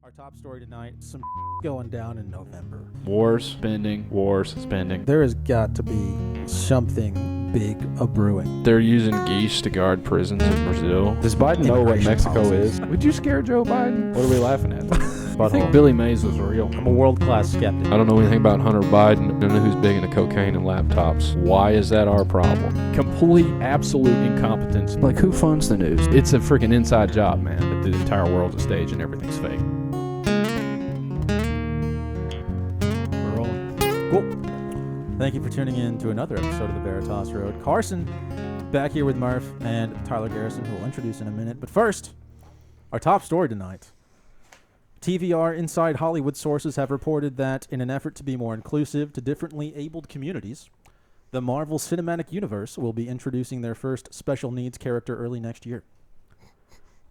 Our top story tonight, some going down in November. Wars, spending. There has got to be something big a-brewing. They're using geese to guard prisons in Brazil. Does Biden know what Immigration Mexico policies. is? Would you scare Joe Biden? What are we laughing at? I Butthole. think Billy Mays was real. I'm a world-class skeptic. I don't know anything about Hunter Biden. I don't know who's big into cocaine and laptops. Why is that our problem? Complete, absolute incompetence. Like, who funds the news? It's a freaking inside job, man. The entire world's a stage and everything's fake. We're rolling. Cool. Thank you for tuning in to another episode of the Veritas Road. Carson, back here with Murph and Tyler Garrison, who we'll introduce in a minute. But first, our top story tonight. TVR inside Hollywood sources have reported that in an effort to be more inclusive to differently abled communities, the Marvel Cinematic Universe will be introducing their first special needs character early next year.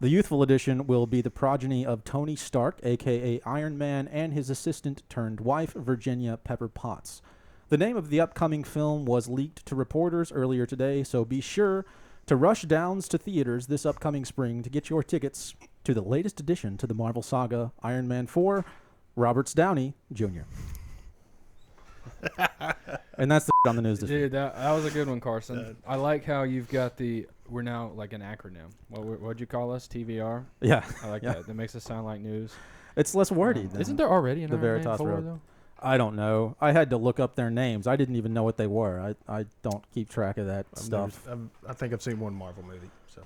The youthful edition will be the progeny of Tony Stark, a.k.a. Iron Man, and his assistant-turned-wife, Virginia Pepper Potts. The name of the upcoming film was leaked to reporters earlier today, so be sure to rush downs to theaters this upcoming spring to get your tickets to the latest addition to the Marvel saga, Iron Man 4, Robert Downey Jr. And that's the on the news this week. Dude, that was a good one, Carson. I like how you've got we're now like an acronym. What'd you call us? TVR? Yeah. I like that. That makes us sound like news. It's less wordy. Isn't there already an the Iron Man Veritas 4, Road? though? I don't know. I had to look up their names. I didn't even know what they were. I don't keep track of that stuff. I think I've seen one Marvel movie, so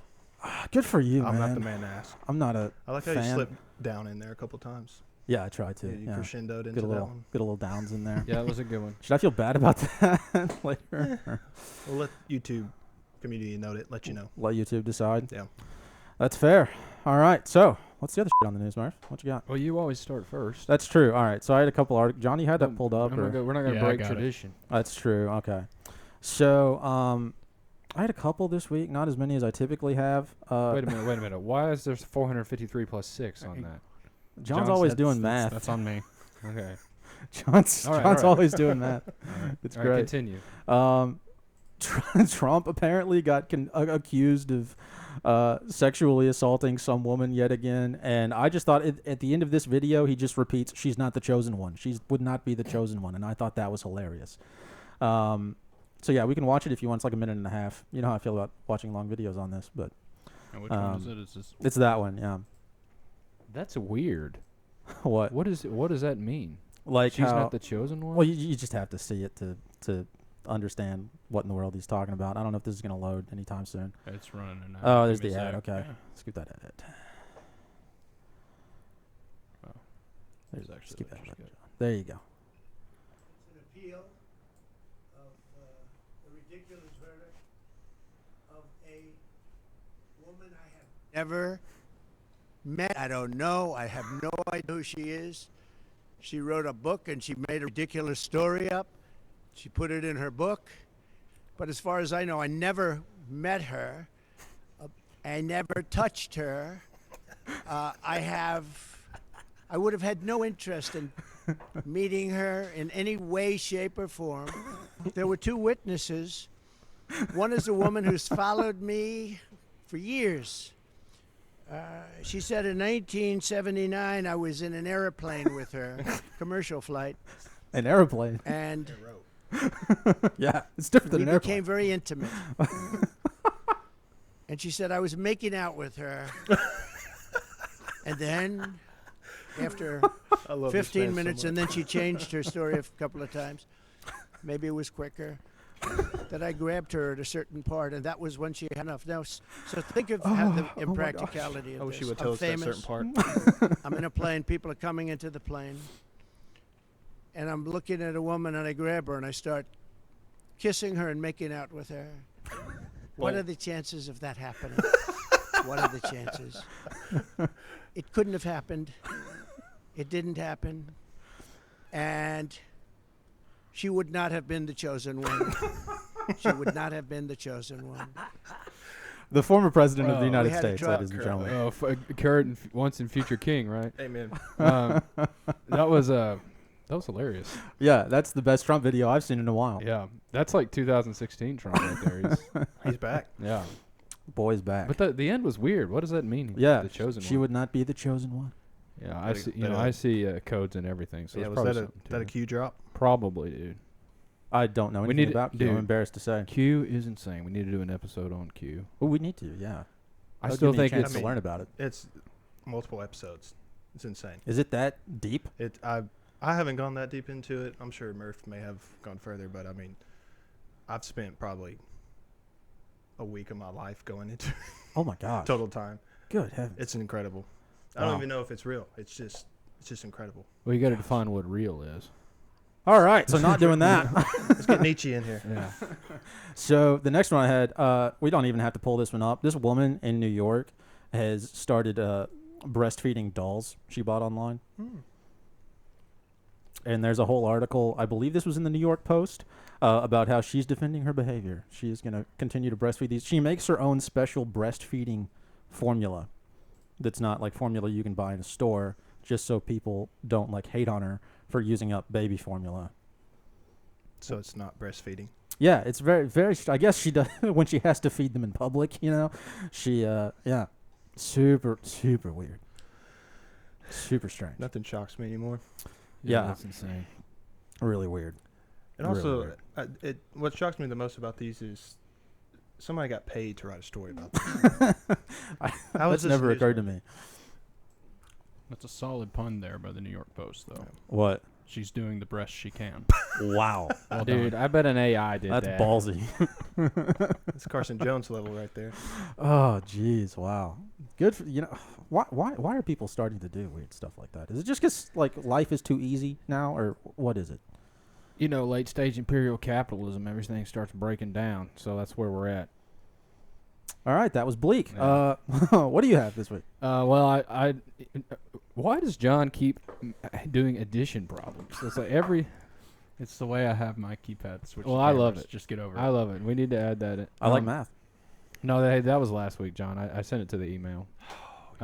Good for you, I'm man. not the man to ask. I'm not a I like how fan. you slipped down in there a couple times. Yeah, I tried to. You Yeah. crescendoed into Get a that little, one. get a little downs in there. Yeah, that was a good one. Should I feel bad about that later? We'll let YouTube community note it, let you know. Let YouTube decide. Yeah. That's fair. All right. So, what's the other shit on the news, Murph? What you got? Well, you always start first. That's true. All right. So I had a couple articles. Johnny had that pulled up. We're not going to Yeah, I break got it. tradition. That's true. Okay. So, I had a couple this week. Not as many as I typically have. Wait a minute. Why is there 453 plus 6 on that? John's always doing math. That's on me. Okay. John's All right, John's all right. always doing math. It's All right, great. continue. Trump apparently got accused of sexually assaulting some woman yet again, and I just thought at the end of this video he just repeats, "She's not the chosen one. She would not be the chosen one," and I thought that was hilarious. So yeah, we can watch it if you want. It's like a minute and a half. You know how I feel about watching long videos on this, but And which one is it? Is this it's that one. Yeah. That's weird. What? What does that mean? Like She's how? not the chosen one? Well, you just have to see it to understand what in the world he's talking about. I don't know if this is going to load anytime soon. it's running an ad. Oh, there's Give me the a ad. sec. Okay. Yeah. Skip that edit. Oh. There's There's actually skip that looks edit. good. There you go. It's an appeal of the ridiculous verdict of a woman I have never met. I don't know. I have no idea who she is. She wrote a book and she made a ridiculous story up. She put it in her book. But as far as I know, I never met her. I never touched her. I would have had no interest in meeting her in any way, shape, or form. There were two witnesses. One is a woman who's followed me for years. She said in 1979 I was in an airplane with her, commercial flight, An airplane. and Yeah, it's different we than an airplane. became very intimate. And she said I was making out with her. And then, after I love this 15 man so minutes, much. and then she changed her story a couple of times. Maybe it was quicker. That I grabbed her at a certain part, and that was when she had enough. Now, so think of how the impracticality of I wish this. you would I'm tell us that famous. certain part. I'm in a plane. People are coming into the plane. And I'm looking at a woman, and I grab her, and I start kissing her and making out with her. What are the chances of that happening? What are the chances? It couldn't have happened. It didn't happen. And she would not have been the chosen one. She would not have been the chosen one. The former president of the Oh. United We had a States, truck. ladies and gentlemen. Oh, current and once and future king, right? Amen. That was hilarious. Yeah, that's the best Trump video I've seen in a while. Yeah, that's like 2016 Trump right there. He's back. Yeah, Boy's back. but the end was weird. What does that mean? Yeah, the chosen she one. would not be the chosen one. Yeah, I That a- see. You that know, a- I see codes and everything. So Yeah, it's was probably that something to a it. Q drop? Probably, dude. I don't know We anything need- about Q. dude. I'm embarrassed to say. Q is insane. We need to do an episode on Q. Oh, we need to. Yeah. I That'll still give me a think chance it's. to learn about it. It's multiple episodes. It's insane. Is it that deep? I haven't gone that deep into it. I'm sure Murph may have gone further, but I mean, I've spent probably a week of my life going into Oh my gosh. total time. Good heavens. It's incredible. I Wow. don't even know if it's real. It's just incredible. Well, you got to define what real is. All right, so not doing that. Let's get Nietzsche in here. Yeah. So the next one I had, we don't even have to pull this one up. This woman in New York has started breastfeeding dolls she bought online. And there's a whole article, I believe this was in the New York Post, about how she's defending her behavior. She is going to continue to breastfeed these. She makes her own special breastfeeding formula that's not like formula you can buy in a store, just so people don't like hate on her for using up baby formula. So it's not breastfeeding. Yeah, it's very, very. I guess she does when she has to feed them in public. You know, she. Yeah, super, super weird. Super strange. Nothing shocks me anymore. Yeah. That's insane. Really weird. And Really also, weird. what shocks me the most about these is somebody got paid to write a story about this. How That's is this never occurred to newsworthy? me. That's a solid pun there by the New York Post, though. What? She's doing the best she can. Wow. Well Dude, done. I bet an AI did That's that. ballsy. It's Carson Jones level right there. Oh, jeez. Wow. Good for Why are people starting to do weird stuff like that? Is it just because like life is too easy now, or what is it? You know, late stage imperial capitalism, everything starts breaking down. So that's where we're at. All right, that was bleak. Yeah. What do you have this week? Well, I why does John keep doing addition problems? It's like every. It's the way I have my keypad switch. Well, I love it. Just get over I it. love it. We need to add that in. I like math. No, that was last week, John. I sent it to the email.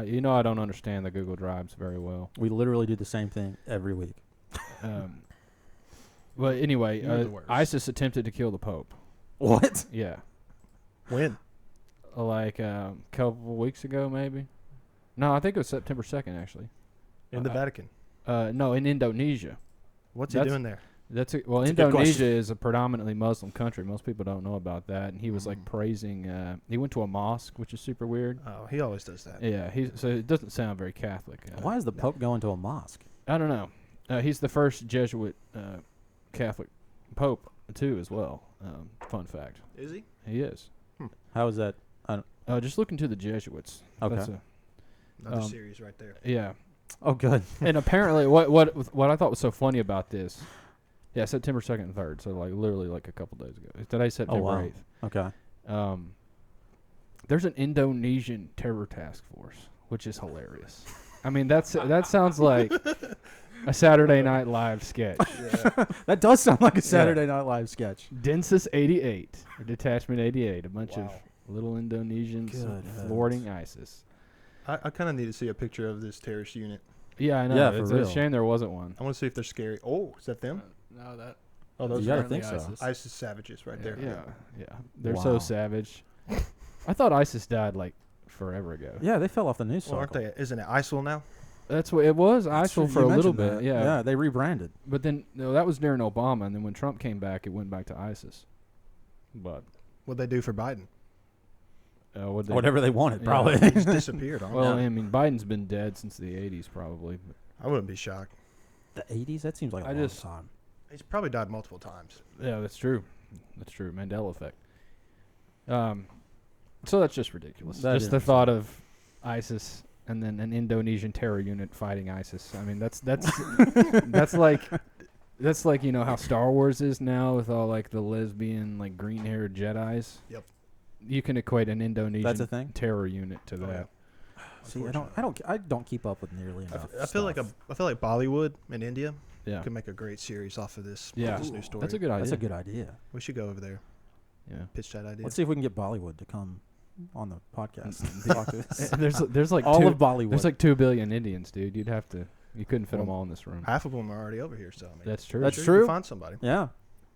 You know I don't understand the Google Drives very well. We literally do the same thing every week. Well, anyway, You're the worst. ISIS attempted to kill the Pope. What? Yeah. When? Like a couple weeks ago, maybe. No, I think it was September 2nd, actually. In the Vatican. No, in Indonesia. What's he That's- doing there? That's That's a good Indonesia question. is a predominantly Muslim country. Most people don't know about that. And he was like praising. He went to a mosque, which is super weird. Oh, he always does that. Yeah, so it doesn't sound very Catholic. Why is the Pope going to a mosque? I don't know. He's the first Jesuit Catholic Pope too, as well. Fun fact. Is he? He is. How is that? Just look into the Jesuits. Okay. That's Another series right there. yeah. Oh, good. And apparently, what I thought was so funny about this, yeah, September 2nd and 3rd, so like literally like a couple days ago. Today's September wow. 8th. Okay. There's an Indonesian terror task force, which is hilarious. I mean, that sounds like a Saturday Night Live sketch. That does sound like a Saturday Night Live sketch. Densus 88, or Detachment 88, a bunch Wow. of little Indonesians Good thwarting ISIS. I kind of need to see a picture of this terrorist unit. Yeah, I know. Yeah, for it's real. a shame there wasn't one. I want to see if they're scary. Oh, is that them? No, that. Oh, those You gotta are think so. ISIS. ISIS savages right there. Yeah. They're Wow. so savage. I thought ISIS died like forever ago. Yeah, they fell off the news Well, aren't cycle. they? Isn't it ISIL now? That's what it was. That's ISIL true. for You a little mentioned bit. that. Yeah. Yeah, they rebranded. But then that was during Obama, and then when Trump came back, it went back to ISIS. But What'd they do for Biden? Whatever they wanted, Yeah. probably. He just disappeared. Well, I mean, Biden's been dead since the 80s, probably. But I wouldn't be shocked. The 80s? That seems like a I long just- time. He's probably died multiple times. yeah, that's true. That's true. Mandela effect. So that's just ridiculous. That just is the thought of ISIS and then an Indonesian terror unit fighting ISIS. I mean, that's that's like you know how Star Wars is now with all like the lesbian like green-haired Jedis. Yep. You can equate an Indonesian That's a thing? terror unit to Oh, that. See, I don't keep up with nearly enough. I feel like Bollywood in India Yeah. could make a great series off of this. Yeah. This new story. That's a good idea. That's a good idea. We should go over there. Yeah. Pitch that idea. Let's see if we can get Bollywood to come on the podcast. and talk to us. There's like all two, of Bollywood. there's like 2 billion Indians, dude. You couldn't fit them Well, all in this room. Half of them are already over here, so I mean, That's true. That's sure true. You can find somebody. Yeah.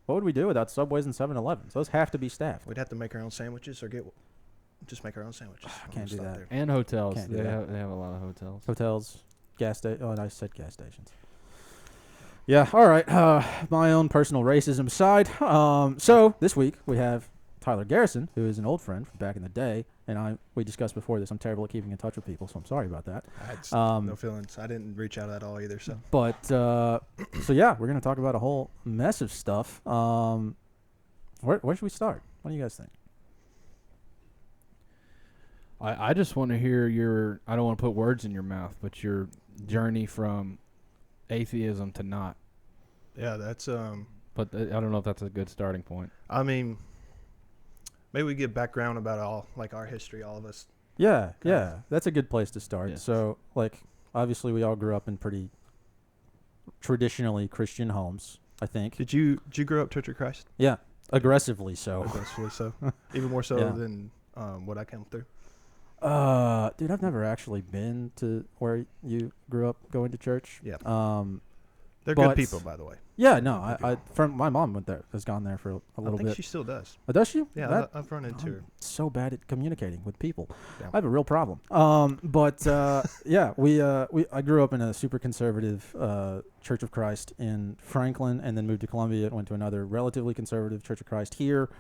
What would we do without Subways and 7-Elevens? Those have to be staffed. We'd have to make our own sandwiches or just make our own sandwiches. Can't do Stop that. there. And hotels. Can't do They that. have a lot of hotels. Hotels. I said gas stations. Yeah, all right. My own personal racism aside. So this week we have Tyler Garrison, who is an old friend from back in the day, and we discussed before this. I'm terrible at keeping in touch with people, so I'm sorry about that. I had no feelings. I didn't reach out at all either. So, But so yeah, we're gonna talk about a whole mess of stuff. Where should we start? What do you guys think? I just want to hear your, I don't want to put words in your mouth, but your journey from atheism to not. yeah, that's But I don't know if that's a good starting point. I mean, maybe we get background about our history, all of us. Yeah, Okay. yeah, that's a good place to start. Yeah. So, like, obviously, we all grew up in pretty traditionally Christian homes. I think. Did you grow up Church of Christ? Yeah, aggressively so. Aggressively so, even more so Yeah. than what I came through. Dude, I've never actually been to where you grew up going to church. Yeah. But- They're good people, by the way. Yeah, no, Good I people. from my mom went there, has gone there for a I little think bit. she still does. Oh, does she? Yeah, That- I've run into her. I'm so bad at communicating with people. Yeah. I have a real problem. But yeah, I grew up in a super conservative Church of Christ in Franklin, and then moved to Columbia and went to another relatively conservative Church of Christ here.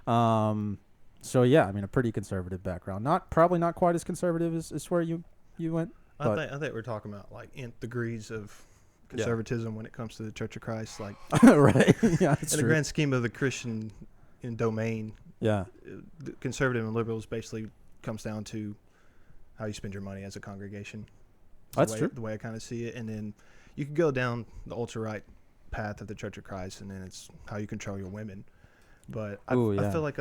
So yeah, I mean, a pretty conservative background. Probably not quite as conservative as where you went. But- I think we're talking about like nth degrees of conservatism when it comes to the Church of Christ. Like Right. Yeah, that's in the true. grand scheme of the Christian domain, Yeah. the conservative and liberals basically comes down to how you spend your money as a congregation. That's the way, true. The way I kind of see it, and then you could go down the ultra right path of the Church of Christ, and then it's how you control your women. But I feel like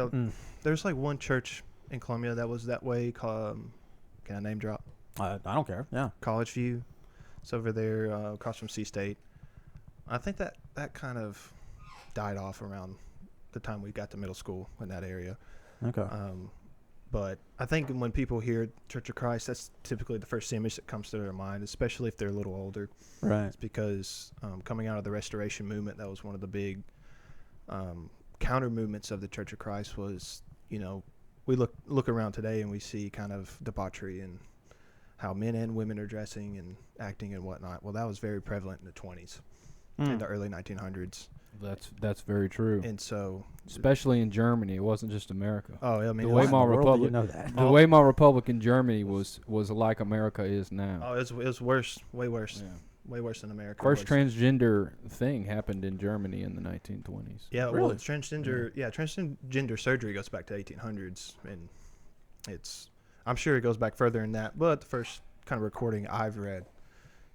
there's like one church in Columbia that was that way. Can I name drop? I don't care. Yeah. College View. It's over there across from C State. I think that kind of died off around the time we got to middle school in that area. Okay. But I think when people hear Church of Christ, that's typically the first image that comes to their mind, especially if they're a little older. Right. It's because coming out of the Restoration movement, that was one of the big counter movements of the Church of Christ was, we look around today and we see kind of debauchery and how men and women are dressing and acting and whatnot. Well, that was very prevalent in the 20s, in the early 1900s. That's very true. And so, Especially in Germany, it wasn't just America. I mean, The way Why in my the world do you republic- know that? The Weimar Republic in Germany was like America is now. it was worse, way worse, way worse than America. First was. transgender thing happened in Germany in the 1920s. Yeah, well, Really? it's transgender surgery goes back to 1800s, and I'm sure it goes back further than that, but the first kind of recording I've read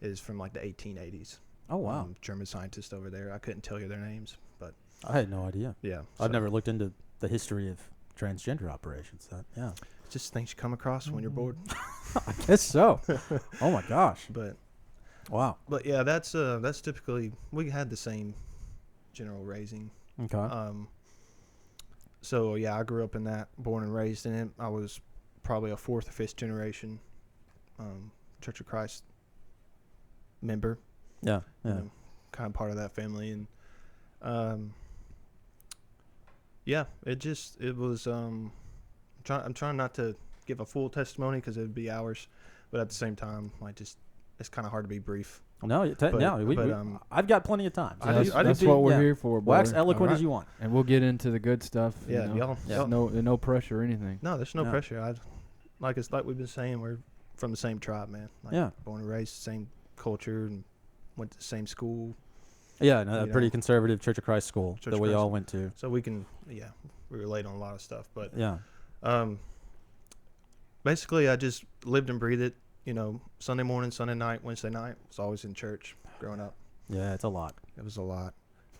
is from like the 1880s. Oh wow. German scientists over there. I couldn't tell you their names, but I had no idea. yeah. I've so never looked into the history of transgender operations. Yeah. it's just things you come across when you're bored. I guess so. Oh my gosh. But Wow. yeah, that's typically, we had the same general raising. Okay. So yeah, I grew up in that, born and raised in it. I was probably a fourth or fifth generation Church of Christ member. Yeah. Yeah. Kind of part of that family, and yeah, it was. I'm trying not to give a full testimony because it'd be hours, but at the same time, it's kind of hard to be brief. No, I've got plenty of time. I That's, do- that's do- what we're yeah. here for, Wax brother. eloquent Alright. as you want. And we'll get into the good stuff. you Yeah, know. y'all. No pressure or anything. No, there's no Yeah. pressure. Like we've been saying, we're from the same tribe, man. Like, Yeah. born and raised, same culture, and went to the same school. Yeah, no, a You pretty know. conservative Church of Christ school Church that of we Christ. all went to. So we relate on a lot of stuff. But Yeah. basically, I just lived and breathed it. Sunday morning, Sunday night, Wednesday night. Was always in church growing up. Yeah, it's a lot. It was a lot.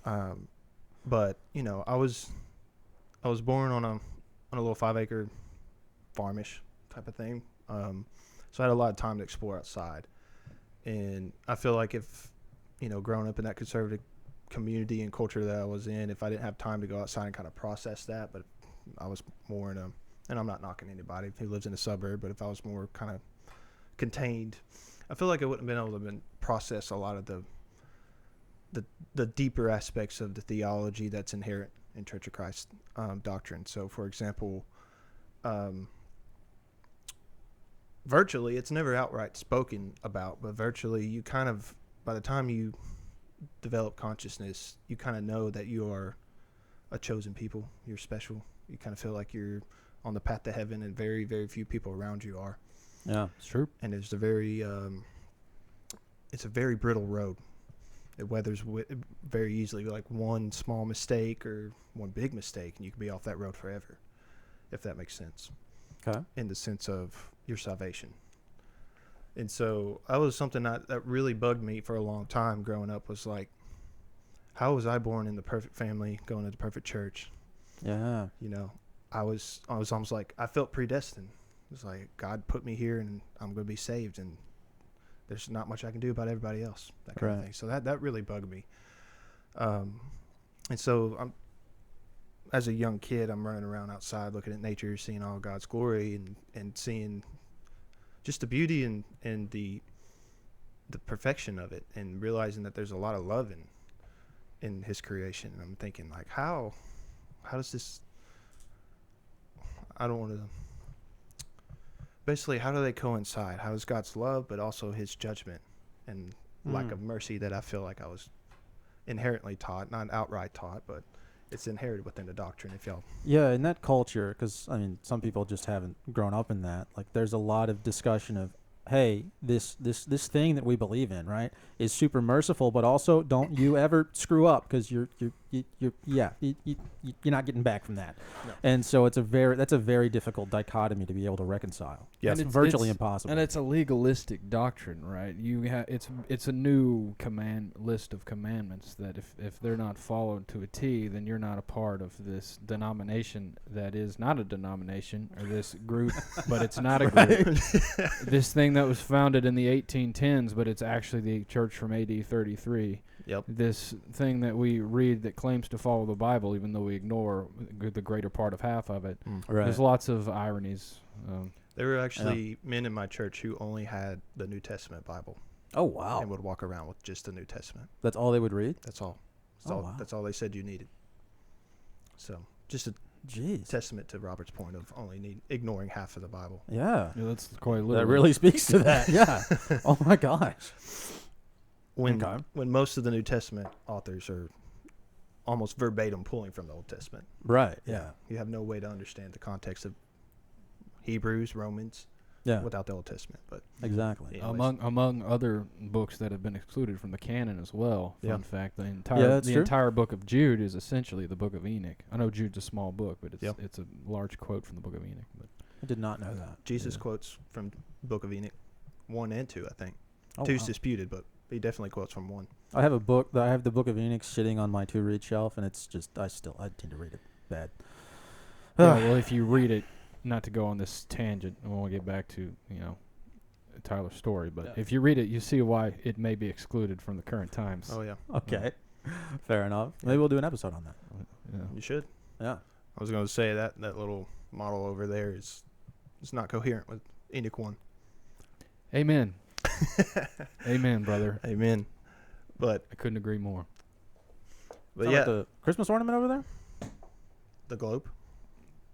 But I was born on a little 5-acre farmish type of thing. So I had a lot of time to explore outside, and I feel like if growing up in that conservative community and culture that I was in, if I didn't have time to go outside and kind of process that, but I was more in and I'm not knocking anybody who lives in a suburb, but if I was more kind of contained, I feel like I wouldn't have been able to process a lot of the deeper aspects of the theology that's inherent in Church of Christ virtually, it's never outright spoken about, but virtually you kind of, by the time you develop consciousness, you kind of know that you are a chosen people. You're special. You kind of feel like you're on the path to heaven, and very, very few people around you are. Yeah, it's true. And it's a very brittle road. It weathers very easily, like one small mistake or one big mistake, and you can be off that road forever, if that makes sense. Okay. In the sense of your salvation. And so that was something that really bugged me for a long time growing up, was like, how was I born in the perfect family, going to the perfect church? Yeah. You know, I was almost like, I felt predestined. It was like, God put me here and I'm going to be saved, and there's not much I can do about everybody else, that kind of thing. So that really bugged me. And so as a young kid, I'm running around outside looking at nature, seeing all God's glory, and seeing just the beauty and the perfection of it, and realizing that there's a lot of love in his creation. And I'm thinking, like, how does this, I don't want to, basically, how do they coincide? How is God's love, but also his judgment and lack of mercy that I feel like I was inherently taught, not outright taught, but it's inherited within the doctrine, if y'all. Yeah, in that culture, because, I mean, some people just haven't grown up in that. Like, there's a lot of discussion of, hey, this thing that we believe in, right, is super merciful, but also don't you ever screw up, because you're not getting back from that. No. And so that's a very difficult dichotomy to be able to reconcile. Yeah, it's virtually impossible. And it's a legalistic doctrine, right? It's a new list of commandments that if they're not followed to a T, then you're not a part of this denomination that is not a denomination, or this group, but it's not a group. This thing that was founded in the 1810s, but it's actually the church from AD 33. Yep. This thing that we read that claims to follow the Bible, even though we ignore the greater part of half of it. Right. There's lots of ironies. There were actually men in my church who only had the New Testament Bible. Oh, wow. And would walk around with just the New Testament. That's all they would read? That's all. Wow. That's all they said you needed. So just a testament to Robert's point of only ignoring half of the Bible. Yeah. Yeah, that's quite literal. That really speaks to that. Yeah. Oh, my gosh. When most of the New Testament authors are almost verbatim pulling from the Old Testament. Right, yeah. You have no way to understand the context of Hebrews, Romans, without the Old Testament. But exactly. Among other books that have been excluded from the canon as well. Fun fact: the entire book of Jude is essentially the book of Enoch. I know Jude's a small book, but it's a large quote from the book of Enoch. But I did not know that. Jesus quotes from book of Enoch 1 and 2, I think. Oh, 2's disputed, but he definitely quotes from 1. I have a book. I have the book of Enoch sitting on my to-read shelf, and it's just I tend to read it bad. Well, if you read it, not to go on this tangent, I want to get back to Tyler's story, but if you read it, you see why it may be excluded from the current times. Oh yeah. Okay. Fair enough. Maybe we'll do an episode on that. Yeah. You should. Yeah. I was going to say that little model over there is not coherent with Enoch 1. Amen. Amen, brother. Amen. But I couldn't agree more. But like the Christmas ornament over there? The globe?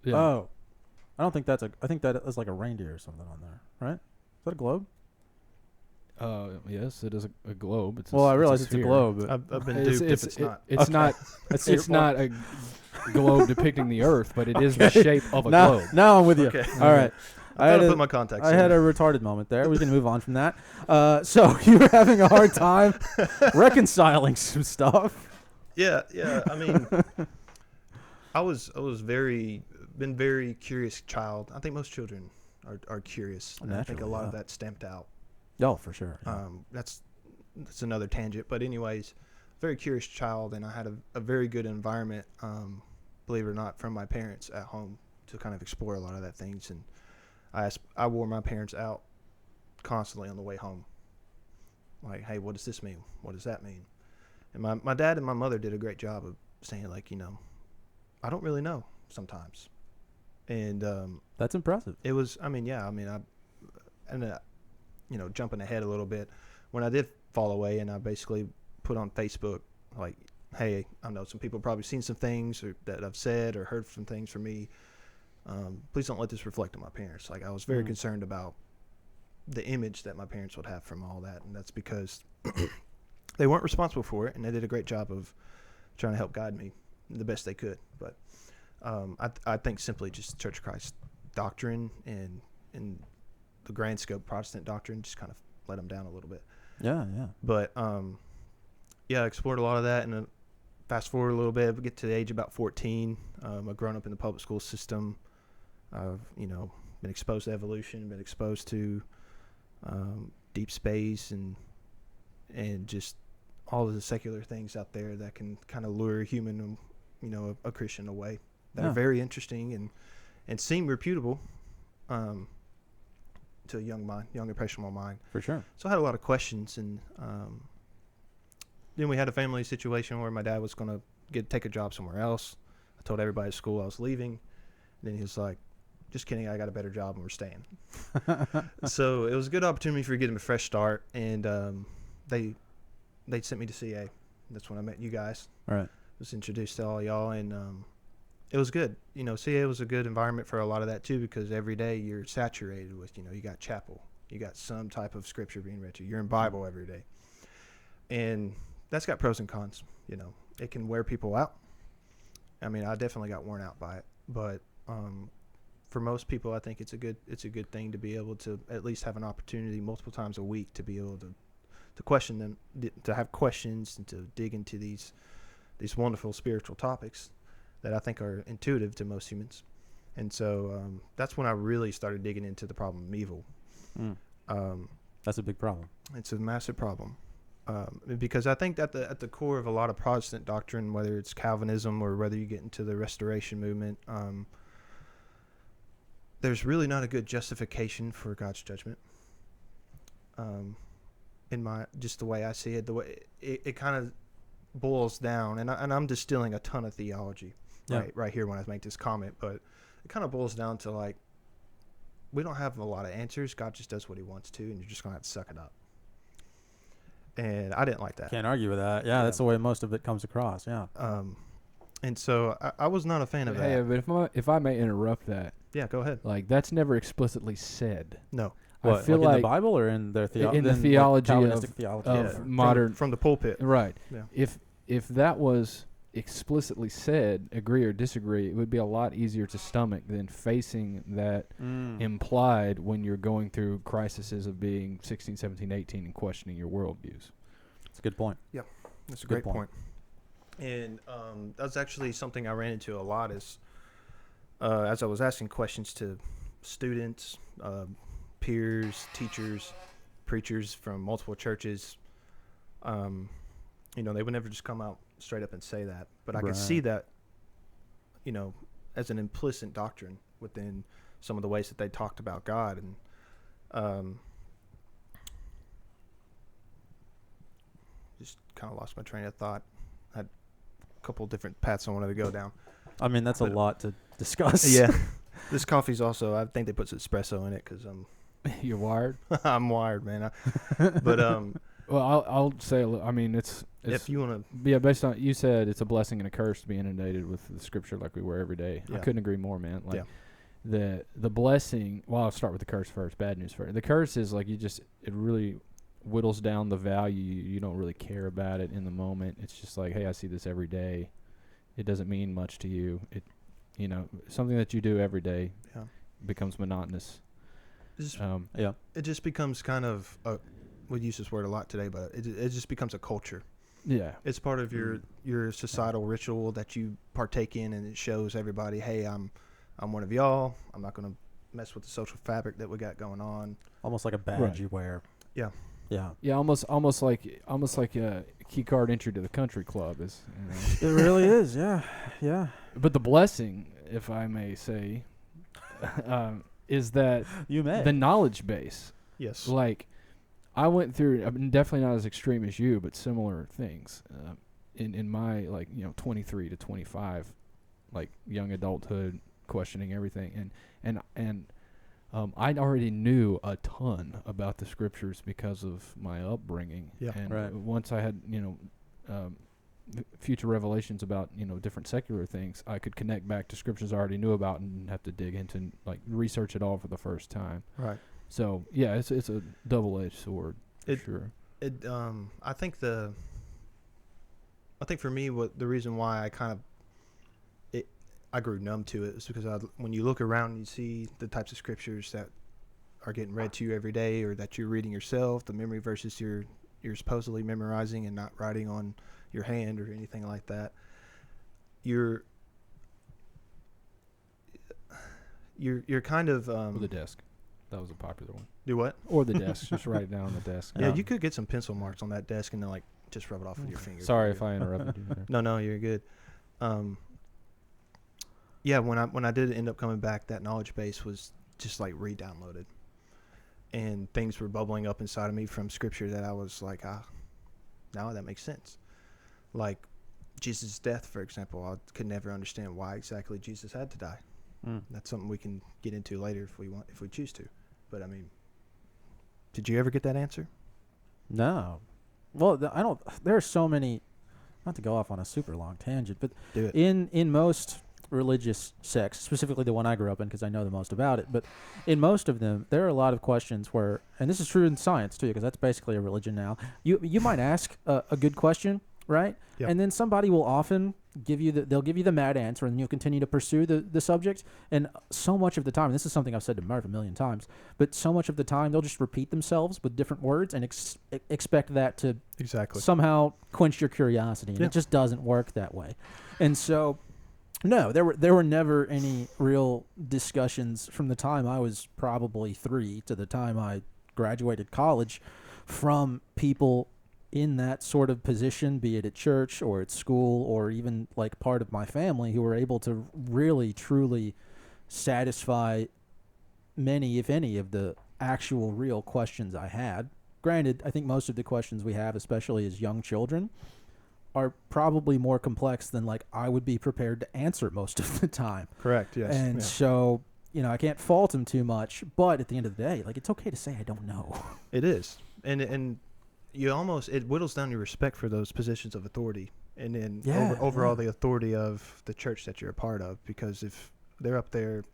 Yeah. Oh. I don't think that's I think that is like a reindeer or something on there, right? Is that a globe? Yes, it is a globe. I realize it's a globe. But I've been duped if it's not. It's not. It's not a globe depicting the Earth, but it is the shape of a globe. Now I'm with you. Okay. All right. I had to put my contacts in. I had a retarded moment there. We can move on from that. So you were having a hard time reconciling some stuff. Yeah. I mean, I was been very curious child. I think most children are curious. And I think a lot of that's stamped out. Oh, for sure. Yeah. That's another tangent. But anyways, very curious child, and I had a very good environment, believe it or not, from my parents at home to kind of explore a lot of that things. And I wore my parents out constantly on the way home. Like, hey, what does this mean? What does that mean? And my dad and my mother did a great job of saying, like, I don't really know sometimes. And that's impressive. It was, jumping ahead a little bit, when I did fall away and I basically put on Facebook, like, hey, I know some people probably seen some things that I've said or heard some things from me. Please don't let this reflect on my parents. Like, I was very concerned about the image that my parents would have from all that, and that's because they weren't responsible for it, and they did a great job of trying to help guide me the best they could. But I think simply just Church of Christ doctrine and the grand scope Protestant doctrine just kind of let them down a little bit. Yeah. But I explored a lot of that, and fast forward a little bit, we get to the age of about 14. I've grown up in the public school system. I've been exposed to evolution, been exposed to deep space, and just all of the secular things out there that can kind of lure a human, a Christian away, that are very interesting and seem reputable to a young impressionable mind. For sure. So I had a lot of questions, and then we had a family situation where my dad was going to take a job somewhere else. I told everybody at school I was leaving. And then he was like, just kidding, I got a better job and we're staying. So it was a good opportunity for getting a fresh start, and they sent me to CA. That's when I met you guys. All right. Was introduced to all y'all, and it was good. CA was a good environment for a lot of that too, because every day you're saturated with, you got chapel, you got some type of scripture being read to you. You're in Bible every day, and that's got pros and cons. It can wear people out. I mean, I definitely got worn out by it, but for most people, I think it's a good thing to be able to at least have an opportunity multiple times a week to be able to question them, to have questions, and to dig into these wonderful spiritual topics that I think are intuitive to most humans. And so that's when I really started digging into the problem of evil. That's a big problem. It's a massive problem. Because I think that at the core of a lot of Protestant doctrine, whether it's Calvinism or whether you get into the Restoration movement, there's really not a good justification for God's judgment. Just the way I see it, the way it kind of boils down, and I'm distilling a ton of theology right here when I make this comment, but it kind of boils down to, like, we don't have a lot of answers. God just does what he wants to, and you're just gonna have to suck it up. And I didn't like that. Can't argue with that. Yeah, that's the way most of it comes across. Yeah. And so I was not a fan of that. Hey, but if I may interrupt that. Yeah, go ahead. Like, that's never explicitly said. No. What, I feel like in the Bible or in their theology? In the theology Calvinistic theology of modern from the pulpit. Right. Yeah. If that was explicitly said, agree or disagree, it would be a lot easier to stomach than facing that implied when you're going through crises of being 16, 17, 18 and questioning your worldviews. That's a good point. Yeah, that's a great point. And that's actually something I ran into a lot as I was asking questions to students, peers, teachers, preachers from multiple churches. They would never just come out straight up and say that, but I could see that, as an implicit doctrine within some of the ways that they talked about God. And just kind of lost my train of thought. I had a couple different paths I wanted to go down. I mean, that's a lot to discuss. Yeah. This coffee's also, I think they put some espresso in it because You're wired? I'm wired, man. Well, I'll say, I mean, it's if you want to. Yeah, based on, you said it's a blessing and a curse to be inundated with the scripture like we were every day. Yeah. I couldn't agree more, man. Like, the blessing, well, I'll start with the curse first, bad news first. The curse is like it really whittles down the value. You don't really care about it in the moment. It's just like, hey, I see this every day. It doesn't mean much to you. Something that you do every day becomes monotonous. It just becomes kind of we use this word a lot today, but it just becomes a culture. Yeah, it's part of your societal ritual that you partake in, and it shows everybody, hey, I'm one of y'all. I'm not going to mess with the social fabric that we got going on. Almost like a badge you wear. Yeah. Yeah, almost like a key card entry to the country club is. It really is. Yeah. But the blessing, if I may say, is that the knowledge base. Yes. Like, I went through, I'm definitely not as extreme as you, but similar things in my 23 to 25, like young adulthood, questioning everything, and I already knew a ton about the scriptures because of my upbringing. Yeah. And once I had future revelations about different secular things, I could connect back to scriptures I already knew about and have to dig into research it all for the first time. Right. So yeah, it's a double-edged sword. For sure. I think for me, what the reason why I grew numb to it is because when you look around and you see the types of scriptures that are getting read to you every day, or that you're reading yourself, the memory verses you're supposedly memorizing and not writing on your hand or anything like that, you're kind of Or the desk. That was a popular one. do what? Or the desk. Just write it down on the desk. Yeah, you could get some pencil marks on that desk and then like just rub it off with your fingers. Sorry if I interrupted you there. No, you're good. Yeah, when I did end up coming back, that knowledge base was just like re-downloaded, and things were bubbling up inside of me from scripture that I was like, now that makes sense. Like Jesus' death, for example, I could never understand why exactly Jesus had to die. That's something we can get into later if we choose to. But I mean, did you ever get that answer? No. Well, I don't. There are so many. Not to go off on a super long tangent, but Do it. in most religious sects, specifically the one I grew up in, because I know the most about it, but in most of them, there are a lot of questions where, and this is true in science too, because that's basically a religion now. You might ask a good question, right? Yep. And then somebody will often they'll give you the mad answer, and you'll continue to pursue the subject. And so much of the time, and this is something I've said to Murph a million times, but so much of the time they'll just repeat themselves with different words and expect that to Exactly. somehow quench your curiosity, and Yeah. it just doesn't work that way. And so, no, there were never any real discussions from the time I was probably 3 to the time I graduated college from people in that sort of position, be it at church or at school or even like part of my family, who were able to really truly satisfy many, if any, of the actual real questions I had. Granted, I think most of the questions we have, especially as young children, are probably more complex than like I would be prepared to answer most of the time. Correct. Yes. And Yeah. so, I can't fault him too much, but at the end of the day, like, it's okay to say I don't know. It is, and you almost, it whittles down your respect for those positions of authority, and then overall the authority of the church that you're a part of, because if they're up there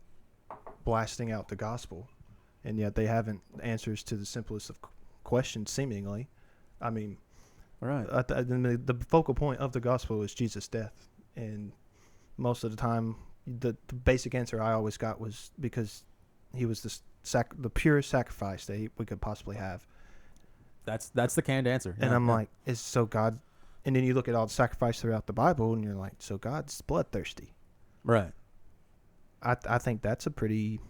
blasting out the gospel, and yet they haven't answers to the simplest of questions, seemingly, I mean, Right. The focal point of the gospel is Jesus' death, and most of the time, the basic answer I always got was because he was the purest sacrifice that we could possibly have. That's the canned answer. And Yeah, I'm yeah. like, is so God, and then you look at all the sacrifice throughout the Bible, and you're like, so God's bloodthirsty. Right. I think that's a pretty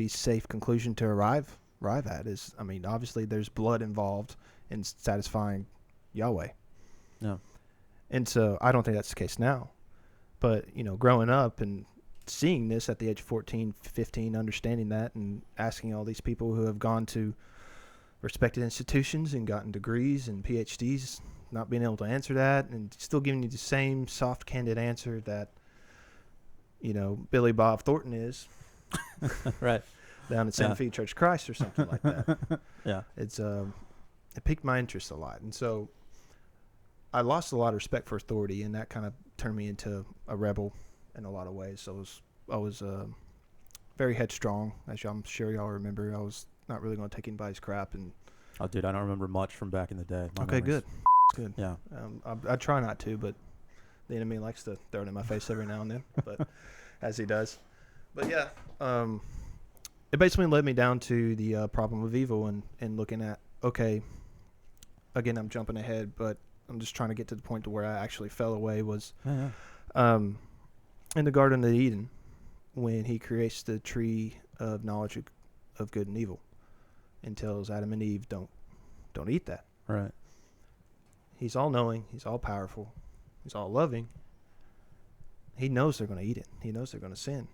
safe conclusion to arrive at. Is, I mean, obviously there's blood involved in satisfying Yahweh. Yeah. And so I don't think that's the case now. But, growing up and seeing this at the age of 14, 15, understanding that and asking all these people who have gone to respected institutions and gotten degrees and PhDs, not being able to answer that, and still giving you the same soft, candid answer that, Billy Bob Thornton is Right. down at Santa Fe Church of Christ or something like that. Yeah. It's it piqued my interest a lot, and so I lost a lot of respect for authority, and that kind of turned me into a rebel in a lot of ways. So I was very headstrong, as I'm sure y'all remember. I was not really going to take anybody's crap, and Oh, dude, I don't remember much from back in the day. My okay, memory's- good. Yeah. I try not to, but the enemy likes to throw it in my face every now and then, but as he does. But yeah, it basically led me down to the problem of evil and looking at, okay, again, I'm jumping ahead, but I'm just trying to get to the point to where I actually fell away was Yeah. in the Garden of Eden, when he creates the tree of knowledge of good and evil and tells Adam and Eve, don't eat that. Right. He's all knowing, he's all powerful, he's all loving. He knows they're going to eat it. He knows they're going to sin.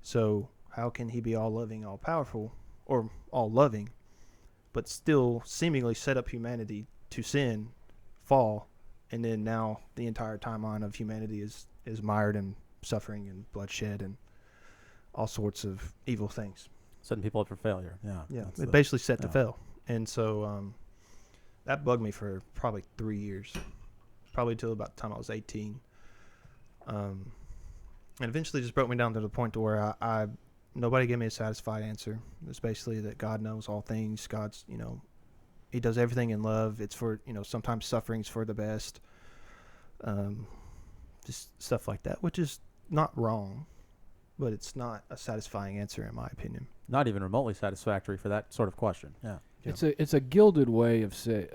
So how can he be all loving, all powerful, or all loving, but still seemingly set up humanity to sin, fall, and then now the entire timeline of humanity is mired in suffering and bloodshed and all sorts of evil things. Setting people up for failure. Yeah. Yeah, that's it basically set to yeah. fail. And so that bugged me for probably 3 years, probably till about the time I was 18. And eventually just broke me down to the point to where I nobody gave me a satisfied answer. It's basically that God knows all things. God's, he does everything in love. It's for, sometimes suffering's for the best. Just stuff like that, which is not wrong, but it's not a satisfying answer in my opinion. Not even remotely satisfactory for that sort of question. Yeah. It's a gilded way of saying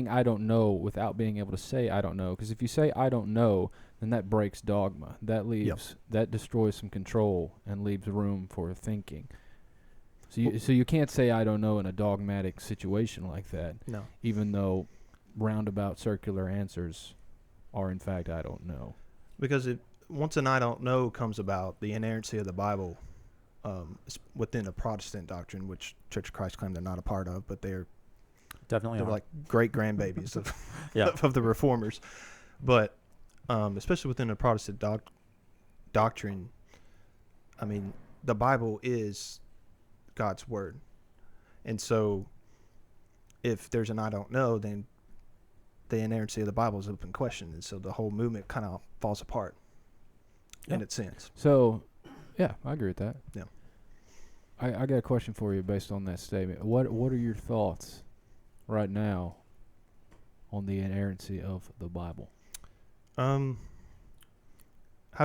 I don't know without being able to say I don't know. Because if you say I don't know, then that breaks dogma. That destroys some control and leaves room for thinking. So you can't say I don't know in a dogmatic situation like that. No. Even though roundabout circular answers are in fact I don't know. Because once an I don't know comes about, the inerrancy of the Bible within a Protestant doctrine, which Church of Christ claim they're not a part of, but they're like great grandbabies of of the Reformers. But especially within a Protestant doctrine, I mean, the Bible is God's word, and so if there's an I don't know, then the inerrancy of the Bible is open question, and so the whole movement kind of falls apart in its sense. So, yeah, I agree with that. Yeah. I got a question for you based on that statement. What are your thoughts right now on the inerrancy of the Bible? How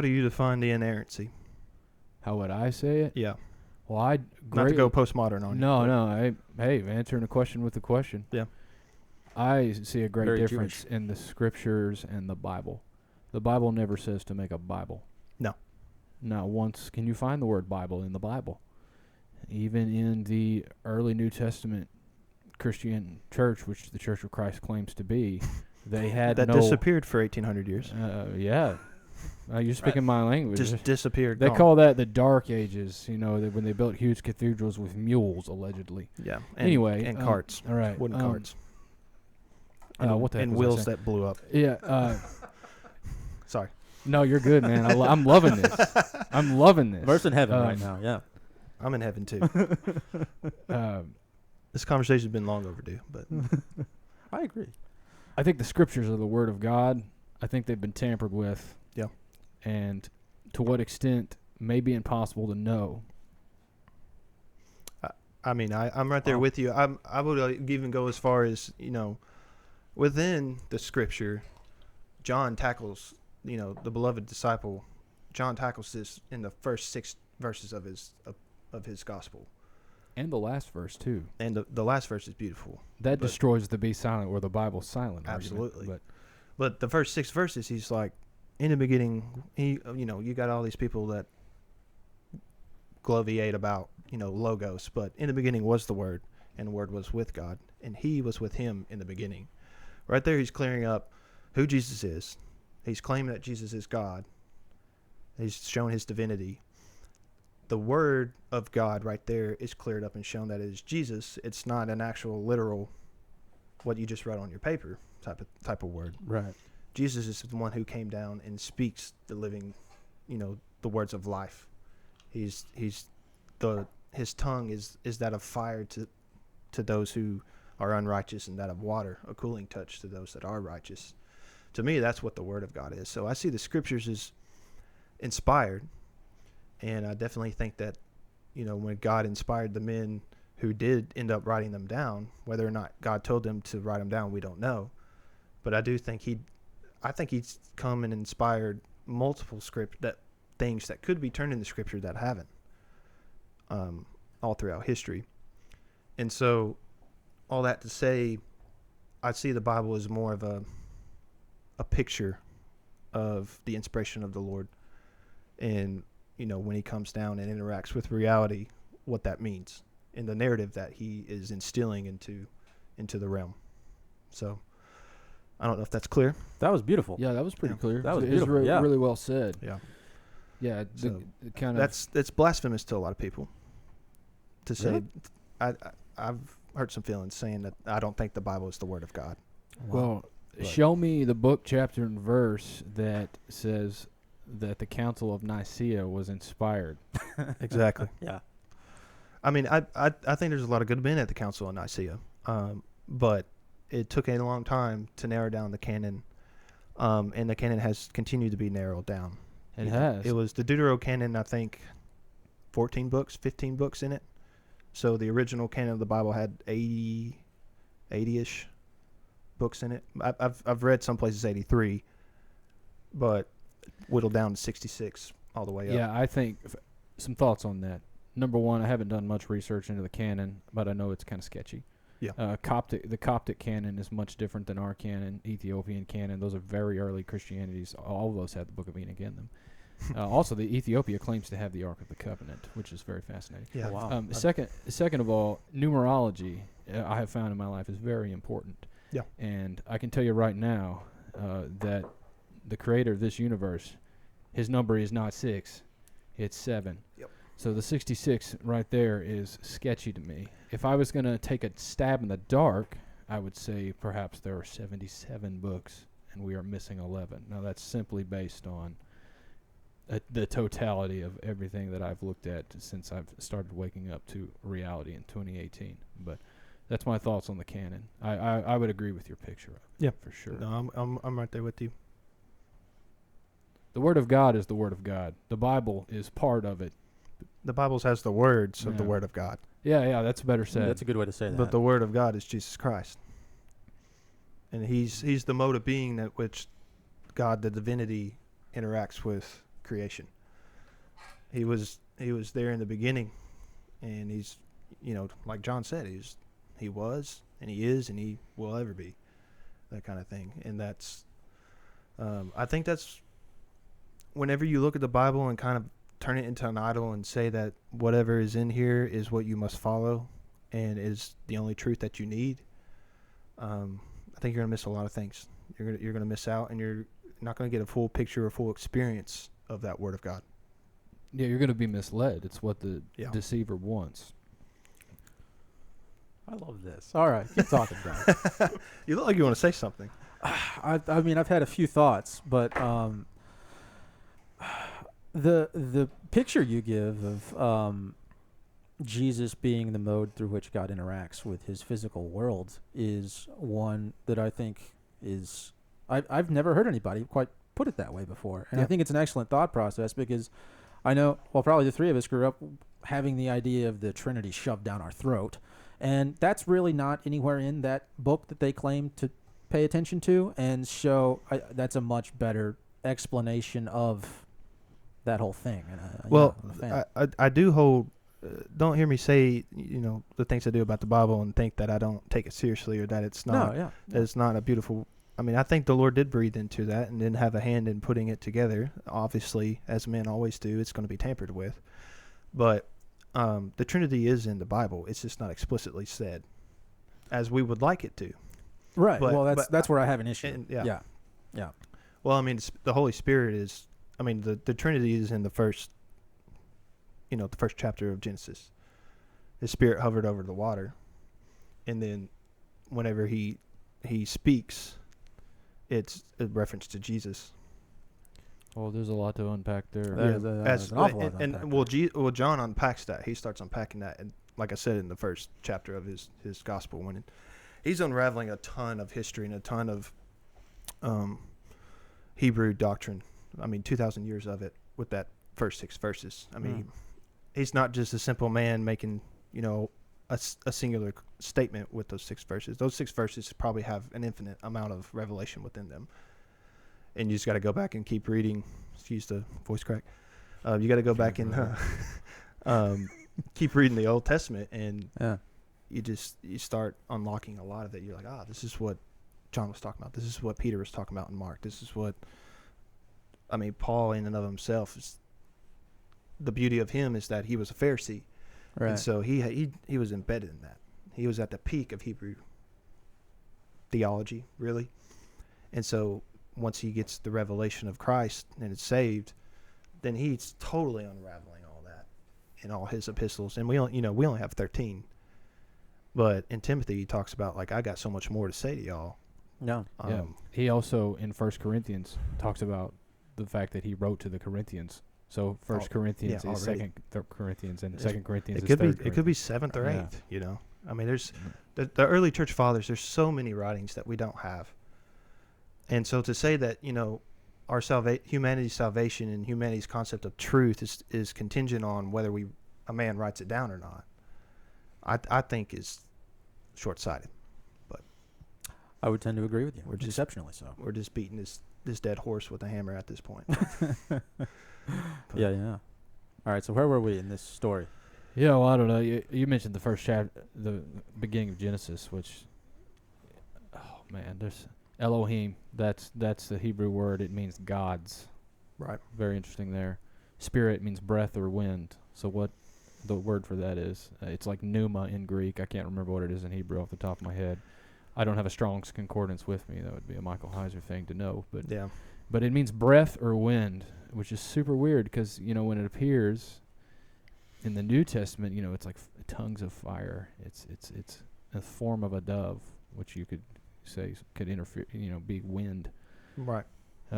do you define the inerrancy? How would I say it? Yeah. Well, Not to go postmodern on you. No. Hey, answering a question with a question. Yeah. I see a great Very difference Jewish. in the scriptures and the Bible. The Bible never says to make a Bible. No. Not once can you find the word Bible in the Bible. Even in the early New Testament Christian church, which the Church of Christ claims to be, they had that disappeared for 1,800 years. Yeah. You're speaking my language. Just disappeared. They gone. call that the Dark Ages, when they built huge cathedrals with mules, allegedly. Yeah. Anyway. And carts. All right. Wooden carts. What the heck and was I wheels saying? that blew up. Yeah. Sorry. No, you're good, man. I'm loving this. I'm loving this. Verse in heaven right now, yeah. I'm in heaven too. This conversation's been long overdue, but I agree. I think the scriptures are the word of God. I think they've been tampered with. Yeah. And to what extent may be impossible to know. I mean, I'm right there with you. I would even go as far as, within the scripture, John tackles, the beloved disciple, John tackles this in the first 6 verses of his gospel. And the last verse, too. And the last verse is beautiful. That destroys the be silent or the Bible's silent Absolutely. argument, But the first 6 verses, he's like, in the beginning, you got all these people that gloviate about, logos, but in the beginning was the Word, and the Word was with God, and He was with Him in the beginning. Right there, he's clearing up who Jesus is. He's claiming that Jesus is God. He's shown His divinity. The Word of God right there is cleared up and shown that it is Jesus. It's not an actual literal, what you just wrote on your paper type of word. Right. Jesus is the one who came down and speaks the living, the words of life. His tongue is that of fire to those who are unrighteous, and that of water, a cooling touch to those that are righteous. To me, that's what the Word of God is. So I see the Scriptures as inspired, and I definitely think that, when God inspired the men who did end up writing them down, whether or not God told them to write them down, we don't know. But I do think he's come and inspired multiple things that could be turned into Scripture that haven't, all throughout history. And so, all that to say, I see the Bible as more of a picture of the inspiration of the Lord, and when He comes down and interacts with reality, what that means in the narrative that He is instilling into the realm. So, I don't know if that's clear. That was beautiful. Yeah, that was pretty clear. That was It beautiful. really well said. Yeah. Yeah, So kind of. That's blasphemous to a lot of people to say. Really? I've heard some feelings saying that I don't think the Bible is the Word of God. Well, But- show me the book, chapter, and verse that says that the Council of Nicaea was inspired. Exactly. Yeah. I mean, I think there's a lot of good men at the Council of Nicaea, but it took a long time to narrow down the canon, and the canon has continued to be narrowed down. It has. It was the Deuterocanon, I think, 14 books, 15 books in it. So the original canon of the Bible had 80-ish books in it. I've read some places 83, but whittled down to 66 all the way up. Yeah, I think some thoughts on that. Number one, I haven't done much research into the canon, but I know it's kind of sketchy. Yeah. The Coptic canon is much different than our canon. Ethiopian canon, those are very early Christianities. All of those had the Book of Enoch in them. Also, the Ethiopia claims to have the Ark of the Covenant, which is very fascinating. Yeah. Wow. Second of all, numerology I have found in my life is very important. Yeah. And I can tell you right now that the creator of this universe, his number is not 6, it's 7. Yep. So the 66 right there is sketchy to me. If I was going to take a stab in the dark, I would say perhaps there are 77 books and we are missing 11. Now that's simply based on the totality of everything that I've looked at since I've started waking up to reality in 2018. But that's my thoughts on the canon. I would agree with your picture of it. Yeah. For sure. No, I'm right there with you. The Word of God is the Word of God. The Bible is part of it. The Bible has the words of the Yeah. Word of God, Yeah, that's better said. That's a good way to say that. but the Word of God is Jesus Christ, and He's the mode of being that which God, the divinity, interacts with creation. He was there in the beginning, and He's, like John said, He was, and He is, and He will ever be, that kind of thing. And that's, I think that's, whenever you look at the Bible and kind of turn it into an idol and say that whatever is in here is what you must follow and is the only truth that you need, I think you're gonna miss a lot of things. You're gonna miss out, and you're not gonna get a full picture or full experience of that Word of God. Yeah, you're going to be misled. It's what the Yeah. deceiver wants. I love this. All right, keep talking, Brian. You look like you want to say something. I mean, I've had a few thoughts, but the picture you give of Jesus being the mode through which God interacts with his physical world is one that I think is I've never heard anybody quite put it that way before, and I think it's an excellent thought process because I know, well, probably the three of us grew up having the idea of the Trinity shoved down our throat, and that's really not anywhere in that book that they claim to pay attention to, and so that's a much better explanation of that whole thing. And, Well, I'm a fan. I do hold. Don't hear me say the things I do about the Bible and think that I don't take it seriously or that it's not. That it's not a beautiful. I mean, I think the Lord did breathe into that and didn't have a hand in putting it together. Obviously, as men always do, it's going to be tampered with. But the Trinity is in the Bible. It's just not explicitly said, as we would like it to. Right. But- Well, but that's where I have an issue. and- yeah. Well, I mean, the Holy Spirit is. I mean, the Trinity is in the first. The first chapter of Genesis. His Spirit hovered over the water, and then, whenever he speaks, it's a reference to Jesus. Oh, there's a lot to unpack there. There's an awful lot to unpack Well, John unpacks that. He starts unpacking that, and like I said in the first chapter of his gospel, when he's unraveling a ton of history and a ton of Hebrew doctrine. I mean, 2,000 years of it with that first 6 verses. I mean, he's not just a simple man making a singular statement with those 6 verses. Those 6 verses probably have an infinite amount of revelation within them. And you just got to go back and keep reading. Excuse the voice crack. You got to go back and keep reading the Old Testament, and you start unlocking a lot of it. You're like, this is what John was talking about. This is what Peter was talking about in Mark. This is what, Paul in and of himself is. The beauty of him is that he was a Pharisee. Right. And so he was embedded in that. He was at the peak of Hebrew theology, really. And so once he gets the revelation of Christ and is saved, then he's totally unraveling all that in all his epistles. And we only have 13. But in Timothy he talks about, like, I got so much more to say to y'all. No. Yeah. He also in 1 Corinthians talks about the fact that he wrote to the Corinthians. So 1 Corinthians is already. 2 Corinthians, and 2 Corinthians It is could 3 be Corinthians. it could be 7th or 8th. There's the early church fathers. There's so many writings that we don't have, and so to say that our humanity's salvation and humanity's concept of truth is contingent on whether we a man writes it down or not, I think is short-sighted. I would tend to agree with you. We're just- Exceptionally so. We're just beating this dead horse with a hammer at this point. Yeah. All right, so where were we in this story? Yeah, well, I don't know. You mentioned the first chapter, the beginning of Genesis, which, oh man, there's Elohim. That's the Hebrew word. It means gods. Right. Very interesting there. Spirit means breath or wind. So what the word for that is? It's like pneuma in Greek. I can't remember what it is in Hebrew off the top of my head. I don't have a Strong's Concordance with me. That would be a Michael Heiser thing to know. Yeah. But it means breath or wind, which is super weird because, when it appears in the New Testament, it's like tongues of fire. It's a form of a dove, which you could say could interfere, be wind. Right.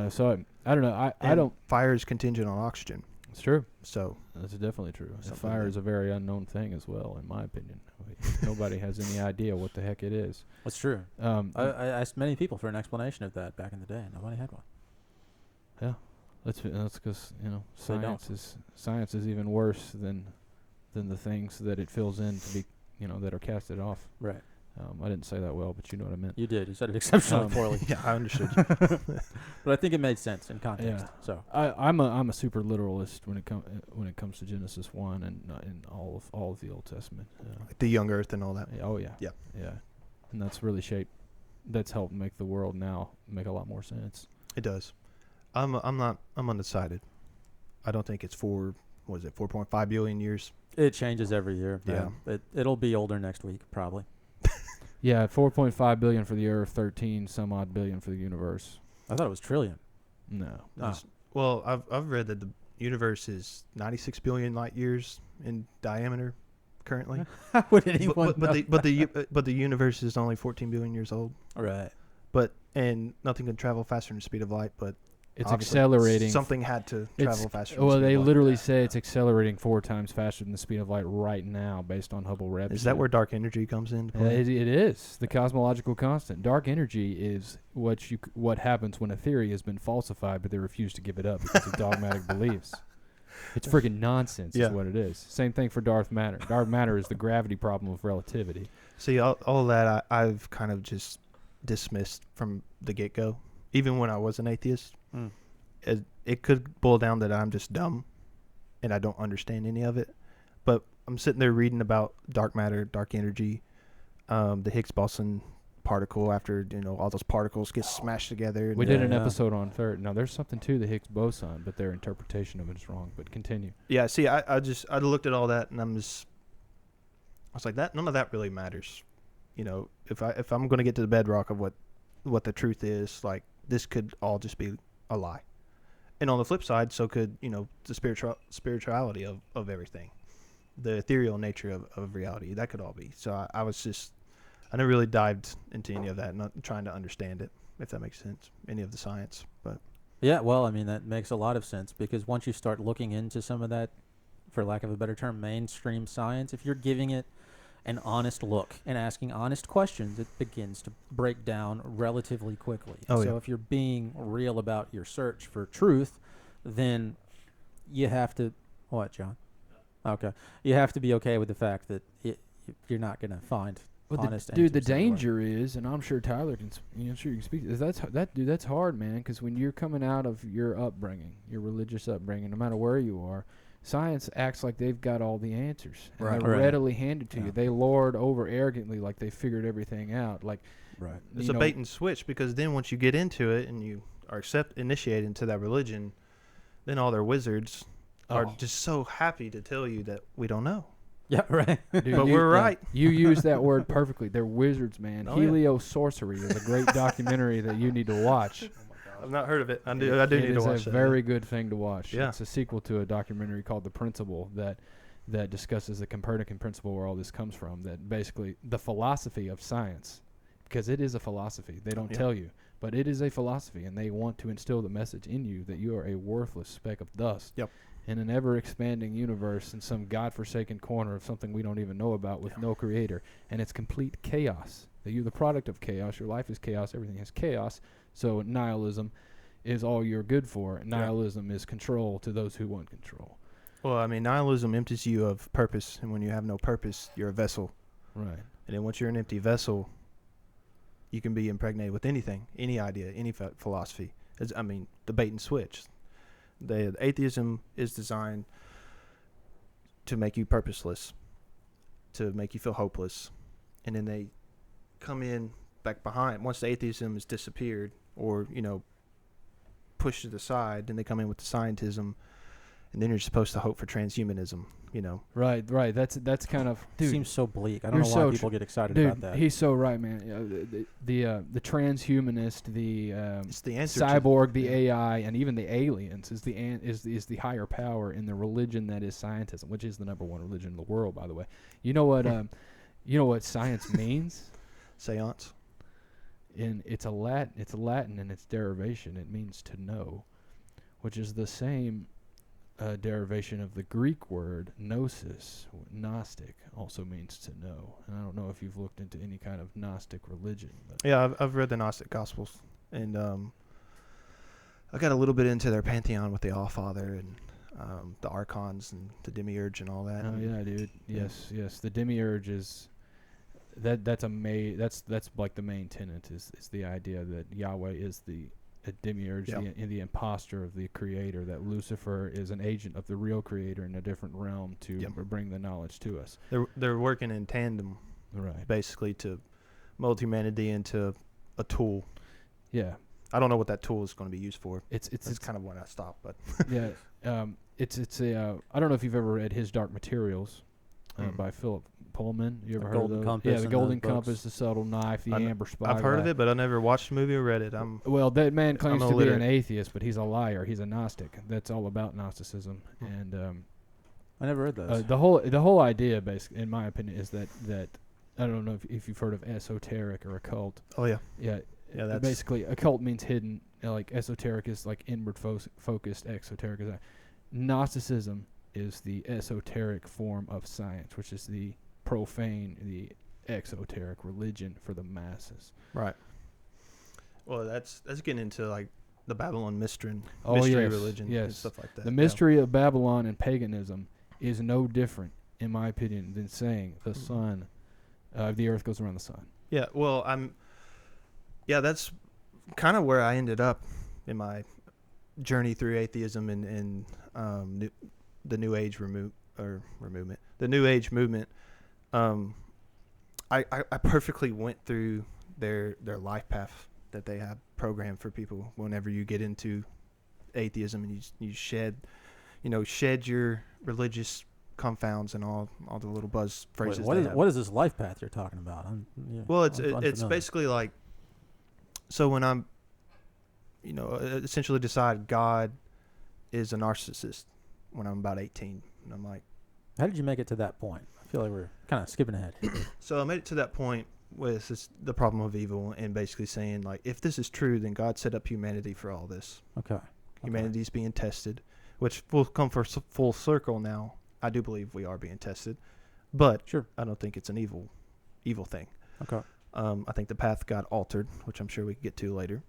So I don't know. I don't. Fire is contingent on oxygen. It's true. So That's definitely true. And Something fire that- is a very unknown thing as well, in my opinion. Nobody has any idea what the heck it is. That's true. I asked many people for an explanation of that back in the day. Nobody had one. That's because They don't. science is even worse than the things that it fills in to be that are casted off. Right. I didn't say that well, but you know what I meant. You did. You said it exceptionally poorly. yeah, I understood you. But I think it made sense in context. Yeah. So I'm a super literalist when it comes to Genesis 1 and all of the Old Testament. Like the young earth and all that. Oh yeah. Yeah. Yeah. And that's really that's helped make the world now make a lot more sense. It does. I'm undecided. I don't think it's 4.5 billion years. it changes every year. Yeah. It'll be older next week, probably. Yeah, 4.5 billion for the Earth, 13 some odd billion for the universe. I thought it was trillion. No. Well, I've read that the universe is 96 billion light years in diameter currently. How would anyone know? but the universe is only 14 billion years old. Right. And nothing can travel faster than the speed of light, but It's obviously accelerating. Something had to travel faster than Well, the speed they of light. literally say it's accelerating 4 times faster than the speed of light right now based on Hubble Webb. Is that where dark energy comes into play? It is the cosmological constant. Dark energy is what happens when a theory has been falsified, but they refuse to give it up because of dogmatic beliefs. It's freaking nonsense, Yeah. is what it is. Same thing for dark matter. Dark matter is the gravity problem of relativity. See, all that I've kind of just dismissed from the get-go, even when I was an atheist. Mm. It could boil down that I'm just dumb and I don't understand any of it. But I'm sitting there reading about dark matter, dark energy, the Higgs boson particle after, all those particles get smashed together. We and did an Yeah. episode on third. Now, there's something to the Higgs boson, but their interpretation of it is wrong. But continue. Yeah, see, I looked at all that and I was like, that none of that really matters. If I'm going to get to the bedrock of what the truth is, like, this could all just be a lie. And on the flip side, so could, the spirituality of everything, the ethereal nature of reality. That could all be. So I never really dived into any of that, not trying to understand it, if that makes sense, any of the science. But Yeah, well, I mean, that makes a lot of sense because once you start looking into some of that, for lack of a better term, mainstream science, if you're giving it an honest look and asking honest questions, it begins to break down relatively quickly. Oh, So yeah. if you're being real about your search for truth, then you have to, what, John? Okay. You have to be okay with the fact that you're not going to find honest answers. The everywhere. danger is, and I'm sure Tyler can, sure you can speak. Is that's hard, man. Because when you're coming out of your upbringing, your religious upbringing, no matter where you are, science acts like they've got all the answers. And Right. they're Right. readily handed to Yeah. you. They lord over arrogantly like they figured everything out. Like, Right. it's a bait and switch, because then once you get into it and you are initiated into that religion, then all their wizards are just so happy to tell you that we don't know. Yeah, right. Dude, But we're right. You use that word perfectly. They're wizards, man. Oh, yeah. Heliosorcery is a great documentary that you need to watch. I've not heard of it. I do It need to is watch a that. very good thing to watch. Yeah. It's a sequel to a documentary called The Principle that discusses the Copernican principle, where all this comes from, that basically the philosophy of science, because it is a philosophy. They don't Yeah. tell you, but it is a philosophy, and they want to instill the message in you that you are a worthless speck of dust Yep. in an ever-expanding universe in some godforsaken corner of something we don't even know about with no creator, and it's complete chaos. That you're the product of chaos. Your life is chaos. Everything is chaos. So nihilism is all you're good for. Nihilism is control to those who want control. Well, I mean, nihilism empties you of purpose, and when you have no purpose, you're a vessel. Right. And then once you're an empty vessel, you can be impregnated with anything, any idea, any philosophy. I mean, the bait and switch. The atheism is designed to make you purposeless, to make you feel hopeless. And then they come in back behind. Once the atheism has disappeared or, pushed to the side, then they come in with the scientism. And then you're supposed to hope for transhumanism, Right. That's kind of, dude. Seems so bleak. I don't you're know why so people get excited dude, about that. he's so right, man. The transhumanist, it's the answer cyborg, the yeah. AI, and even the aliens is the higher power in the religion that is scientism, which is the number one religion in the world, by the way. You know what science means? Seance. It's Latin in its derivation. It means to know, which is the same derivation of the Greek word gnosis. Gnostic also means to know. And I don't know if you've looked into any kind of Gnostic religion. But Yeah, I've read the Gnostic Gospels, and I got a little bit into their pantheon with the All-Father and the archons and the demiurge and all that. oh yeah, dude. Yes. The demiurge is that's like the main tenet is the idea that Yahweh is the demiurge, Yep. the imposter of the creator, that Lucifer is an agent of the real creator in a different realm to Yep. bring the knowledge to us. They're working in tandem, Right. basically, to mold humanity into a tool. Yeah. I don't know what that tool is going to be used for. It's That's kind of when I stopped, but yeah. It's a I don't know if you've ever read His Dark Materials by Philip Pullman. You ever The heard Golden of those? Compass Yeah, the and Golden those books. Compass, the Subtle Knife, the Amber Spy. I've heard of it, but I never watched the movie or read it. Well, that man claims I'm to be an illiterate. atheist, but he's a liar. He's a Gnostic. That's all about Gnosticism. And I never read those. the whole idea, basically, in my opinion, is that I don't know if you've heard of esoteric or occult. Oh yeah, Yeah, yeah. That's basically occult means hidden. Like esoteric is like inward focused. Exoteric is Gnosticism is the esoteric form of science, which is the profane, the exoteric religion for the masses. right. Well, that's getting into like the Babylon mystery Yes, religion and yes. stuff like that. The mystery of Babylon and paganism is no different, in my opinion, than saying the sun, the earth goes around the sun. Yeah. Well, that's kind of where I ended up in my journey through atheism and the New Age movement. The New Age movement. I perfectly went through their life path that they have programmed for people. Whenever you get into atheism and you shed your religious confounds and all the little buzz phrases. Wait, what is this life path you're talking about? Well, it's unfamiliar. basically like, so when I'm, essentially decide God is a narcissist when I'm about 18, and I'm like, How did you make it to that point? I feel like we're kind of skipping ahead. so I made it to that point with the problem of evil, and basically saying like, if this is true, then God set up humanity for all this. Okay. Humanity's being tested, which will come for full circle now. I do believe we are being tested, but Sure. I don't think it's an evil thing. Okay. I think the path got altered, which I'm sure we can get to later.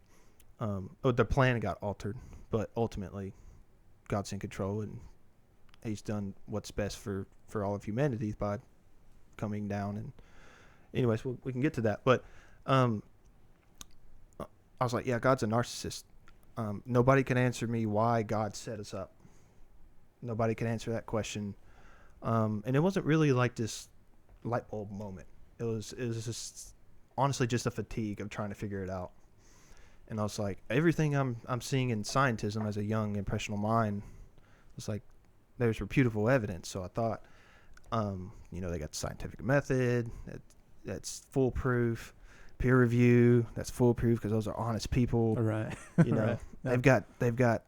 The plan got altered, but ultimately, God's in control, and He's done what's best for all of humanity by coming down. And anyways, we can get to that. But I was like, yeah, God's a narcissist. Nobody can answer me why God set us up. Nobody can answer that question. And it wasn't really like this light bulb moment. It was just honestly just a fatigue of trying to figure it out. And I was like, everything I'm seeing in scientism as a young impressionable mind was like, there's reputable evidence. So I thought, they got the scientific method that's foolproof, peer review that's foolproof because those are honest people. All right. Right. They've got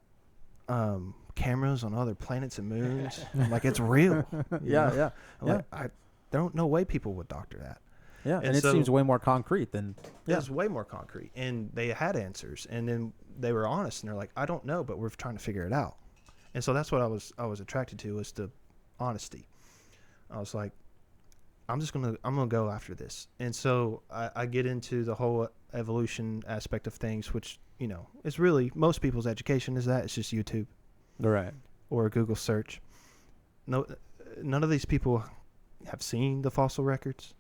cameras on other planets and moons. I'm like, it's real. Yeah. Like, there no way people would doctor that. Yeah. And And it so- seems way more concrete than. It was way more concrete, and they had answers, and then they were honest, and they're like, I don't know, but we're trying to figure it out. And so that's what I was attracted to, was the honesty. I was like, I'm gonna go after this. And so I get into the whole evolution aspect of things, which is really most people's education is that. It's just YouTube Right. or a Google search. none of these people have seen the fossil records.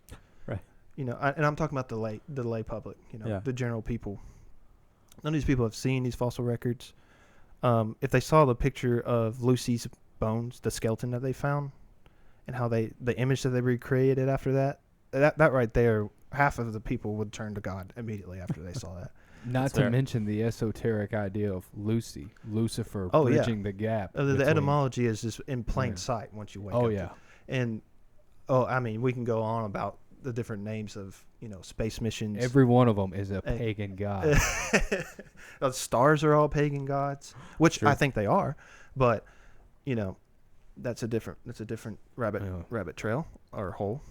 Right. You know, and I'm talking about the lay public, you know, Yeah. the general people. None of these people have seen these fossil records. If they saw the picture of Lucy's bones, the skeleton that they found, and how the image that they recreated after that right there, half of the people would turn to God immediately after they saw that. Not That's to fair. mention the esoteric idea of Lucifer, Oh, yeah. bridging the gap. The between- etymology is just in plain Yeah. sight once you wake Oh up. yeah. And I mean, we can go on about the different names of, you know, space missions. Every one of them is a Hey. pagan god. The stars are all pagan gods, which Sure. I think they are, but you know, that's a different rabbit Yeah. trail or hole.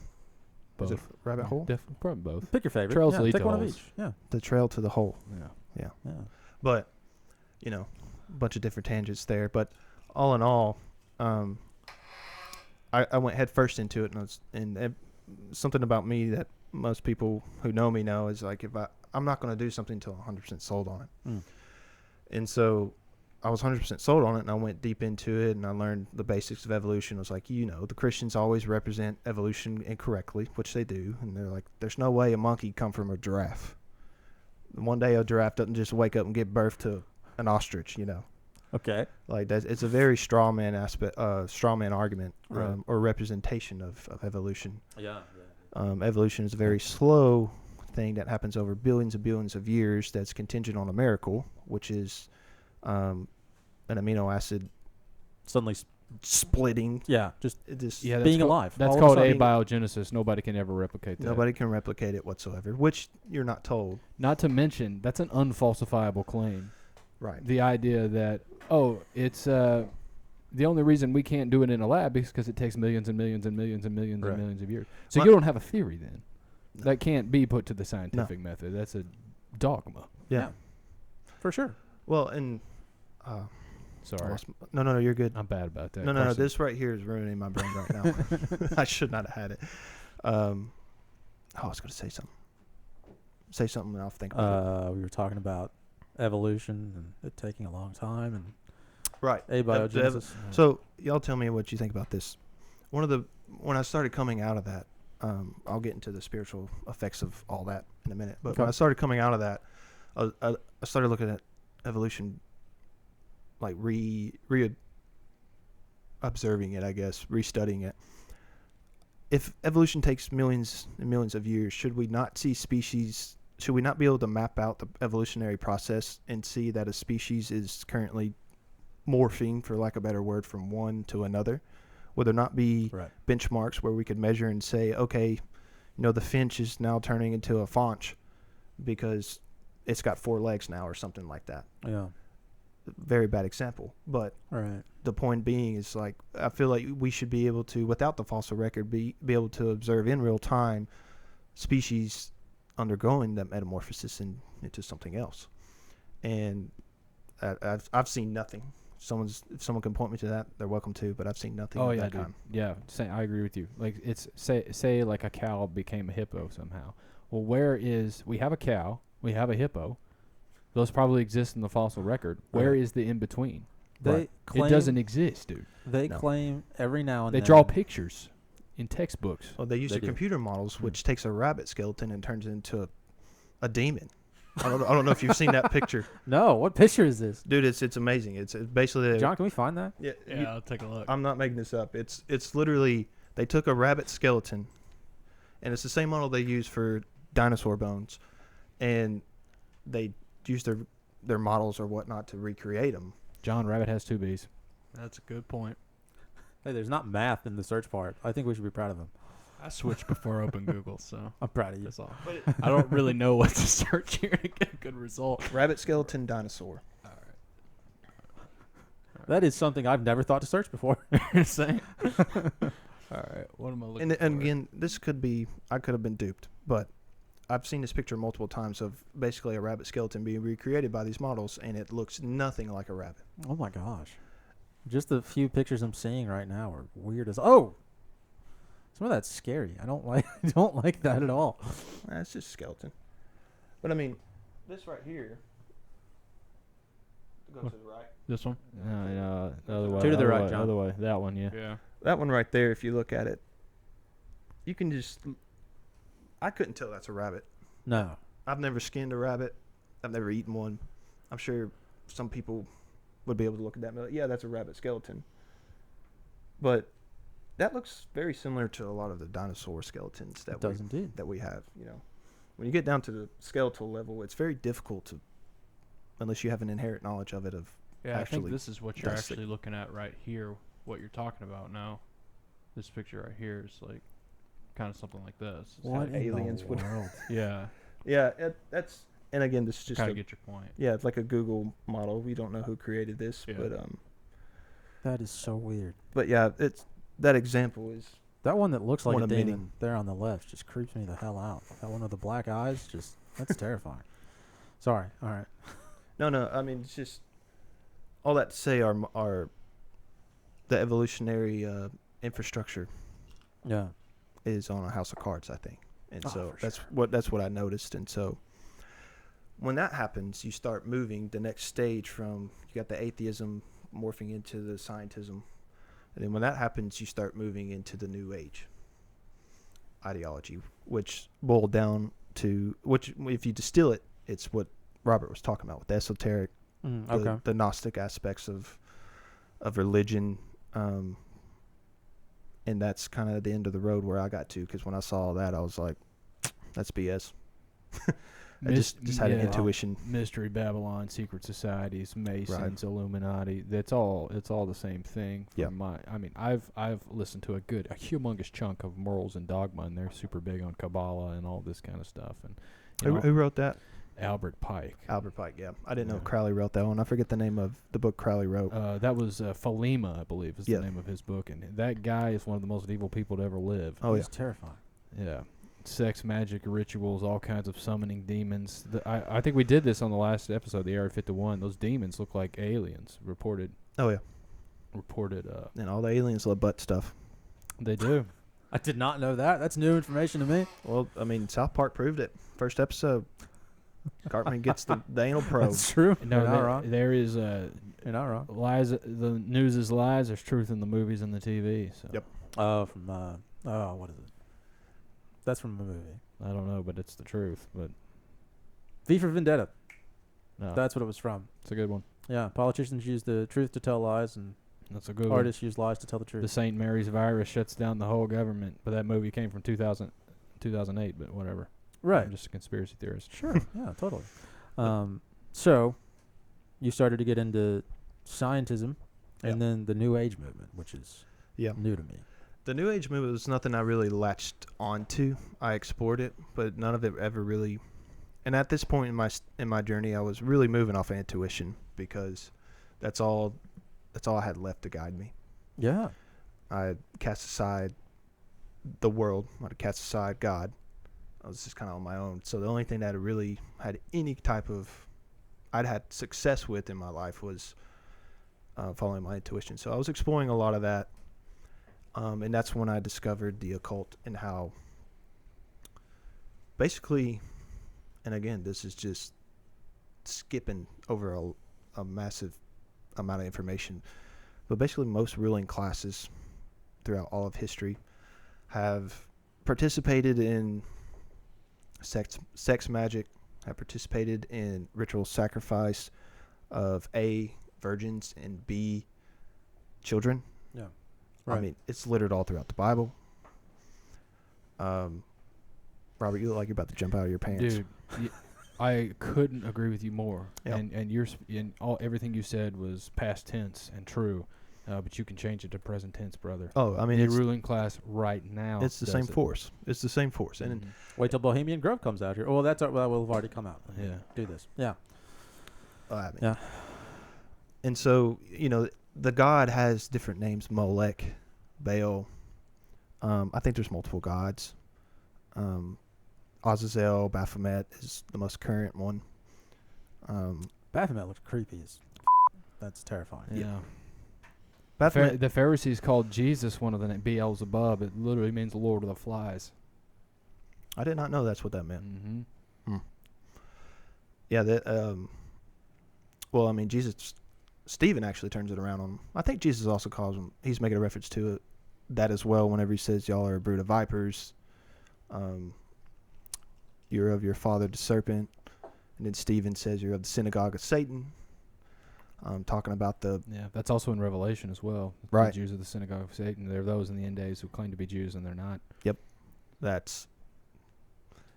Is it Both. rabbit hole? Probably both. Pick your favorite. Trails yeah, lead pick to one holes. of each. Yeah. The trail to the hole. Yeah. Yeah. But you know, a bunch of different tangents there. But all in all, I went head first into it, and something about me that most people who know me know is like, if I'm not going to do something until I'm 100% sold on it. Mm. And so I was 100% sold on it, and I went deep into it, and I learned the basics of evolution. It was like, you know, the Christians always represent evolution incorrectly, which they do, and they're like, there's no way a monkey come from a giraffe. One day a giraffe doesn't just wake up and give birth to an ostrich, you know. Okay. Like that, it's a very straw man argument, Right. or representation of evolution. Yeah. Evolution is a very slow thing that happens over billions and billions of years. That's contingent on a miracle, which is an amino acid Suddenly, splitting. just It just Yeah, being alive. That's All of a called sudden- abiogenesis. Nobody can ever replicate that. nobody can replicate it whatsoever, which you're not told. Not to mention, that's an unfalsifiable claim. Right. The idea that, it's the only reason we can't do it in a lab is because it takes millions and millions and millions and millions Right. and millions of years. So Well- you don't have a theory then. No. That can't be put to the scientific method. That's a dogma. Yeah. For sure. Well, and Sorry. no, you're good. I'm bad about that. No, Carson. this right here is ruining my brain right now. I should not have had it. I was going to say something. Say something and I'll think about We were talking about evolution and it taking a long time and it. Right. abiogenesis. So y'all tell me what you think about this. When I started coming out of that, I'll get into the spiritual effects of all that in a minute. But Okay. when I started coming out of that, I started looking at evolution, like observing it, I guess, restudying it. If evolution takes millions and millions of years, should we not be able to map out the evolutionary process and see that a species is currently morphing, for lack of a better word, from one to another? Would there not be Right. benchmarks where we could measure and say, okay, you know, the finch is now turning into a faunch because it's got 4 legs now or something like that? Yeah. Very bad example, but All right. the point being is, like, I feel like we should be able to, without the fossil record, be able to observe in real time species undergoing that metamorphosis into something else. And I've seen nothing. If someone can point me to that, they're welcome to. But I've seen nothing. Oh of yeah, that dude. kind. Yeah, I agree with you. Like it's say like a cow became a hippo somehow. Well, we have a cow, we have a hippo. Those probably exist in the fossil record. Where Right. is the in between? They claim It doesn't exist, dude. They No. claim every now and They then. draw pictures in textbooks. Well, they use They the do. computer models, which takes a rabbit skeleton and turns it into a demon. I don't know if you've seen that picture, No, what picture is this? dude. It's amazing. It's basically John, can we find that? Yeah, Yeah, I'll take a look. I'm not making this up. It's literally, they took a rabbit skeleton, and it's the same model they use for dinosaur bones, and they used their models or whatnot to recreate them. John Rabbit has 2 B's. That's a good point. Hey, there's not math in the search part. I think we should be proud of him. I switched before I opened Google, so I'm proud of you. that's all. I don't really know what to search here to get a good result. Rabbit skeleton dinosaur. That is something I've never thought to search before. Same. All right, what am I looking And for? again, I could have been duped, but I've seen this picture multiple times of basically a rabbit skeleton being recreated by these models, and it looks nothing like a rabbit. Oh my gosh. Just the few pictures I'm seeing right now are weird as some of that's scary. I don't like that at all. That's just skeleton. But I mean, this right here. Go to the right. This one? No, the other way. Two to the other right, way, John. Other way. That one, yeah. Yeah. that one right there, if you look at it, you can just. I couldn't tell that's a rabbit. No. I've never skinned a rabbit. I've never eaten one. I'm sure some people would be able to look at that and be like, yeah, that's a rabbit skeleton. But that looks very similar to a lot of the dinosaur skeletons It does indeed. that we have. You know, when you get down to the skeletal level, it's very difficult to, unless you have an inherent knowledge of it. Of Yeah, I think actually this is what you're dissect- actually looking at right here. What you're talking about now. This picture right here is like kind of something like this. It's What kinda- in aliens the would- world? Yeah, yeah, that's and again, this is just kind a, of get your point. yeah, it's like a Google model. We don't know who created this, Yeah. That is so weird. but yeah, it's that example is That one that looks like One a of many. demon there on the left just creeps me the hell out. That one with the black eyes, just that's terrifying. Sorry. All right. no. I mean, it's just all that to say our the evolutionary infrastructure Yeah. is on a house of cards, I think, and Oh, so for that's sure. that's what I noticed, and so when that happens, you start moving the next stage from you got the atheism morphing into the scientism, and then when that happens, you start moving into the New Age ideology, which boiled down to which, if you distill it, it's what Robert was talking about with the esoteric, Okay. the Gnostic aspects of religion, and that's kind of the end of the road where I got to, because when I saw that, I was like, that's BS. I just had an yeah. intuition. Mystery Babylon, secret societies, Masons, Illuminati. It's all the same thing. Yeah. I mean, I've listened to a humongous chunk of Morals and Dogma, and they're super big on Kabbalah and all this kind of stuff. And you know, Who wrote that? Albert Pike. Albert Pike, yeah. I didn't know Yeah. Crowley wrote that one. I forget the name of the book Crowley wrote. That was Philema, I believe, is Yeah. the name of his book, and that guy is one of the most evil people to ever live. Oh, It's terrifying. Yeah. Sex, magic, rituals, all kinds of summoning demons. I think we did this on the last episode, the Area 51. Those demons look like aliens. Reported. Oh, yeah. And all the aliens love butt stuff. They do. I did not know that. That's new information to me. Well, I mean, South Park proved it. First episode, Cartman gets the anal probe. That's true. No, You're not wrong. there is You're not wrong. lies. The news is lies. There's truth in the movies and the TV. So Yep. From what is it? That's from a movie. I don't know, but it's the truth. But V for Vendetta. no, That's what it was from. it's a good one. Yeah, politicians use the truth to tell lies, and That's a good artists use lies to tell the one. truth. The St. Mary's virus shuts down the whole government. But that movie came from 2008. But whatever. Right. I'm just a conspiracy theorist. Sure. Yeah, totally. So you started to get into scientism, and then the New Age movement, which is Yeah. new to me. The New Age movement was nothing I really latched onto. I explored it, but none of it ever really. And at this point in my journey, I was really moving off of intuition, because that's all I had left to guide me. Yeah. I cast aside the world. I cast aside God. I was just kind of on my own. So the only thing that I really had any type of I'd had success with in my life was following my intuition. So I was exploring a lot of that. And that's when I discovered the occult, and how basically, and again, this is just skipping over a massive amount of information, but basically most ruling classes throughout all of history have participated in sex magic, have participated in ritual sacrifice of A, virgins, and B, children. Yeah. I mean, it's littered all throughout the Bible. Robert, you look like you're about to jump out of your pants. Dude, I couldn't agree with you more. Yep. And everything you said was past tense and true, but you can change it to present tense, brother. Oh, I mean, The it's ruling class right now. the does same it. force. It's the same force. And Mhm. Wait till Bohemian Grove comes out here. Oh, well, that will have already come out. Yeah. Do this. Yeah. I mean, Yeah. And so, the god has different names: Molech, Baal. I think there's multiple gods. Azazel, Baphomet is the most current one. Baphomet looks creepy as That's terrifying. Yeah. Baphomet, The Pharisees called Jesus one of the Beelzebub. It literally means Lord of the Flies. I did not know that's what that meant. Mm-hmm. Yeah, that. Well, I mean, Stephen actually turns it around on him. I think Jesus also calls him. He's making a reference to it that as well whenever he says y'all are a brood of vipers. You're of your father the serpent. And then Stephen says you're of the synagogue of Satan. Talking about the... Yeah, that's also in Revelation as well. Right. The Jews of the synagogue of Satan. There are those in the end days who claim to be Jews and they're not. That's...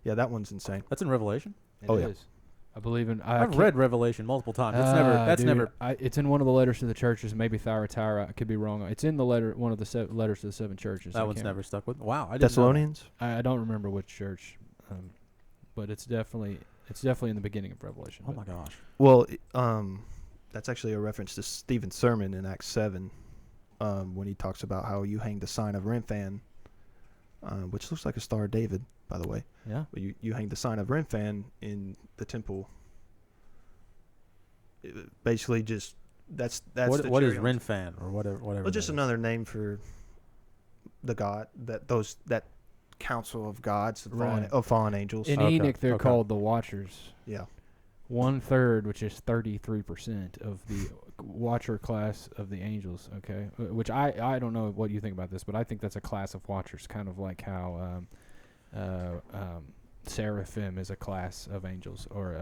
Yeah, that one's insane. That's in Revelation. It Oh, yeah. is. I believe in... I've read Revelation multiple times. That's never. It's in one of the letters to the churches. Maybe Thyatira. I could be wrong. It's in the letter, one of the letters to the 7 churches. That one's never stuck with me. Wow, I didn't know that. Thessalonians? I don't remember which church, but it's definitely in the beginning of Revelation. Oh my gosh. Well, that's actually a reference to Stephen's sermon in Acts 7, when he talks about how you hang the sign of Remphan, which looks like a Star of David, by the way. Yeah. But you hang the sign of Remphan in the temple. Basically, just that's What the is cherry on- Renfan or whatever? Well, just that is. another name for the god that council of gods of fallen angels. In Okay, Enoch, they're okay. called the Watchers. Yeah. 1/3, which is 33% of the Watcher class of the angels. Okay, which I don't know what you think about this, but I think that's a class of Watchers, kind of like how Seraphim is a class of angels, or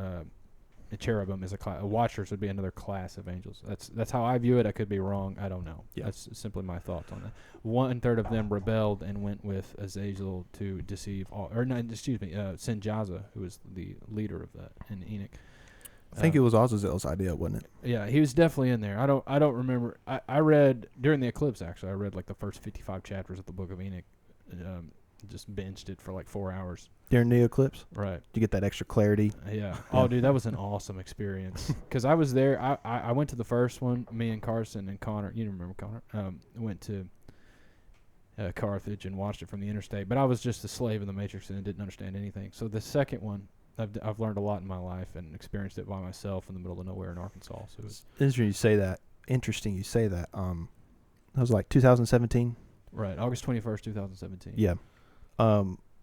a cherubim is a class. Watchers would be another class of angels. That's how I view it. I could be wrong. I don't know. Yeah. That's simply my thoughts on that. 1/3 of them rebelled and went with Azazel to deceive all, or no, excuse me, Sinjaza, who was the leader of that in Enoch. I think it was Azazel's idea, wasn't it? Yeah, he was definitely in there. I don't remember. I read during the eclipse. Actually, I read like the first 55 chapters of the Book of Enoch. Just binged it for like 4 hours. During the eclipse? Right. You get that extra clarity. Yeah. Oh, dude, that was an awesome experience. Because I was there. I went to the first one. Me and Carson and Connor. You remember Connor? Went to Carthage and watched it from the interstate. But I was just a slave in the Matrix and didn't understand anything. So the second one, I've learned a lot in my life and experienced it by myself in the middle of nowhere in Arkansas. So it was Interesting you say that. That was like 2017. right. August 21st, 2017. Yeah.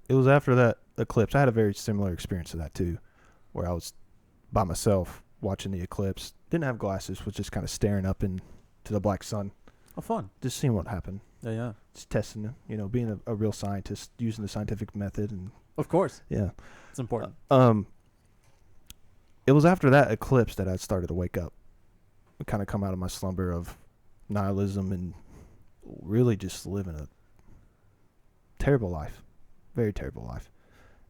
It was after that eclipse. I had a very similar experience to that too, where I was by myself watching the eclipse. Didn't have glasses, was just kind of staring up into the black sun, Oh, fun. just seeing what happened. Yeah. Just testing it, being a real scientist, using the scientific method, and Of course, yeah. it's important. It was after that eclipse that I started to wake up, kind of come out of my slumber of nihilism and really just living a terrible life, very terrible life.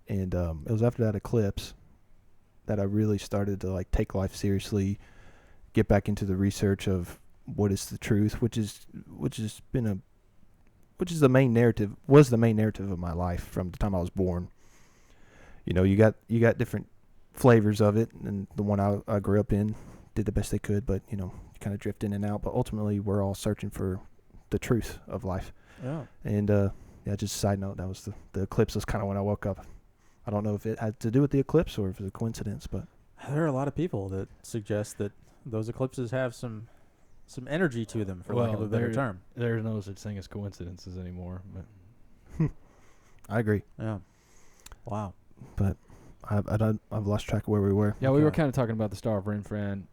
And it was after that eclipse that I really started to like take life seriously, get back into the research of what is the truth, which is the main narrative, was the main narrative of my life from the time I was born. You got different flavors of it, and the one I grew up in did the best they could, but you kind of drift in and out. But ultimately, we're all searching for the truth of life. Yeah. And just a side note, that was the eclipse was kind of when I woke up. I don't know if it had to do with the eclipse or if it was a coincidence, but There are a lot of people that suggest that those eclipses have some energy to them, for lack of a better term. There's no such thing as coincidences anymore. But I agree. Yeah. Wow. But I've lost track of where we were. yeah, we were Okay. kind of talking about the Star of Renfran,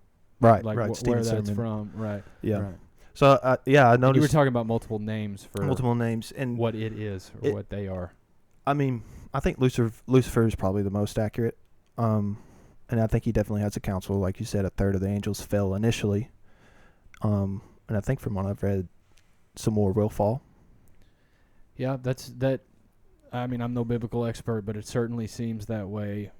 Right, like right. where Stephen that's Sermon. from, right? Yeah. Right. So I And you were noticed talking about multiple names for multiple names, and what it is or what they are. I mean, I think Lucifer is probably the most accurate. And I think he definitely has a council. Like you said, 1/3 of the angels fell initially. And I think from what I've read, some more will fall. Yeah, that. I mean, I'm no biblical expert, but it certainly seems that way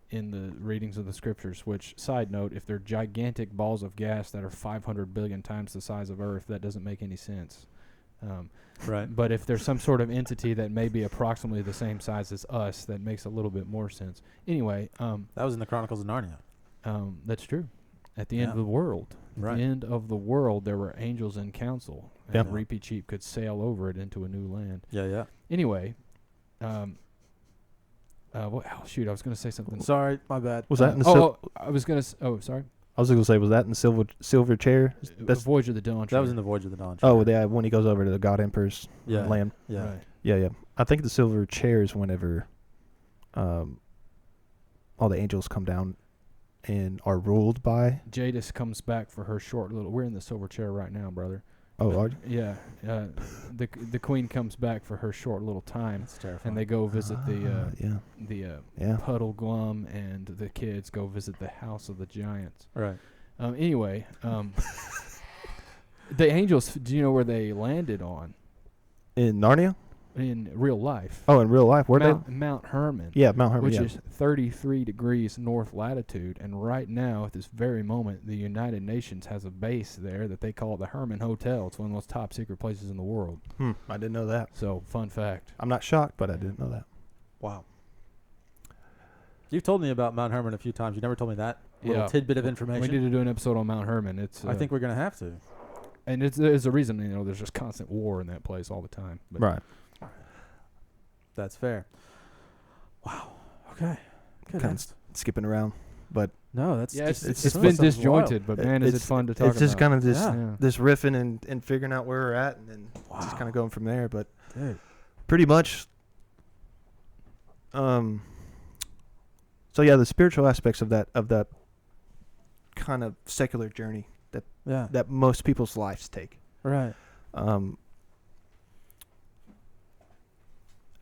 in the readings of the scriptures. Which, side note, if they're gigantic balls of gas that are 500 billion times the size of Earth, that doesn't make any sense. Right. But if there's some sort of entity that may be approximately the same size as us, that makes a little bit more sense. Anyway, That was in the Chronicles of Narnia. that's true. At the end of Yeah. the world, Right. the end of the world, there were angels in council, and Yep. Reapy Cheap could sail over it into a new land. Yeah. Anyway, oh shoot, I was going to say something. Sorry, my bad. Was that in the I was going to. Sorry. I was going to say, was that in the silver chair? The Voyage of the Dawn. That was in the Voyage of the Dawn. Oh, yeah, when he goes over to the God Emperor's Yeah. land. Yeah. Right. Yeah. I think the silver chair is whenever all the angels come down and are ruled by. Jadis comes back for her short little. We're in the silver chair right now, brother. Oh, are you? Yeah, the queen comes back for her short little time, That's terrifying. and they go visit Yeah. Puddle Glum, and the kids go visit the House of the Giants. Right. Anyway, the angels. Do you know where they landed on In Narnia? in real life? Oh, in real life, where they? Mount Hermon. Yeah, Mount Hermon. Which Yeah. is 33 degrees north latitude, and right now, at this very moment, the United Nations has a base there that they call the Herman Hotel. It's one of the most top secret places in the world. I didn't know that. So, fun fact. I'm not shocked, but I didn't know that. Wow. You've told me about Mount Hermon a few times. You never told me that little Yeah. tidbit of We information. need to do an episode on Mount Hermon. It's I think we're going to have to. and there's a reason, there's just constant war in that place all the time. But Right. That's fair. Wow. Okay. Good. Kind of skipping around, but No, that's Yeah, just, it's some of been that stuff is wild. disjointed, but man, is it fun to talk about. It's just kind of this Yeah. this riffing and figuring out where we're at, and then just Wow. kind of going from there. But Dude. pretty much, so yeah, the spiritual aspects of that kind of secular journey Yeah. that most people's lives take. Right.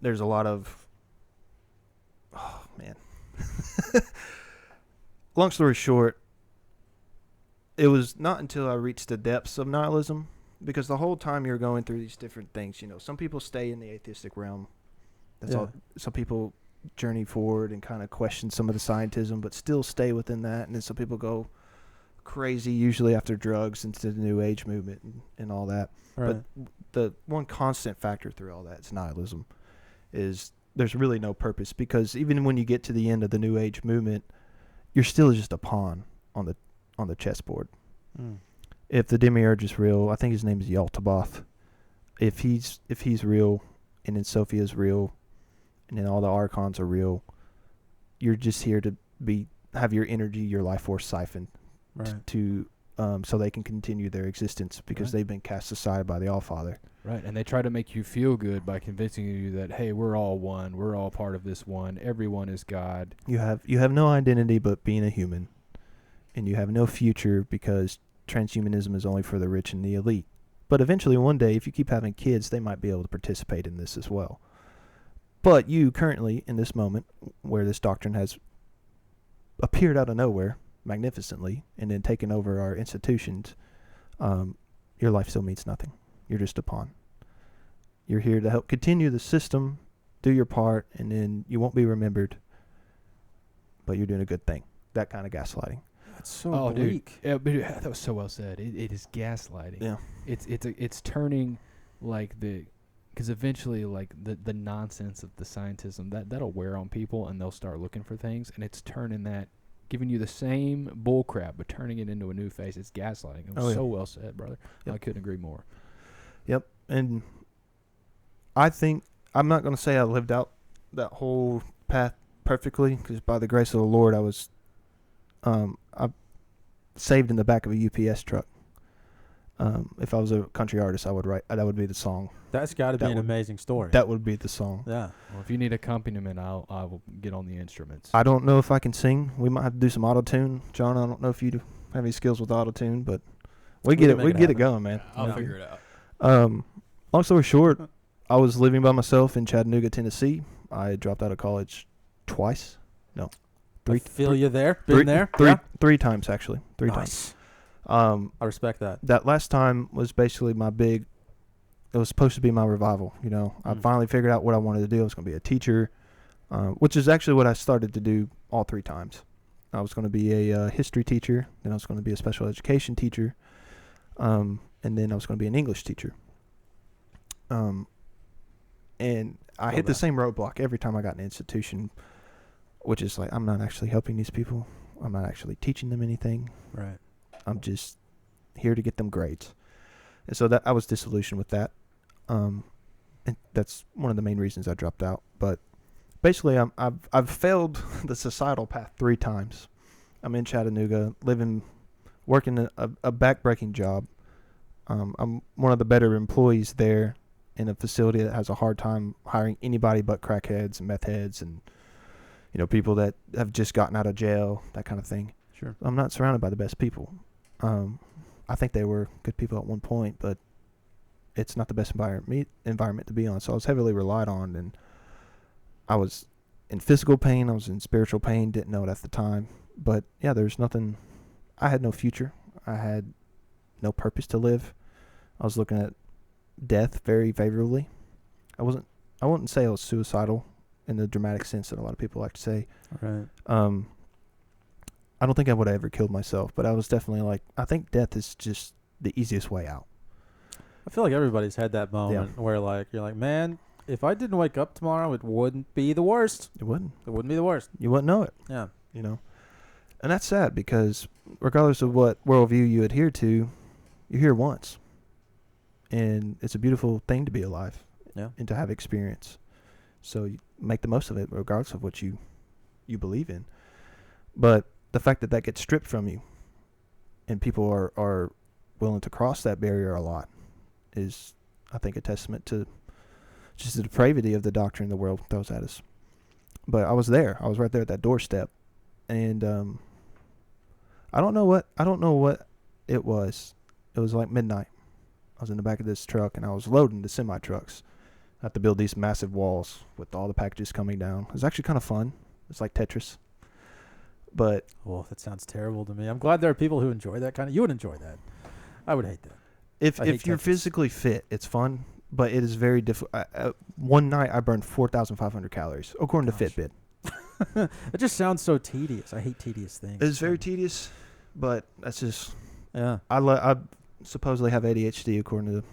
There's a lot of, oh man. Long story short, it was not until I reached the depths of nihilism, because the whole time you're going through these different things, some people stay in the atheistic realm. That's all. Some people journey forward and kind of question some of the scientism, but still stay within that. And then some people go crazy, usually after drugs, into the New Age movement and all that. Right. But the one constant factor through all that is nihilism. Is there's really no purpose, because even when you get to the end of the New Age movement, you're still just a pawn on the chessboard. Mm. If the demiurge is real, I think his name is Yaldabaoth. If he's real, and then Sophia's real, and then all the archons are real, you're just here to have your energy, your life force siphoned Right. to so they can continue their existence, because Right. they've been cast aside by the Allfather. Right, and they try to make you feel good by convincing you that, hey, we're all one, we're all part of this one, everyone is God. You have no identity but being a human, and you have no future, because transhumanism is only for the rich and the elite. But eventually, one day, if you keep having kids, they might be able to participate in this as well. But you currently, in this moment, where this doctrine has appeared out of nowhere magnificently and then taken over our institutions, your life still means nothing. You're just a pawn. You're here to help continue the system, do your part, and then you won't be remembered, but you're doing a good thing. That kind of gaslighting. That's so Oh, bleak. dude, that was so well said. It is gaslighting. Yeah. It's turning because eventually the nonsense of the scientism that'll wear on people, and they'll start looking for things, and it's turning that, giving you the same bull crap but turning it into a new face. It's gaslighting. It was so well said, brother. Yep. I couldn't agree more. Yep. And I think, I'm not going to say I lived out that whole path perfectly, because by the grace of the Lord, I was saved in the back of a UPS truck. If I was a country artist, I would write, that would be the song. That's got to be That an would- amazing story. That would be the song. Yeah. Well, if you need accompaniment, I will get on the instruments. I don't know if I can sing. We might have to do some auto-tune. John, I don't know if you have any skills with auto-tune, but we can get make it it happen. going, man. I'll Yeah. figure it out. Long story short, I was living by myself in Chattanooga, Tennessee. I dropped out of college twice. No, I feel you there. Been three, there. three, Yeah. three times actually. Three times. Nice. I respect that. That last time was basically it was supposed to be my revival. I finally figured out what I wanted to do. I was going to be a teacher, which is actually what I started to do all three times. I was going to be a history teacher, then I was going to be a special education teacher, and then I was going to be an English teacher. And I Love hit the that. same roadblock every time I got an institution, which is like, I'm not actually helping these people. I'm not actually teaching them anything. Right. I'm I'm just here to get them grades. And so that I was disillusioned with that. And that's one of the main reasons I dropped out. But basically, I've failed the societal path 3 times. I'm in Chattanooga, working a backbreaking job. I'm one of the better employees there in a facility that has a hard time hiring anybody but crackheads and meth heads and people that have just gotten out of jail, that kind of thing. Sure. I'm not surrounded by the best people. I think they were good people at one point, but it's not the best environment to be on. So I was heavily relied on, and I was in physical pain. I was in spiritual pain. Didn't know it at the time. But yeah, there's nothing. I had no future. I had no purpose to live. I was looking at death very favorably. I wouldn't say I was suicidal in the dramatic sense that a lot of people like to say. Right. I don't think I would have ever killed myself, but I was definitely like, I think death is just the easiest way out. I feel like everybody's had that moment where like you're like, man, if I didn't wake up tomorrow, it wouldn't be the worst. It wouldn't. It wouldn't be the worst. You wouldn't know it. Yeah. You know? And that's sad because regardless of what worldview you adhere to, you're here once. And it's a beautiful thing to be alive. Yeah. And to have experience. So you make the most of it regardless of what you believe in. But the fact that gets stripped from you and people are willing to cross that barrier a lot is, I think, a testament to just the depravity of the doctrine the world throws at us. But I was there. I was right there at that doorstep. And I don't know what it was. It was like midnight. I was in the back of this truck, and I was loading the semi-trucks. I had to build these massive walls with all the packages coming down. It was actually kind of fun. It's like Tetris. But well, that sounds terrible to me. I'm glad there are people who enjoy that kind of. You would enjoy that. I would hate that. if you're physically fit, it's fun. But it is very difficult. One night I burned 4,500 calories, according to Fitbit. It just sounds so tedious. I hate tedious things. It's very tedious, but that's just. Yeah. I supposedly have ADHD according to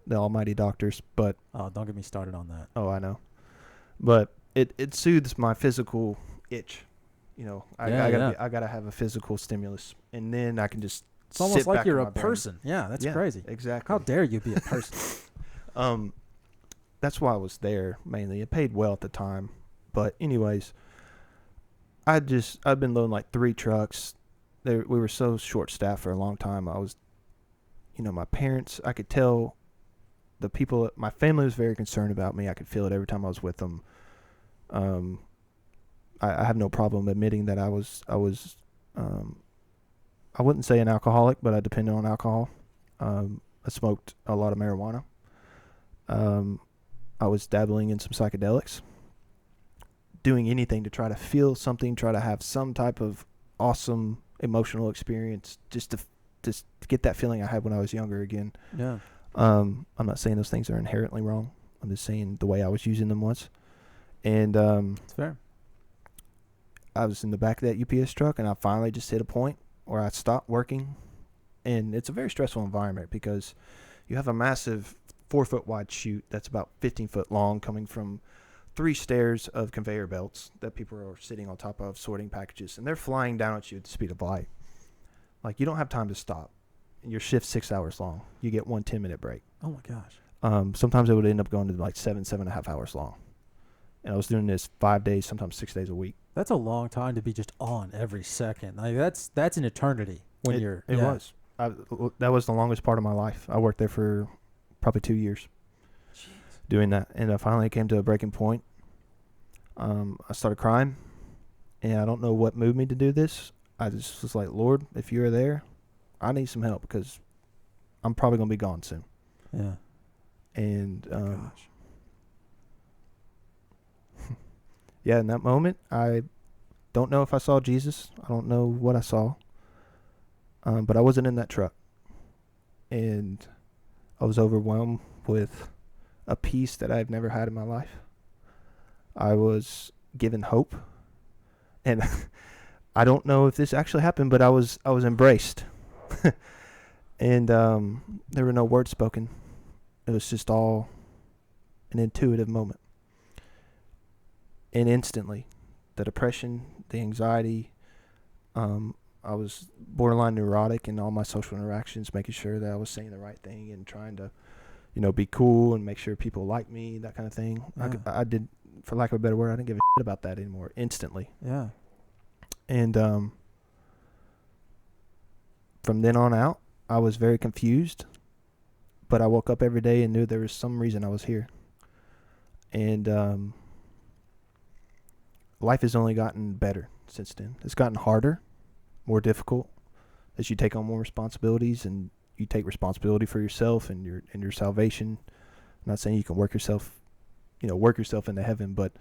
the almighty doctors, but. Oh, don't get me started on that. Oh, I know. But it soothes my physical itch. You know, I gotta have a physical stimulus, and then I can just. It's almost sit like back you're in a my brain. person. Yeah, that's crazy. Exactly. How dare you be a person? That's why I was there mainly. It paid well at the time, but anyways, I've been loading like 3 trucks. We were so short staffed for a long time. I was, my parents. I could tell the people. My family was very concerned about me. I could feel it every time I was with them. I have no problem admitting that I wouldn't say an alcoholic, but I depended on alcohol. I smoked a lot of marijuana. I was dabbling in some psychedelics, doing anything to try to feel something, try to have some type of awesome emotional experience, just to get that feeling I had when I was younger again. Yeah. I'm not saying those things are inherently wrong. I'm just saying the way I was using them was. And it's fair. I was in the back of that UPS truck, and I finally just hit a point where I stopped working. And it's a very stressful environment because you have a massive 4-foot wide chute that's about 15 foot long, coming from 3 stairs of conveyor belts that people are sitting on top of sorting packages, and they're flying down at you at the speed of light. Like, you don't have time to stop. Your shift's 6 hours long. You get 1 10-minute break. Oh my gosh. Sometimes it would end up going to like 7.5 hours long. And I was doing this 5 days, sometimes 6 days a week. That's a long time to be just on every second. Like that's an eternity when It was. That was the longest part of my life. I worked there for probably 2 years. Jeez. Doing that. And I finally came to a breaking point. I started crying, and I don't know what moved me to do this. I just was like, Lord, if you're there, I need some help because I'm probably going to be gone soon. Yeah. And Gosh. yeah, in that moment, I don't know if I saw Jesus. I don't know what I saw. But I wasn't in that truck. And I was overwhelmed with a peace that I've never had in my life. I was given hope. And I don't know if this actually happened, but I was embraced. And there were no words spoken. It was just all an intuitive moment. And instantly, the depression, the anxiety, I was borderline neurotic in all my social interactions, making sure that I was saying the right thing and trying to, be cool and make sure people like me, that kind of thing. Yeah. I did, for lack of a better word, I didn't give a shit about that anymore, instantly. Yeah. And from then on out, I was very confused, but I woke up every day and knew there was some reason I was here. And life has only gotten better since then. It's gotten harder, more difficult as you take on more responsibilities and you take responsibility for yourself and your salvation. I'm not saying you can work yourself into heaven, but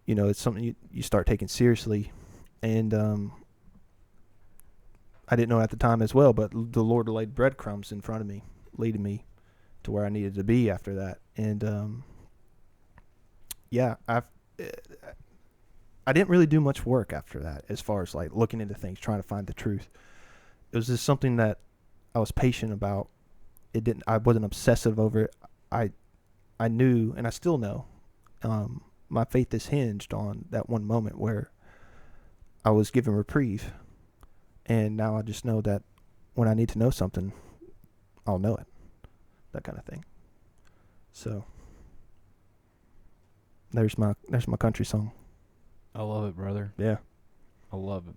it's something you start taking seriously. And I didn't know at the time as well, but the Lord laid breadcrumbs in front of me, leading me to where I needed to be after that. And I didn't really do much work after that as far as like looking into things, trying to find the truth. It was just something that I was patient about. I wasn't obsessive over it. I knew, and I still know, my faith is hinged on that one moment where I was given reprieve. And now I just know that when I need to know something, I'll know it. That kind of thing. So there's my country song. I love it, brother. Yeah. I love it.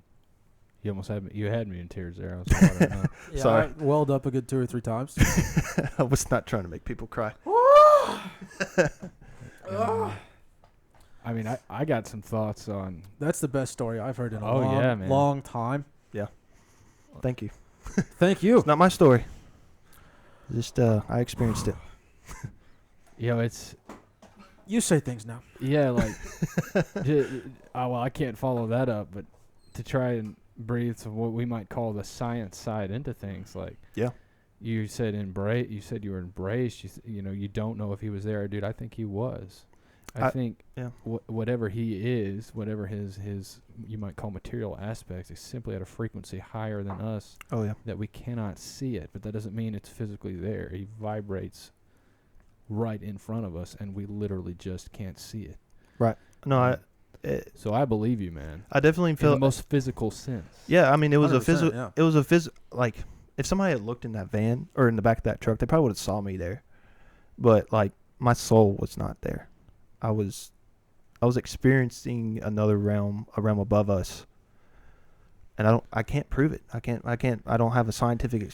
You almost had me in tears there. I was watering up. Yeah, Sorry. I welled up a good 2 or 3 times. I was not trying to make people cry. I mean, I got some thoughts on. That's the best story I've heard in a Oh, long, yeah, man. long time. Thank you. Thank you. It's not my story. Just I experienced it. It's. You say things now. Yeah, like. Well, I can't follow that up, but to try and breathe some what we might call the science side into things, like. Yeah. You said embrace. You said you were embraced. You don't know if he was there, dude. I think he was. I think whatever he is, whatever his you might call material aspects, is simply at a frequency higher than us. Oh yeah. That we cannot see it, but that doesn't mean it's physically there. He vibrates right in front of us, and we literally just can't see it. Right. No, So I believe you, man. I definitely feel in the most physical sense. Yeah, I mean, it was a 100%, physical. yeah. It was a like if somebody had looked in that van or in the back of that truck, they probably would have saw me there. But like my soul was not there. I was experiencing another realm, a realm above us. And I can't prove it. I don't have a scientific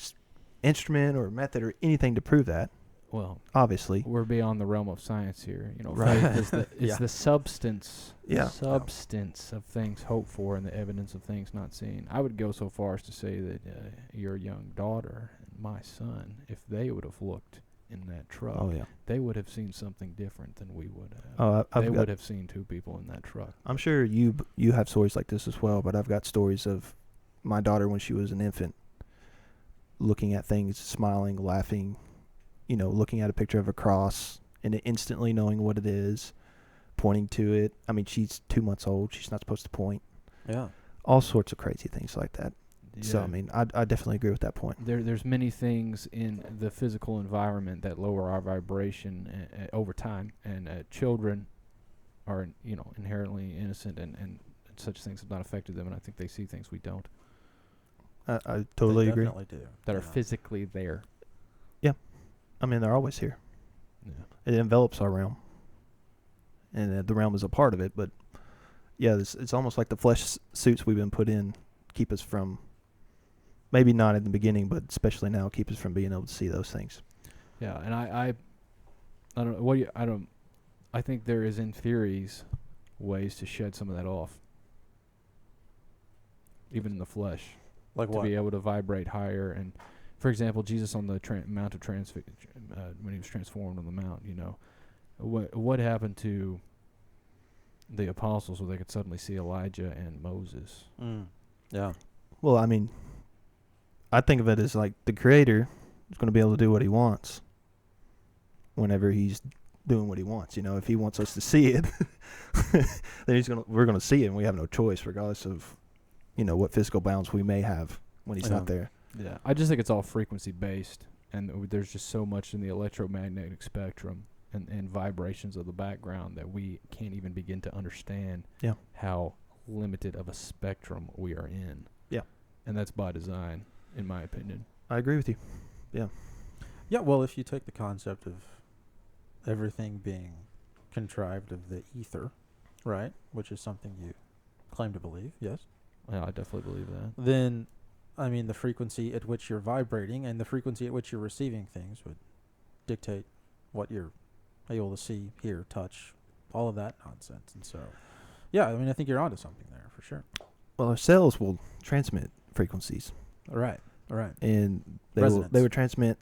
instrument or method or anything to prove that. Well, obviously, we're beyond the realm of science here. Right. Faith is the substance. Yeah. Substance of things hoped for and the evidence of things not seen. I would go so far as to say that your young daughter and my son, if they would have looked in that truck, they would have seen something different than we would have. They would have seen 2 people in that truck. I'm sure you have stories like this as well, but I've got stories of my daughter when she was an infant, looking at things, smiling, laughing, looking at a picture of a cross and instantly knowing what it is, pointing to it. I mean, she's 2 months old. She's not supposed to point. Yeah. All sorts of crazy things like that. Yeah. So, I mean, I definitely agree with that point. There's many things in the physical environment that lower our vibration over time, and children are, inherently innocent, and such things have not affected them, and I think they see things we don't. I totally agree. Definitely do. That are physically there. Yeah. I mean, they're always here. Yeah. It envelops our realm. And the realm is a part of it, but yeah, it's almost like the flesh suits we've been put in keep us from, maybe not in the beginning, but especially now, keep us from being able to see those things. Yeah, and I don't know I think there is in theories ways to shed some of that off, even in the flesh, Like to what? be able to vibrate higher. And for example, Jesus on the Mount of when he was transformed on the mount, what happened to the apostles where they could suddenly see Elijah and Moses? Yeah. Well, I mean, I think of it as like the Creator is going to be able to do what He wants whenever He's doing what He wants. If He wants us to see it, then we're going to see it, and we have no choice, regardless of, what physical bounds we may have when He's not there. Yeah, I just think it's all frequency based, and there's just so much in the electromagnetic spectrum and vibrations of the background that we can't even begin to understand how limited of a spectrum we are in. Yeah. And that's by design, in my opinion. I agree with you. Yeah. Yeah, well, if you take the concept of everything being contrived of the ether, right, which is something you claim to believe, yes? Yeah, I definitely believe that. Then, I mean, the frequency at which you're vibrating and the frequency at which you're receiving things would dictate what you're able to see, hear, touch, all of that nonsense. And so, yeah, I mean, I think you're onto something there for sure. Well, our cells will transmit frequencies. Right. Right. and they Resonance. would transmit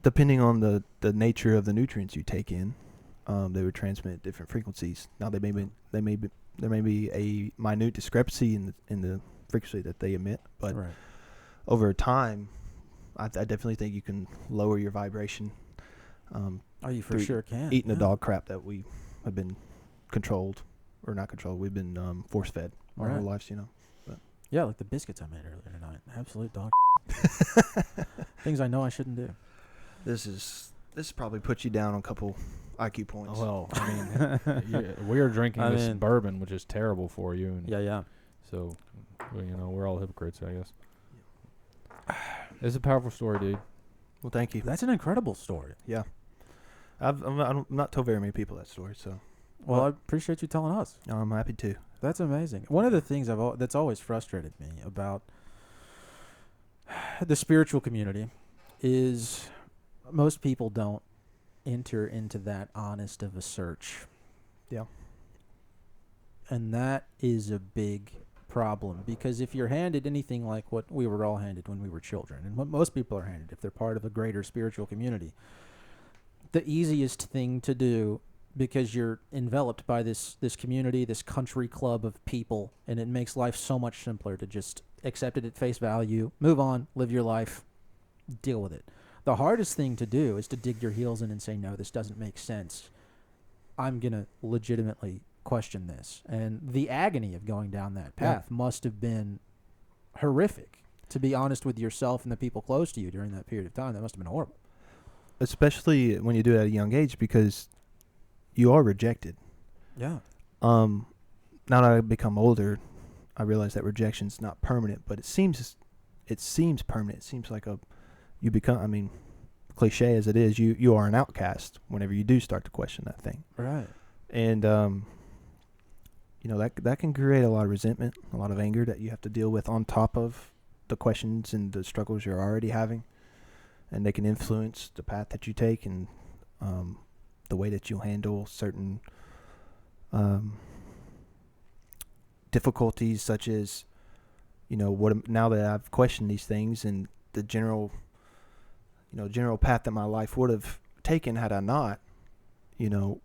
depending on the nature of the nutrients you take in. They would transmit different frequencies. Now there may be a minute discrepancy in the frequency that they emit, but Right. over time, I definitely think you can lower your vibration. Oh, you for through sure can. Eating the yeah. dog crap that we have been controlled, or not controlled. We've been force fed our whole Right. lives. Yeah, like the biscuits I made earlier tonight. Absolute dog. Things I know I shouldn't do. This probably puts you down on a couple IQ points. Well, I mean, we are drinking I this mean- bourbon, which is terrible for you, and Yeah. so well, we're all hypocrites, I guess. It's a powerful story, dude. Well, thank you. That's an incredible story. Yeah, I'm not told very many people that story, so Well, I appreciate you telling us. I'm happy to. That's amazing. One of the things that's always frustrated me about the spiritual community is most people don't enter into that honest of a search. Yeah. And that is a big problem, because if you're handed anything like what we were all handed when we were children, and what most people are handed if they're part of a greater spiritual community, the easiest thing to do, because you're enveloped by this community, this country club of people, and it makes life so much simpler to just accept it at face value, move on, live your life, deal with it. The hardest thing to do is to dig your heels in and say, no, this doesn't make sense. I'm going to legitimately question this. And the agony of going down that path must have been horrific, to be honest with yourself and the people close to you during that period of time. That must have been horrible. Especially when you do it at a young age, because you are rejected. Yeah. Now that I've become older, I realize that rejection's not permanent, but it seems permanent. It seems like you become, I mean, cliche as it is, you are an outcast whenever you do start to question that thing. Right. And that can create a lot of resentment, a lot of anger that you have to deal with on top of the questions and the struggles you're already having, and they can influence the path that you take and the way that you handle certain difficulties, such as now that I've questioned these things and the general path that my life would have taken had I not,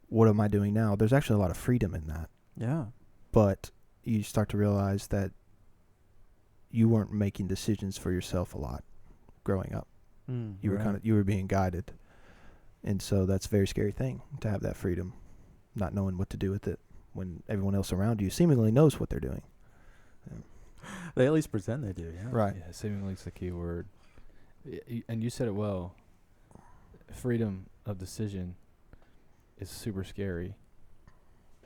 what am I doing now? There's actually a lot of freedom in that. Yeah. But you start to realize that you weren't making decisions for yourself a lot growing up. You were being guided. And so that's a very scary thing, to have that freedom, not knowing what to do with it when everyone else around you seemingly knows what they're doing. They at least pretend they do, yeah. Right. Yeah, seemingly is the key word. And you said it well. Freedom of decision is super scary,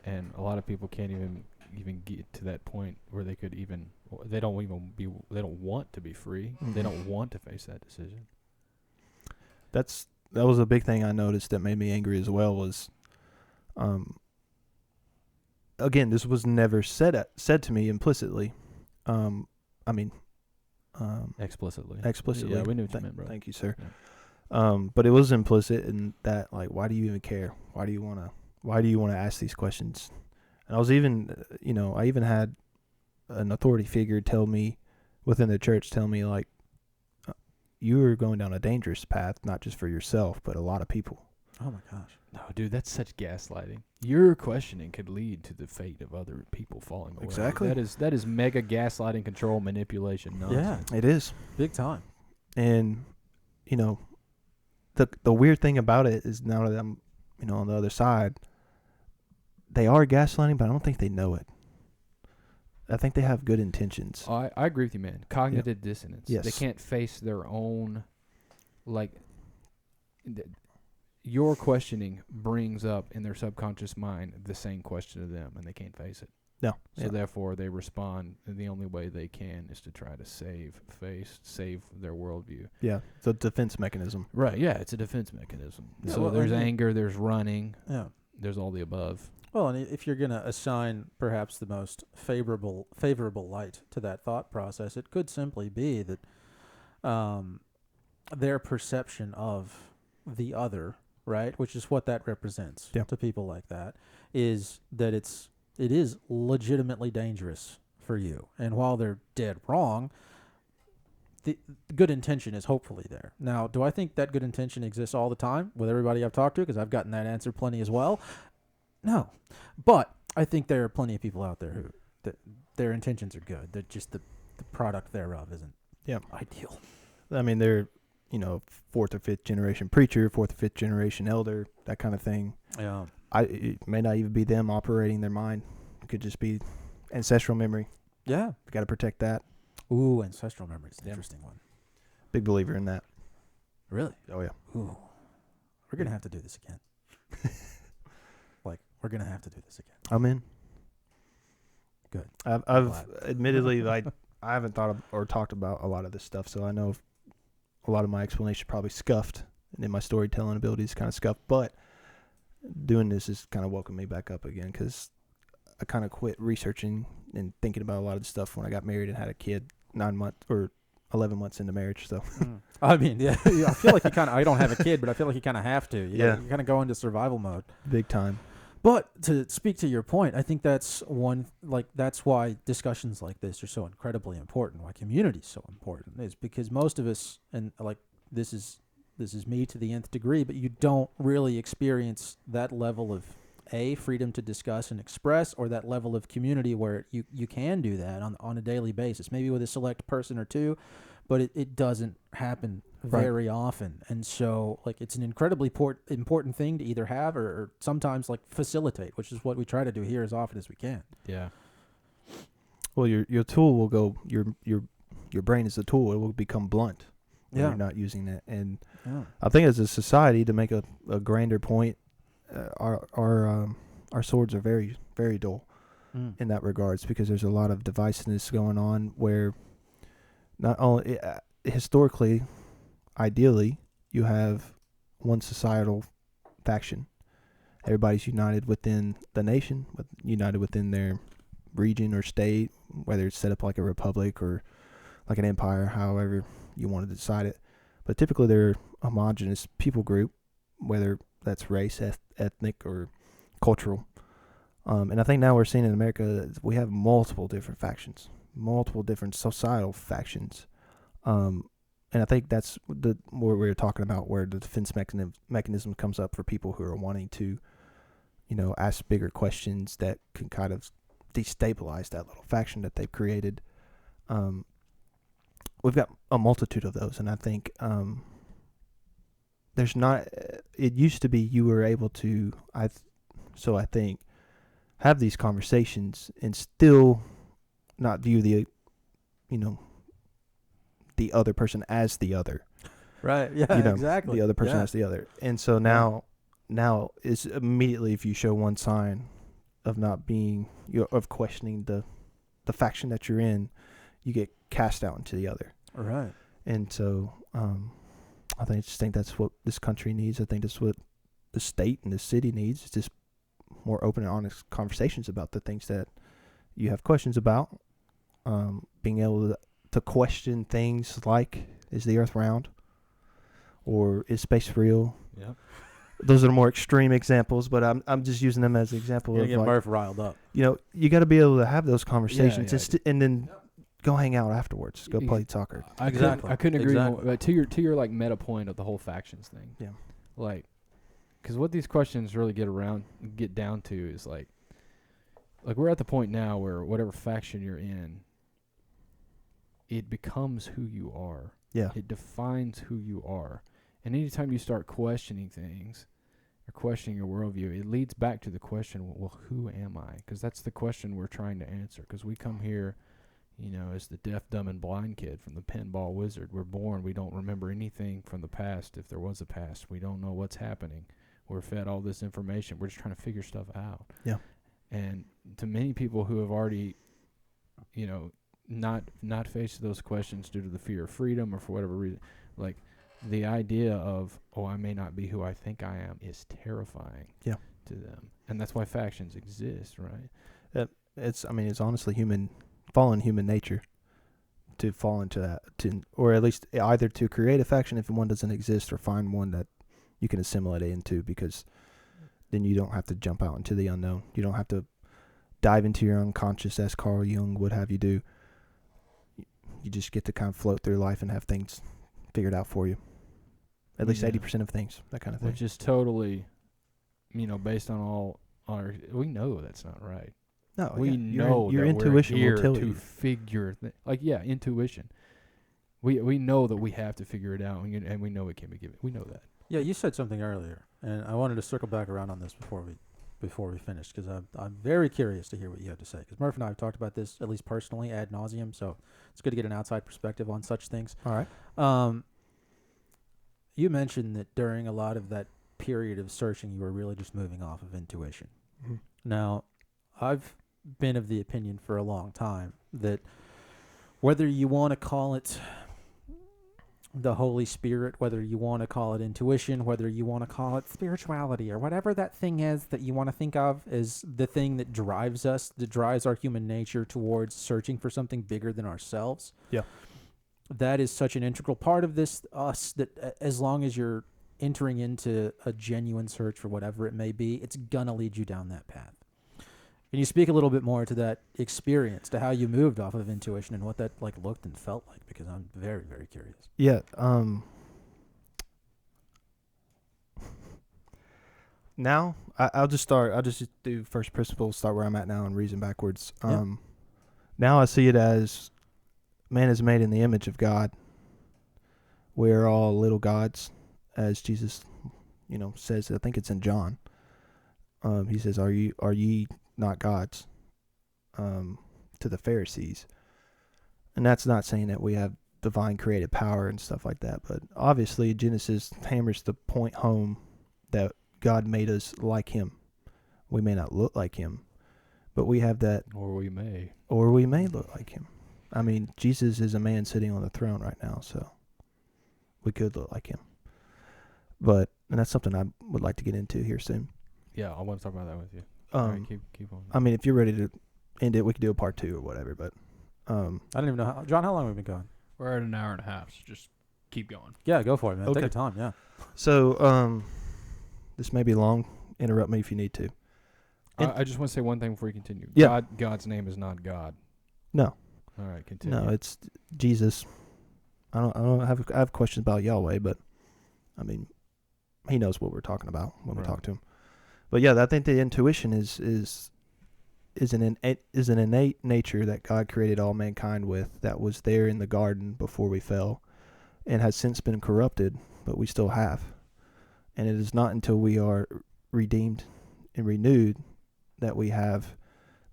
and a lot of people can't even get to that point where they don't want to be free. They don't want to face that decision. That was a big thing I noticed that made me angry as well. Was again, this was never said to me implicitly. Explicitly. Explicitly. Yeah, we knew what you meant, bro. Thank you, sir. Yeah. But it was implicit in that, like, why do you even care? Why do you want to ask these questions? And I was even, I even had an authority figure tell me, within the church, like, you are going down a dangerous path, not just for yourself, but a lot of people. Oh my gosh. No, dude, that's such gaslighting. Your questioning could lead to the fate of other people falling away. Exactly. That is mega gaslighting, control, manipulation nonsense. Yeah. It is. Big time. And, the weird thing about it is, now that I'm, on the other side, they are gaslighting, but I don't think they know it. I think they have good intentions. I agree with you, man. Cognitive dissonance. Yes. They can't face their own, your questioning brings up in their subconscious mind the same question to them, and they can't face it. No. So therefore, they respond, and the only way they can is to try to save their worldview. Yeah, it's a defense mechanism. Right, yeah, it's a defense mechanism. Yeah, So well, there's I mean- anger, there's running, Yeah. there's all the above. Well, and if you're going to assign perhaps the most favorable light to that thought process, it could simply be that their perception of the other, right, which is what that represents to people like that, is that it is legitimately dangerous for you. And while they're dead wrong, the good intention is hopefully there. Now, do I think that good intention exists all the time with everybody I've talked to? Because I've gotten that answer plenty as well. No, but I think there are plenty of people out there who their intentions are good. They're just the product thereof isn't ideal. I mean, they're, fourth or fifth generation preacher, fourth or fifth generation elder, that kind of thing. Yeah. It may not even be them operating their mind. It could just be ancestral memory. Yeah. We got to protect that. Ooh, ancestral memory is an interesting one. Big believer in that. Really? Oh, yeah. Ooh. We're going to have to do this again. We're going to have to do this again. I'm in. Good. I've admittedly, I haven't thought of or talked about a lot of this stuff, so I know a lot of my explanation probably scuffed, and then my storytelling abilities kind of scuffed, but doing this has kind of woken me back up again, because I kind of quit researching and thinking about a lot of the stuff when I got married and had a kid 9 months or 11 months into marriage. So I mean, yeah, I feel like I don't have a kid, but I feel like you kind of have to. You kind of go into survival mode. Big time. But to speak to your point, I think that's that's why discussions like this are so incredibly important, why community is so important, is because most of us, and this is me to the nth degree, but you don't really experience that level of freedom to discuss and express, or that level of community where you can do that on a daily basis, maybe with a select person or two, but it doesn't happen very often. And so it's an incredibly important thing to either have or sometimes facilitate, which is what we try to do here as often as we can. Yeah. Well, your tool will go, your brain is a tool. It will become blunt when you're not using it. And I think as a society, to make a grander point, our swords are very, very dull in that regards, because there's a lot of divisiveness going on where not only historically, ideally, you have one societal faction. Everybody's united within the nation, united within their region or state, whether it's set up like a republic or like an empire, however you want to decide it. But typically they're a homogenous people group, whether that's race, ethnic, or cultural. And I think now we're seeing in America that we have multiple different factions, multiple different societal factions. And I think that's what we were talking about, where the defense mechanism comes up for people who are wanting to, ask bigger questions that can kind of destabilize that little faction that they've created. We've got a multitude of those, and I think there's not. It used to be you were able to, I think, have these conversations and still not view the other person as the other. Right. Yeah. Exactly. The other person as the other. And so now is immediately, if you show one sign of not being, of questioning the faction that you're in, you get cast out into the other. Right. And so I just think that's what this country needs. I think that's what the state and the city needs. It's just more open and honest conversations about the things that you have questions about. Being able to question things like, is the earth round? Or is space real? Yep. Those are the more extreme examples, but I'm just using them as an example of get Murph riled up. You got to be able to have those conversations and then go hang out afterwards. Go play soccer. I couldn't agree more. But to your meta point of the whole factions thing. Yeah. Because what these questions really get down to is we're at the point now where whatever faction you're in, it becomes who you are. Yeah. It defines who you are. And anytime you start questioning things or questioning your worldview, it leads back to the question, well, who am I? Because that's the question we're trying to answer. Because we come here, as the deaf, dumb, and blind kid from the pinball wizard. We're born. We don't remember anything from the past, if there was a past. We don't know what's happening. We're fed all this information. We're just trying to figure stuff out. Yeah. And to many people who have already, not faced those questions due to the fear of freedom or for whatever reason, the idea of, I may not be who I think I am, is terrifying to them. And that's why factions exist, right? It's honestly fallen human nature to fall into that, or at least either to create a faction if one doesn't exist, or find one that you can assimilate into, because then you don't have to jump out into the unknown. You don't have to dive into your unconscious, as Carl Jung would have you do. you just get to kind of float through life and have things figured out for you. At least Yeah. 80% of things, that kind of thing. Which is totally, based on all our, we know that's not right. No, We yeah, know your that intuition we're here will tell to you. figure, intuition. We know that we have to figure it out, and we know it can be given. We know that. Yeah, you said something earlier, and I wanted to circle back around on this before we finish, because I'm very curious to hear what you have to say. Because Murph and I have talked about this, at least personally, ad nauseum, so it's good to get an outside perspective on such things. All right. You mentioned that during a lot of that period of searching, you were really just moving off of intuition. Mhm. Now, I've been of the opinion for a long time that whether you want to call it the Holy Spirit, whether you want to call it intuition, whether you want to call it spirituality, or whatever that thing is that you want to think of as the thing that drives us, that drives our human nature towards searching for something bigger than ourselves. Yeah. That is such an integral part of this, us, that as long as you're entering into a genuine search for whatever it may be, it's going to lead you down that path. Can you speak a little bit more to that experience, to how you moved off of intuition and what that looked and felt like? Because I'm very, very curious. Yeah. Now, I'll just start. I'll just do first principles, start where I'm at now, and reason backwards. Yeah. Now I see it as man is made in the image of God. We're all little gods, as Jesus, says. I think it's in John. He says, "Are ye not gods?" To the Pharisees, and that's not saying that we have divine creative power and stuff like that, but obviously Genesis hammers the point home that God made us like Him. We may not look like Him, but we have that, Or we may. look like Him. I mean, Jesus is a man sitting on the throne right now, so we could look like Him. And that's something I would like to get into here soon. Yeah, I want to talk about that with you. All right, keep on. I mean, if you're ready to end it, we could do a part 2 or whatever. But I don't even know John, how long have we been going? We're at an hour and a half, so just keep going. Yeah, go for it, man. Okay. Take your time. Yeah. so this may be long. Interrupt me if you need to. I just want to say one thing before you continue. Yeah. God's name is not God. No, All right, continue. no, it's Jesus. I have questions about Yahweh, but I mean, He knows what we're talking about when we Right. talk to Him. But yeah, I think the intuition is an innate nature that God created all mankind with, that was there in the garden before we fell, and has since been corrupted, but we still have. And it is not until we are redeemed and renewed that we have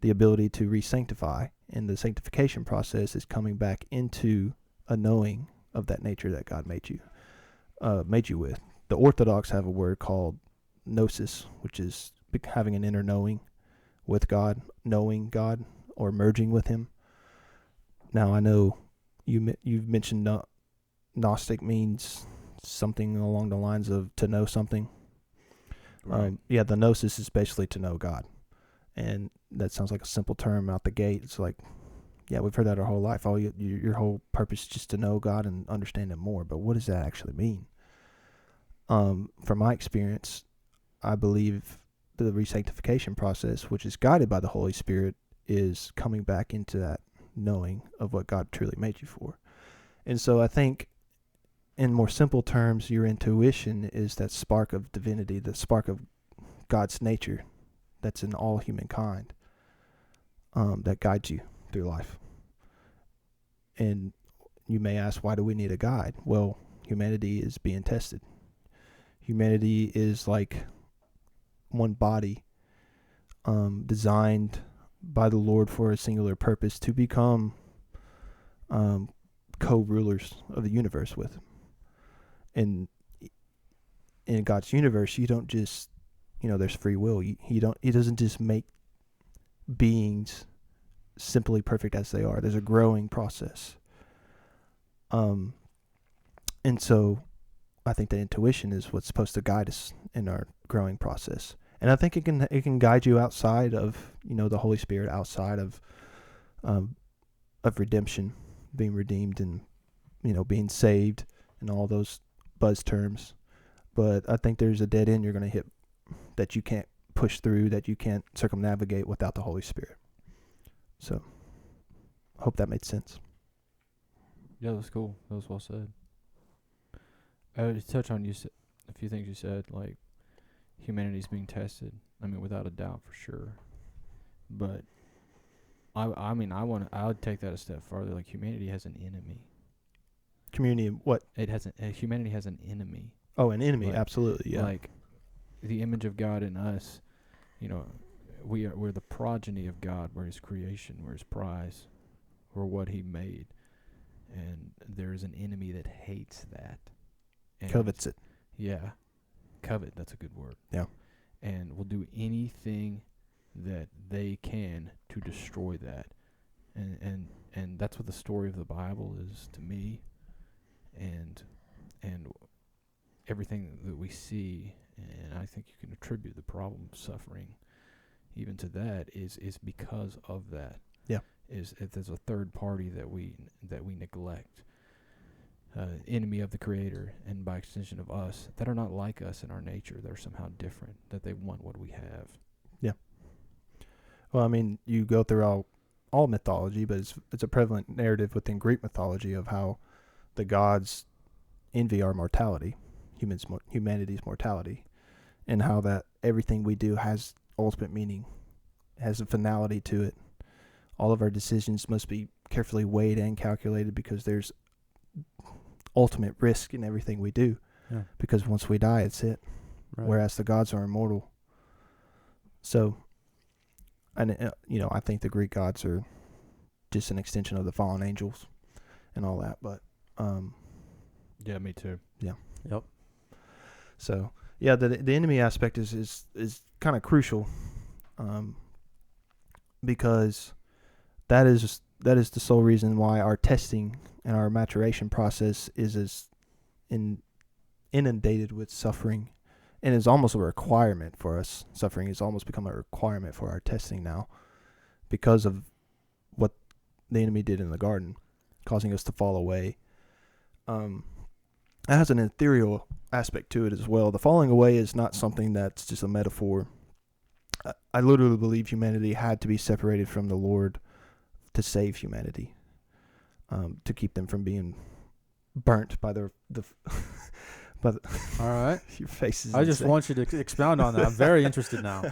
the ability to re-sanctify, and the sanctification process is coming back into a knowing of that nature that God made you with. The Orthodox have a word called gnosis, which is having an inner knowing with God, knowing God, or merging with Him. Now, I know you've mentioned Gnostic means something along the lines of to know something. Right. Yeah, the gnosis is basically to know God. And that sounds like a simple term out the gate. It's like, yeah, we've heard that our whole life. Your whole purpose is just to know God and understand Him more. But what does that actually mean? From my experience, I believe the re-sanctification process, which is guided by the Holy Spirit, is coming back into that knowing of what God truly made you for. And so I think, in more simple terms, your intuition is that spark of divinity, the spark of God's nature that's in all humankind, that guides you through life. And you may ask, why do we need a guide? Well, humanity is being tested. Humanity is like one body, designed by the Lord for a singular purpose, to become co-rulers of the universe with Him. And in God's universe, you don't just, there's free will. He doesn't just make beings simply perfect as they are. There's a growing process. And so I think that intuition is what's supposed to guide us in our growing process. And I think it can guide you outside of, the Holy Spirit, outside of redemption, being redeemed, and, being saved, and all those buzz terms. But I think there's a dead end you're going to hit that you can't push through, that you can't circumnavigate without the Holy Spirit. So, I hope that made sense. Yeah, that was cool. That was well said. To touch on a few things you said, like humanity's being tested. I mean, without a doubt, for sure. But I mean, I would take that a step farther. Like, humanity has an enemy. Community, what? Humanity has an enemy. Oh, an enemy, Like- absolutely, yeah. Like, the image of God in us, we're the progeny of God. We're His creation. We're His prize. We're what He made. And there is an enemy that hates that. And Covets it. Yeah. Covet, that's a good word. Yeah. And will do anything that they can to destroy that. And that's what the story of the Bible is to me. And everything that we see, and I think you can attribute the problem of suffering even to that, is because of that. Yeah. Is if there's a third party that we neglect, enemy of the Creator, and by extension of us, that are not like us in our nature. They're somehow different. That they want what we have. Well, I mean, you go through all mythology, but it's a prevalent narrative within Greek mythology of how the gods envy our mortality, humanity's mortality, and how that everything we do has ultimate meaning, has a finality to it. All of our decisions must be carefully weighed and calculated because there's ultimate risk in everything we do. Yeah. Because once we die, it's it. Right. Whereas the gods are immortal. So, and I think the Greek gods are just an extension of the fallen angels and all that. But Yeah, me too. Yep. so yeah, the enemy aspect is kind of crucial, because that is the sole reason why our testing and our maturation process is as inundated with suffering, and is almost a requirement for us. Suffering has almost become a requirement for our testing now, because of what the enemy did in the garden, causing us to fall away. It has an ethereal aspect to it as well. The falling away is not something that's just a metaphor. I literally believe humanity had to be separated from the Lord to save humanity, to keep them from being burnt by the All right. your face is I just insane. want you to expound on that. I'm very interested now.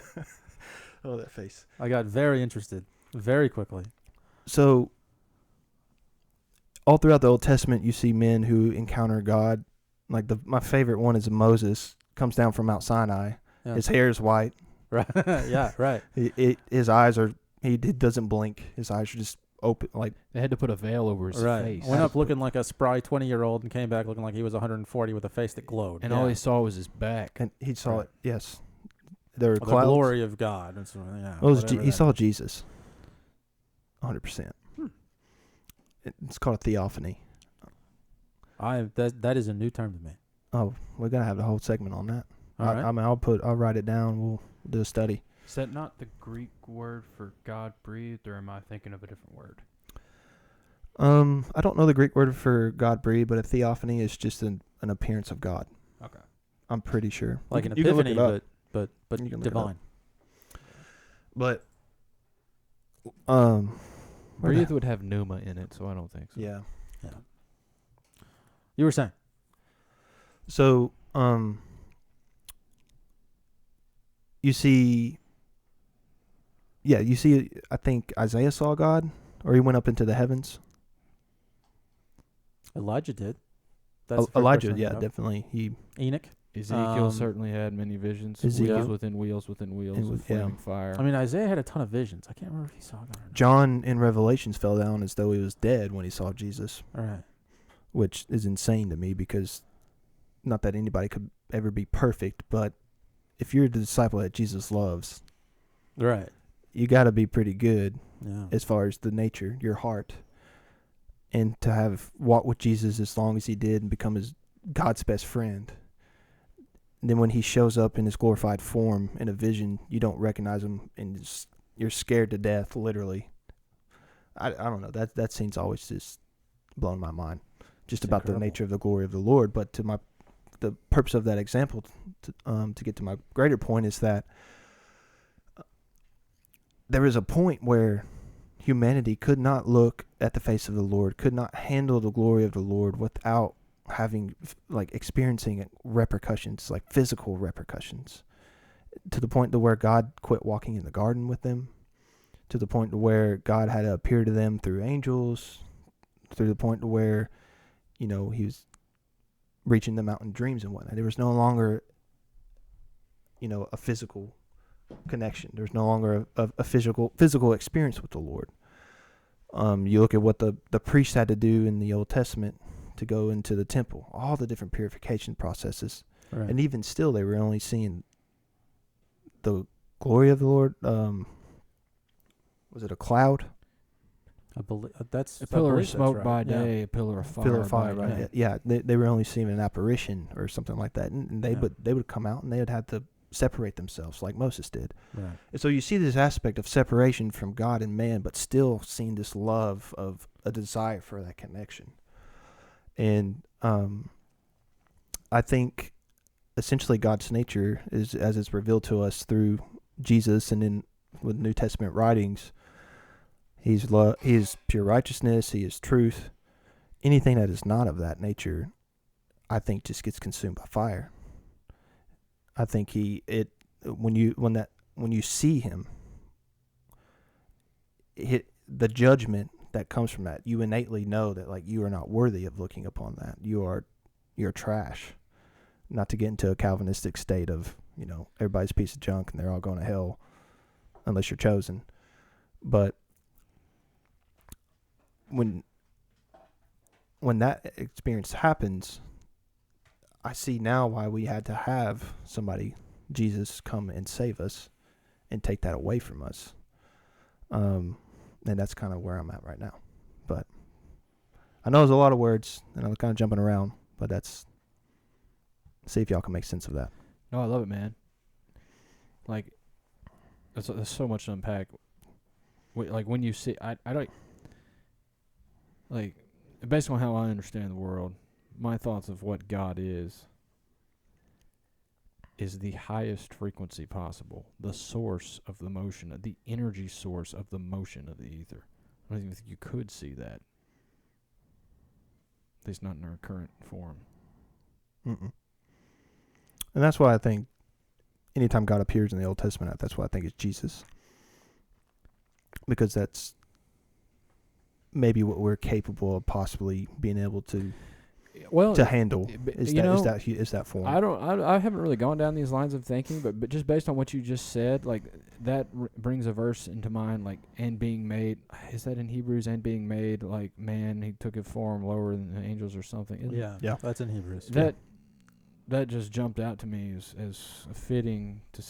Oh, that face. I got very interested very quickly. So, all throughout the Old Testament, you see men who encounter God. Like my favorite one is Moses. Comes down from Mount Sinai. Yeah. His hair is white. Right. Yeah. Right. His eyes are. He doesn't blink. His eyes are just open. Like, They had to put a veil over his Right. face. Went up looking like a spry 20-year-old and came back looking like he was 140 with a face that glowed. And all he saw was his back. and he saw Right. it. Yes, there were the clouds. glory of God. And so, yeah, Well, whatever he that saw is. Jesus. 100%. It's called a theophany. That is a new term to me. Oh, we're gonna have the whole segment on that. All right. I mean, I'll write it down. We'll do a study. Is that not the Greek word for God breathed, or am I thinking of a different word? I don't know the Greek word for God breathed, but a theophany is just an appearance of God. Okay. I'm pretty sure. Like You an can- you can look epiphany, it up. but You can look it up. divine. But Breathe would have pneuma in it, so I don't think so. yeah. Yeah. You were saying. So you see. Yeah, you see. I think Isaiah saw God, or he went up into the heavens. Elijah did. That's the first Elijah, person I yeah, know. definitely. Enoch. Ezekiel Um, certainly had many visions. Ezekiel. Wheels within wheels within wheels And with yeah. flaming fire. I mean, Isaiah had a ton of visions. I can't remember if he saw God or not. John in Revelations fell down as though he was dead when he saw Jesus, All right. which is insane to me, because not that anybody could ever be perfect, but if you're the disciple that Jesus loves, Right. you got to be pretty good Yeah. as far as the nature, your heart, and to have walked with Jesus as long as he did and become God's best friend. And then when he shows up in his glorified form in a vision, you don't recognize him, and you're scared to death, literally. I don't know. That scene's always just blown my mind, just It's about incredible. the nature of the glory of the Lord. But the purpose of that example, to get to my greater point, is that there is a point where humanity could not look at the face of the Lord, could not handle the glory of the Lord without having, experiencing repercussions, like physical repercussions, to the point to where God quit walking in the garden with them, to the point to where God had to appear to them through angels, to the point to where, he was reaching them out in dreams and whatnot. There was no longer, a physical connection. There's no longer a physical experience with the Lord. You look at what the priest had to do in the Old Testament to go into the temple, all the different purification processes. Right. And even still, they were only seeing the glory of the Lord. Was it a cloud? I believe that's A pillar of that's smoke right. by Yeah. day, a pillar of fire. Pillar of fire, by right? night. Yeah, they were only seeing an apparition or something like that, and they Yeah. would come out and they would have to separate themselves like Moses did. Right. And so you see this aspect of separation from God and man, but still seeing this love of a desire for that connection. And I think essentially God's nature is, as it's revealed to us through Jesus and in with New Testament writings, He is pure righteousness. He is truth. Anything that is not of that nature, I think, just gets consumed by fire. I think when you see Him, the judgment that comes from that, you innately know that you are not worthy of looking upon that. You're trash. Not to get into a Calvinistic state of everybody's a piece of junk and they're all going to hell unless you're chosen, but when that experience happens, I see now why we had to have somebody, Jesus, come and save us and take that away from us. And that's kind of where I'm at right now. But I know there's a lot of words and I'm kind of jumping around, but see if y'all can make sense of that. No, I love it, man. There's so much to unpack. When you see, I don't, based on how I understand the world, my thoughts of what God is the highest frequency possible, the source of the motion, the energy source of the motion of the ether. I don't even think you could see that. At least not in our current form. Mm-mm. And that's why I think anytime God appears in the Old Testament, that's why I think it's Jesus. Because that's maybe what we're capable of possibly being able to handle is that form. I haven't really gone down these lines of thinking, but just based on what you just said, that brings a verse into mind, and being made. Is that in Hebrews? And being made like man, he took a form lower than the angels or something. Yeah, that's in Hebrews. That just jumped out to me as fitting to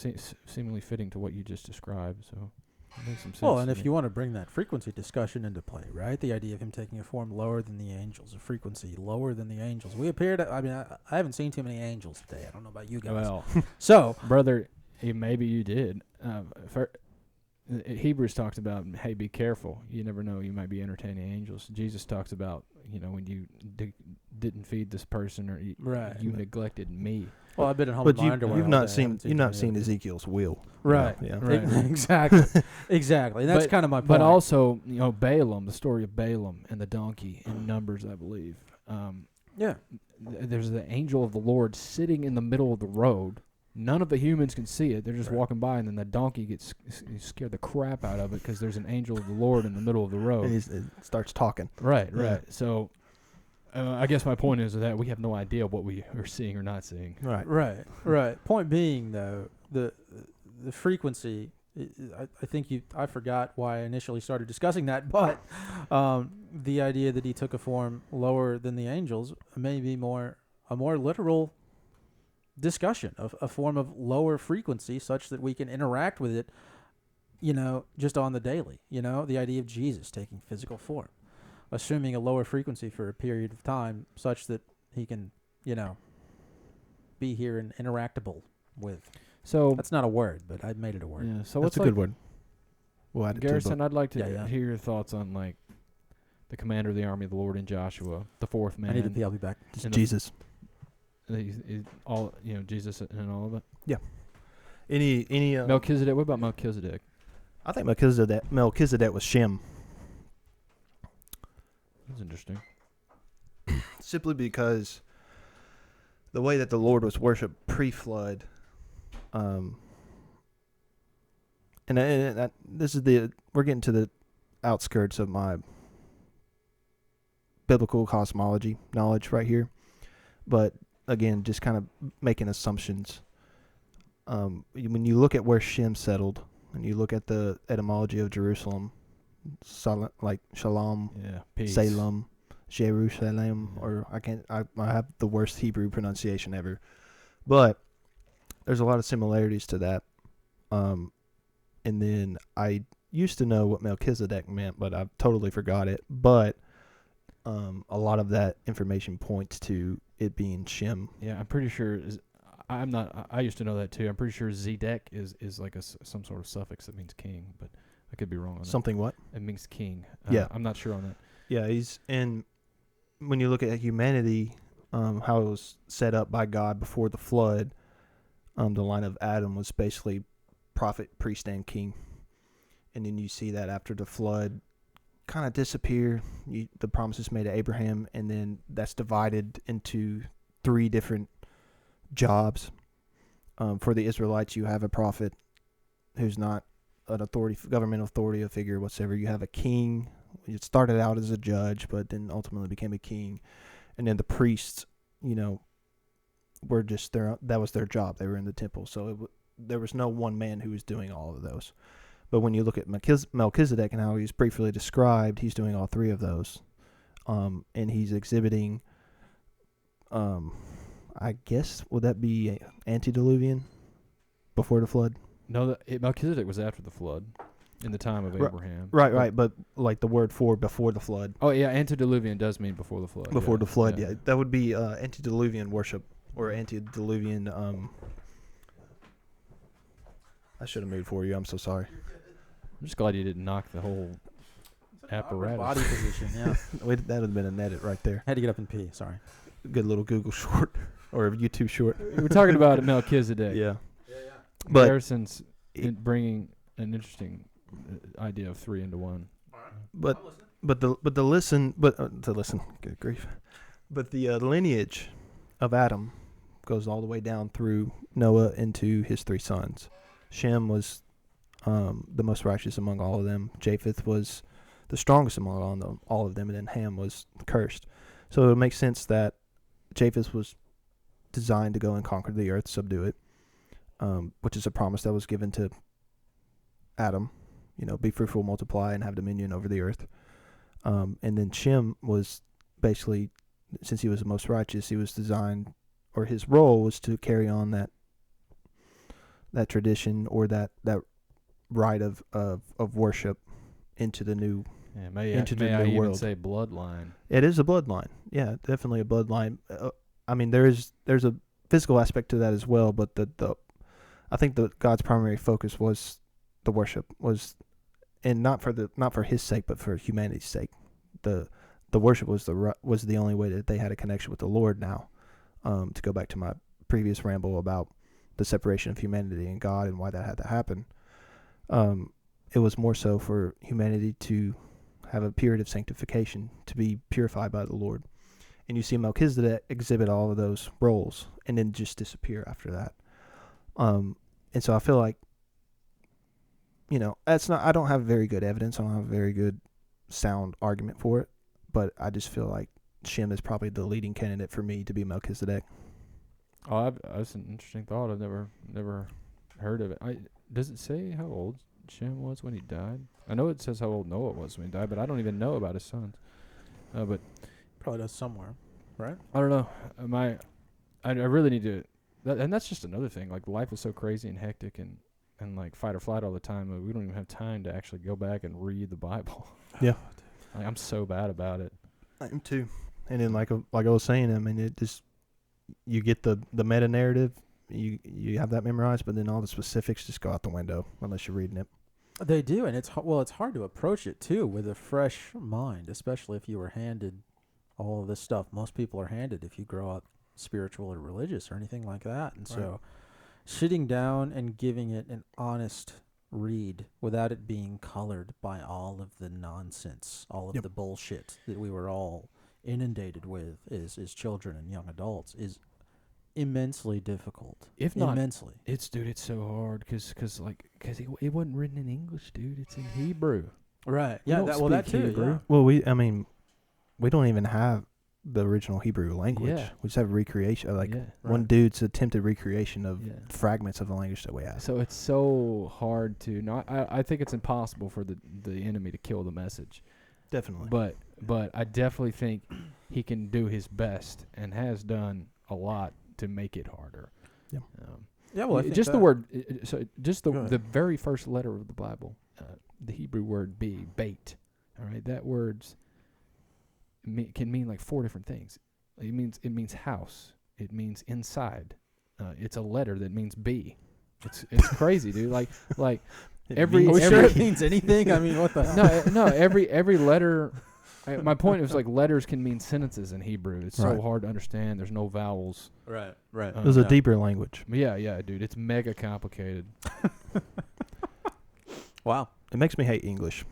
seemingly fitting to what you just described. So it makes some sense. Well, and if you want to bring that frequency discussion into play, right? The idea of him taking a form lower than the angels, a frequency lower than the angels. We appear to. I haven't seen too many angels today. I don't know about you guys. Well, so brother, maybe you did. Hebrews talks about, hey, be careful. You never know. You might be entertaining angels. Jesus talks about, when you didn't feed this person or you neglected me. Well, I've been at home But in my underwear. you've not seen Ezekiel's wheel. Right. Yeah. Right. Exactly. And that's kind of my point. But also, Balaam, the story of Balaam and the donkey in Numbers, I believe. There's the angel of the Lord sitting in the middle of the road. None of the humans can see it. They're just walking by, and then the donkey gets scared the crap out of it because there's an angel of the Lord in the middle of the road. And it starts talking. Right. So I guess my point is that we have no idea what we are seeing or not seeing. Right. Point being, though, the frequency, I think I forgot why I initially started discussing that, but the idea that he took a form lower than the angels may be a more literal discussion of a form of lower frequency such that we can interact with it, just on the daily. The idea of Jesus taking physical form, assuming a lower frequency for a period of time such that he can, be here and interactable with. So that's not a word, but I made it a word. Yeah. So that's a good word. We'll add it Garrison, to I'd like to hear your thoughts on the commander of the army of the Lord in Joshua, the fourth man. I need to pee. I'll be back. Jesus. All Jesus and all of it. Yeah. Any Melchizedek. What about Melchizedek? I think Melchizedek was Shem. That's interesting. Simply because the way that the Lord was worshipped pre-flood, this is we're getting to the outskirts of my biblical cosmology knowledge right here, but again, just kind of making assumptions. When you look at where Shem settled, and you look at the etymology of Jerusalem, like Shalom, Peace. Salem, Jerusalem, or I have the worst Hebrew pronunciation ever, but there's a lot of similarities to that. And then I used to know what Melchizedek meant, but I've totally forgot it. But a lot of that information points to it being Shem. Yeah, I'm pretty sure. I'm not. I used to know that too. I'm pretty sure Zedek is like some sort of suffix that means king, but I could be wrong on Something what? that. It means king. Yeah. I'm not sure on that. Yeah, and when you look at humanity, how it was set up by God before the flood, the line of Adam was basically prophet, priest, and king. And then you see that after the flood kind of disappear, the promises made to Abraham, and then that's divided into 3 different jobs. For the Israelites, you have a prophet who's not an authority, government authority figure whatsoever. You have a king. It started out as a judge, but then ultimately became a king. And then the priests, were just there. That was their job. They were in the temple. So there was no one man who was doing all of those. But when you look at Melchizedek and how he's briefly described, he's doing all 3 of those. And he's exhibiting, I guess, would that be antediluvian before the flood? No, Melchizedek was after the flood, in the time of Abraham. Right. But like the word for before the flood. Oh yeah, antediluvian does mean before the flood. Before the flood, yeah. That would be antediluvian worship or antediluvian. I should have moved for you. I'm so sorry. I'm just glad you didn't knock the whole apparatus. Body position, yeah. That would have been an edit right there. Had to get up and pee. Sorry. Good little Google short or YouTube short. We're talking about Melchizedek. Yeah. But But Garrison's bringing an interesting idea of 3 into 1. the listen. Good grief. But the lineage of Adam goes all the way down through Noah into his 3 sons. Shem was the most righteous among all of them. Japheth was the strongest among all of them, and then Ham was cursed. So it makes sense that Japheth was designed to go and conquer the earth, subdue it, which is a promise that was given to Adam. Be fruitful, multiply, and have dominion over the earth. And then Shem was basically, since he was the most righteous, he was designed, or his role was to carry on that tradition or that rite of worship into the new into the I new even world. say bloodline? It is a bloodline. Yeah, definitely a bloodline. I mean, there's a physical aspect to that as well, but I think God's primary focus was the worship and not for his sake, but for humanity's sake. The worship was the only way that they had a connection with the Lord. Now, to go back to my previous ramble about the separation of humanity and God and why that had to happen, it was more so for humanity to have a period of sanctification, to be purified by the Lord. And you see Melchizedek exhibit all of those roles and then just disappear after that. And so I feel like, I don't have very good evidence. I don't have a very good sound argument for it, but I just feel like Shem is probably the leading candidate for me to be Melchizedek. Oh, that's an interesting thought. I've never heard of it. Does it say how old Shem was when he died? I know it says how old Noah was when he died, but I don't even know about his sons. But Probably does somewhere, right? I don't know. I really need to, and that's just another thing. Like, life is so crazy and hectic and like fight or flight all the time that we don't even have time to actually go back and read the Bible. Yeah. Like, I'm so bad about it. I am too. And then like I was saying, I mean, it just, you get the meta narrative, you have that memorized, but then all the specifics just go out the window unless you're reading it. They do, and it's hard to approach it too with a fresh mind, especially if you were handed all of this stuff. Most people are handed if you grow up spiritual or religious or anything like that, and so sitting down and giving it an honest read without it being colored by all of the nonsense, all of Yep. the bullshit that we were all inundated with as children and young adults is immensely difficult. If not- immensely. It's so hard because it wasn't written in English, dude. It's in Hebrew. Right. We Yeah. don't That speak too. Hebrew. Yeah. Well, we don't even have the original Hebrew language. Yeah. We just have recreation, Yeah. one Right. dude's attempted recreation of Yeah. fragments of the language that we have. So it's so hard to not. I think it's impossible for the enemy to kill the message. Definitely. But I definitely think he can do his best and has done a lot to make it harder. Yeah. Yeah. Well, I think just the that- word. So just Go ahead. the very first letter of the Bible, the Hebrew word be bait. All right, that word's can mean like 4 different things. It means house. It means inside. It's a letter that means be. It's crazy, dude. Like every Are we every sure it means anything? I mean, what the hell? no every letter. My point is like letters can mean sentences in Hebrew. It's so Right. hard to understand. There's no vowels. Right. Right. it was a Yeah. deeper language. Yeah, dude. It's mega complicated. Wow. It makes me hate English.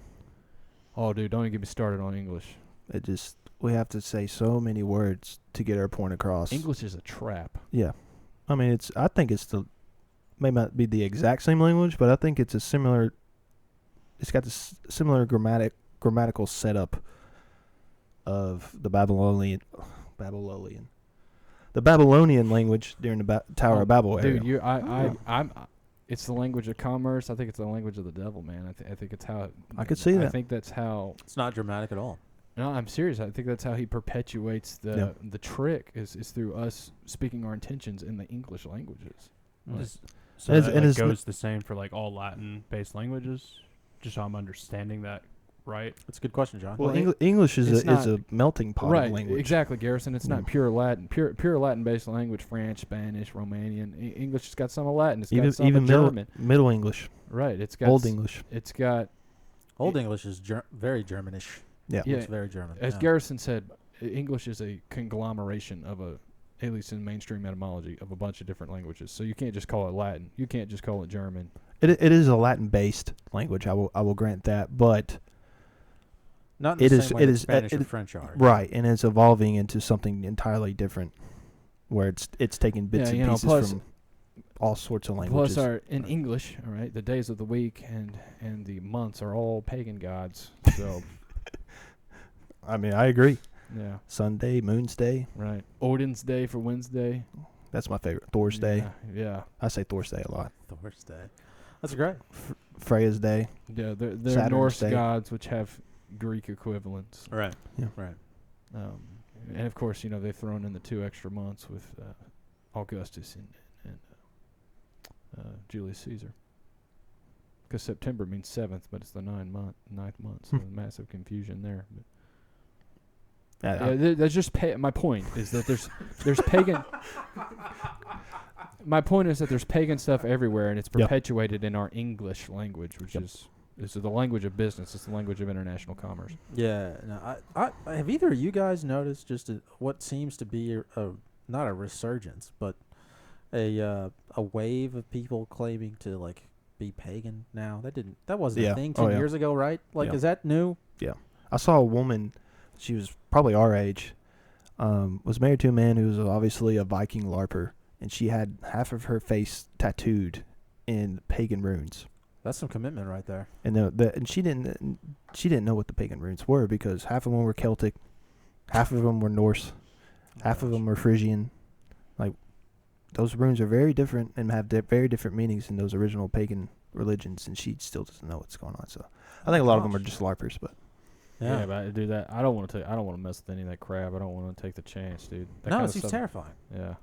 Oh, dude, don't even get me started on English. It just, we have to say so many words to get our point across. English is a trap. Yeah. I mean, I think it's may not be the exact same language, but I think it's it's got this similar grammatical setup of the Babylonian language during the Tower of Babel era. Dude, it's the language of commerce. I think it's the language of the devil, man. I think it's how. I could see I that. think that's how. It's not dramatic at all. No, I'm serious. I think that's how he perpetuates the trick is through us speaking our intentions in the English languages. Like, So And that it's- like, goes the same for like all Latin-based languages. Just so I'm understanding that right. That's a good question, John. Well, Well, English is it's a melting pot right, of language. exactly, Garrison. It's Yeah. not pure Latin, pure Latin-based language. French, Spanish, Romanian. English has got some of Latin. It's got some Even of German. Middle English, Right. It's got Old English. It's got Old English is very Germanish. Yeah. Yeah. It's very German. As yeah. Garrison said, English is a conglomeration of at least in mainstream etymology, of a bunch of different languages. So you can't just call it Latin. You can't just call it German. It is a Latin-based language. I will grant that, but Not in it the is- same way it that is- Spanish it- and French are. right, and it's evolving into something entirely different, where it's taking bits Yeah, and you know, pieces plus- from all sorts of languages. Plus, in English, all right, the days of the week and the months are all pagan gods. So I mean, I agree. yeah, Sunday, Moon's Day, right. Odin's Day for Wednesday. that's my favorite. Thor's Day, Yeah, I say Thor's Day a lot. Thursday. That's great. Freya's Day. yeah. They're Saturn's Norse Day. gods, which have Greek equivalents. Right. Yeah. Right. And of course, they've thrown in the 2 extra months with Augustus and Julius Caesar. Because September means 7th, but it's the 9th month, so massive confusion there. But that's just my point is that there's pagan. My point is that there's pagan stuff everywhere, and it's Yep. perpetuated in our English language, which Yep. is the language of business. It's the language of international commerce. Yeah. No, I have either of you guys noticed just what seems to be not a resurgence, but a wave of people claiming to like be pagan now? That wasn't Yeah. a thing Oh, 10 yeah. years ago, right? Like, Yeah. is that new? I saw a woman. She was probably our age. Was married to a man who was obviously a Viking LARPer, and she had half of her face tattooed in pagan runes. That's some commitment right there. And and she didn't know what the pagan runes were, because half of them were Celtic, half of them were Norse, half of them were Frisian. Like, those runes are very different and have very different meanings in those original pagan religions, and she still doesn't know what's going on. So I think a lot of them are just LARPers, but Yeah, but I do that. I don't want to mess with any of that crap. I don't want to take the chance, dude. That No, kinda it seems stuff- terrifying. Yeah.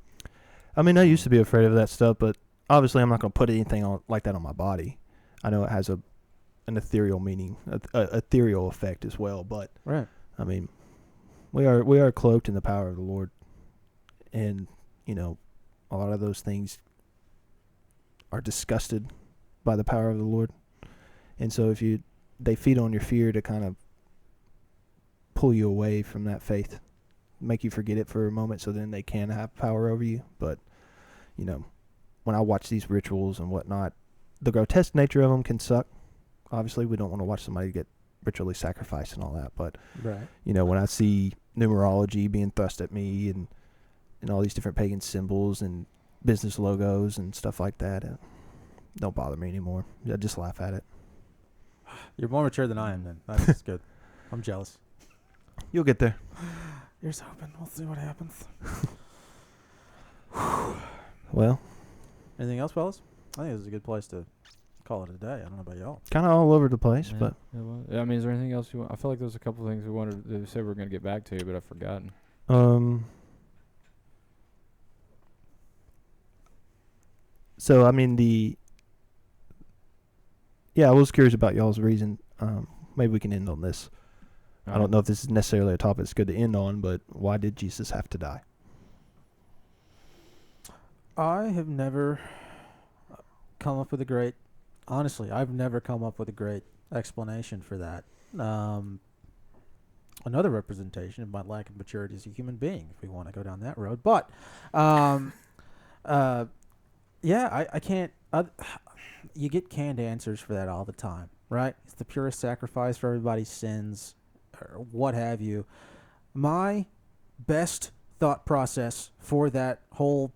I mean, I used to be afraid of that stuff, but obviously I'm not going to put anything like that on my body. I know it has an ethereal meaning, a ethereal effect as well, but Right. I mean, we are cloaked in the power of the Lord, and a lot of those things are disgusted by the power of the Lord, and so they feed on your fear to kind of pull you away from that faith, make you forget it for a moment, so then they can have power over you. But when I watch these rituals and whatnot, the grotesque nature of them can suck. Obviously, we don't want to watch somebody get ritually sacrificed and all that. But Right. when I see numerology being thrust at me and all these different pagan symbols and business logos and stuff like that, it don't bother me anymore. I just laugh at it. You're more mature than I am then. That's good. I'm jealous. You'll get there. Here's hoping. We'll see what happens. Well, Anything else, fellas? I think this is a good place to call it a day. I don't know about y'all. kind of all over the place, but I mean, is there anything else you want? I feel like there's a couple things we said we were going to get back to, but I've forgotten. So I mean I was curious about y'all's reason. Maybe we can end on this. I don't know if this is necessarily a topic that's good to end on, but why did Jesus have to die? I have never come up with a great... Honestly, I've never come up with a great explanation for that. Another representation of my lack of maturity as a human being, if we want to go down that road. But, yeah, I can't... you get canned answers for that all the time, right? It's the purest sacrifice for everybody's sins, or what have you. My best thought process for that whole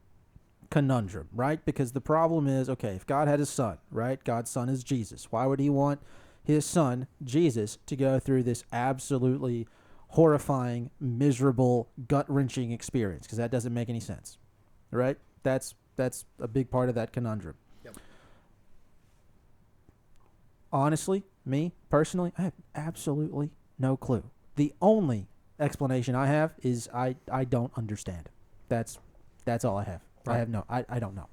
conundrum, right? Because the problem is, okay, if God had a son, right? God's son is Jesus. Why would he want his son, Jesus, to go through this absolutely horrifying, miserable, gut-wrenching experience? Because that doesn't make any sense, right? That's a big part of that conundrum. Yep. Honestly, me, personally, I have absolutely no clue. The only explanation I have is I don't understand. That's all I have. Right. I don't know.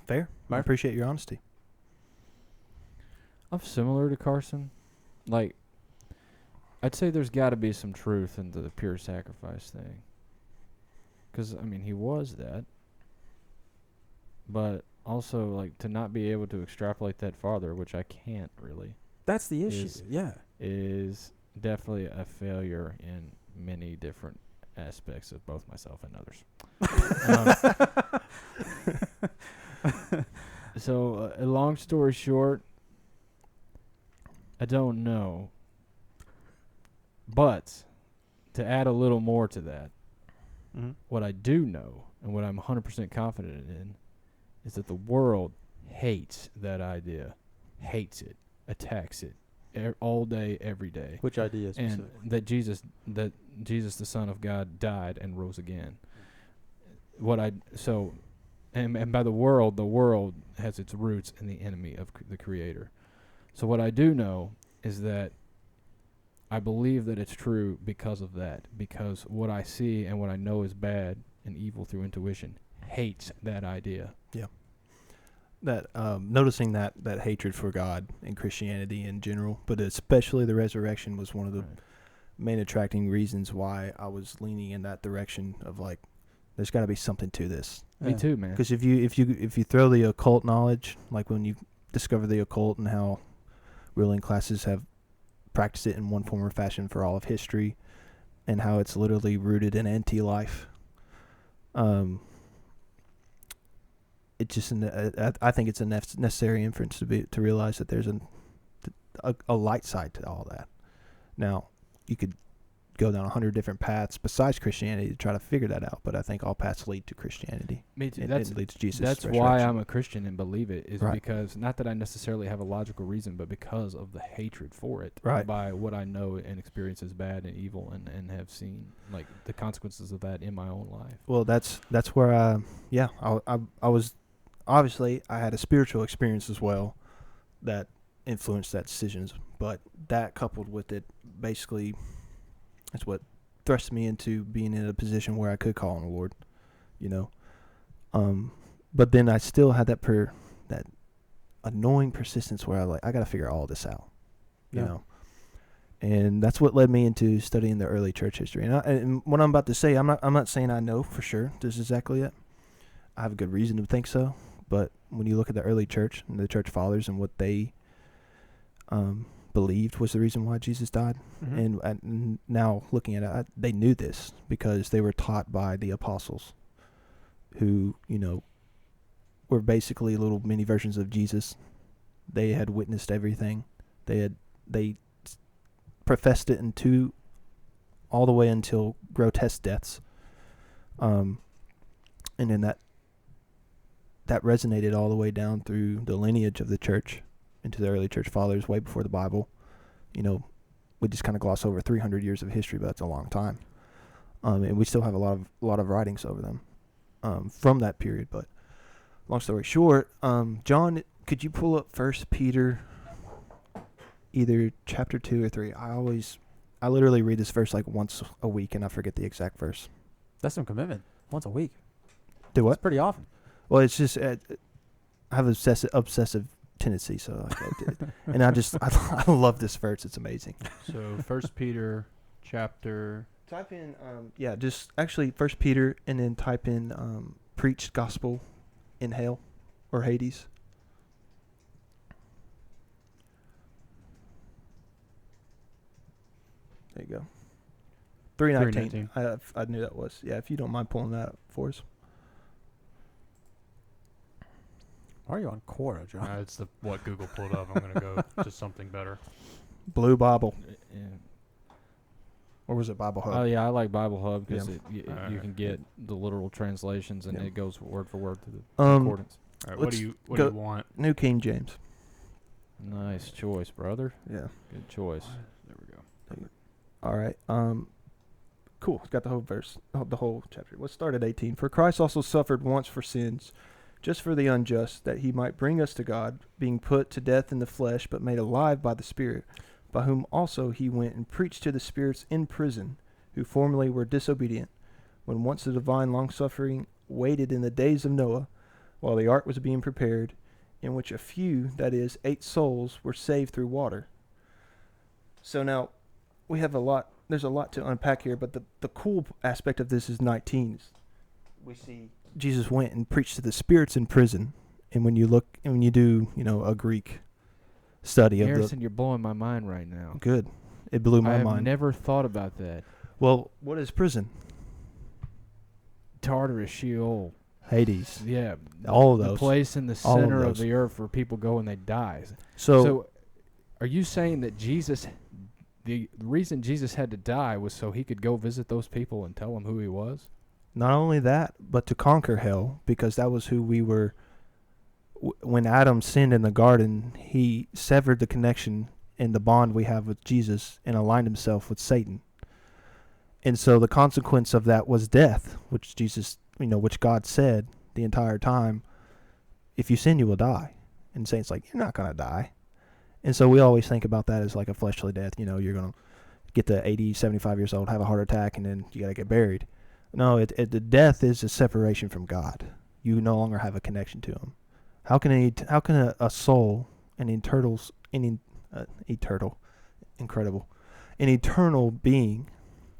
Fair. I appreciate your honesty. I'm similar to Carson. Like, I'd say there's got to be some truth into the pure sacrifice thing. Because, I mean, he was that. But also, like, to not be able to extrapolate that farther, which I can't really, That's the issue. is definitely a failure in many different aspects of both myself and others. So, long story short, I don't know. But to add a little more to that, what I do know and what I'm 100% confident in is that the world hates that idea, hates it, attacks it all day, every day. Which idea is And that Jesus, the Son of God, died and rose again. And by the world has its roots in the enemy of the Creator. So what I do know is that I believe that it's true because of that. Because what I see and what I know is bad and evil through intuition hates that idea. Yeah. That noticing that hatred for God and Christianity in general, but especially the resurrection, was one of the main attracting reasons why I was leaning in that direction of, like, there's got to be something to this. Me too, man. Because if you throw the occult knowledge, like when you discover the occult and how ruling classes have practiced it in one form or fashion for all of history, and how it's literally rooted in anti-life, it just I think it's a necessary inference to realize that there's a light side to all that. Now, you could go down 100 different paths besides Christianity to try to figure that out, but I think all paths lead to Christianity. Me too. It leads to Jesus. That's why I'm a Christian and believe it, is Right. because, not that I necessarily have a logical reason, but because of the hatred for it. Right. By what I know and experience as bad and evil, and have seen, like, the consequences of that in my own life. Well, that's where I was, obviously I had a spiritual experience as well that influenced that decisions, but that coupled with it, basically, that's what thrust me into being in a position where I could call on the Lord, but then I still had that annoying persistence where I got to figure all this out, you know. And that's what led me into studying the early church history. And what I'm about to say, I'm not saying I know for sure this is exactly it. I have a good reason to think so. But when you look at the early church and the church fathers and what they believed was the reason why Jesus died, and now looking at it, they knew this because they were taught by the apostles, who were basically little mini versions of Jesus. They had witnessed everything. They professed it into all the way until grotesque deaths. And then that resonated all the way down through the lineage of the church into the early church fathers way before the Bible. You know, we just kind of gloss over 300 years of history, but that's a long time. And we still have a lot of writings over them from that period. But long story short, John, could you pull up 1 Peter, either chapter 2 or 3? I literally read this verse like once a week, and I forget the exact verse. That's some commitment. Once a week. Do what? That's pretty often. Well, it's just I have obsessive tendency, so and I love this verse. It's amazing. So 1 Peter chapter. Type in just actually 1 Peter and then type in preached gospel in hell or Hades. There you go. 319. I knew that was. Yeah, if you don't mind pulling that up for us. Why are you on Quora, John? It's what Google pulled up. I'm gonna go to something better. Blue Bible. Yeah. Or was it Bible Hub? Oh yeah, I like Bible Hub because Yeah. you can get the literal translations and Yeah. it goes word for word to the All concordance. All right, Let's what do you go- want? New King James. Nice choice, brother. Yeah. Good choice. There we go. All right. Cool. It's got the whole verse, the whole chapter. Let's start at 18. For Christ also suffered once for sins, just for the unjust, that he might bring us to God, being put to death in the flesh, but made alive by the Spirit, by whom also he went and preached to the spirits in prison, who formerly were disobedient, when once the divine longsuffering waited in the days of Noah, while the ark was being prepared, in which a few, that is, 8 souls, were saved through water. So now, we have there's a lot to unpack here, but the cool aspect of this is 19. We see Jesus went and preached to the spirits in prison, and when you do, a Greek study of Garrison, you're blowing my mind right now. good, it blew my I have mind. never thought about that. Well, what is prison? Tartarus, Sheol. Hades. Yeah. All of The those. place in the All of center of those. the earth where people go and they die. So Are you saying that the reason Jesus had to die was so he could go visit those people and tell them who he was? not only that, but to conquer hell, because that was who we were. When Adam sinned in the garden, he severed the connection and the bond we have with Jesus and aligned himself with Satan. And so the consequence of that was death, which which God said the entire time, if you sin, you will die. And Satan's like, you're not going to die. And so we always think about that as like a fleshly death. You're going to get to 80, 75 years old, have a heart attack, and then you got to get buried. No, the death is a separation from God. You no longer have a connection to him. How can a soul, an eternal being,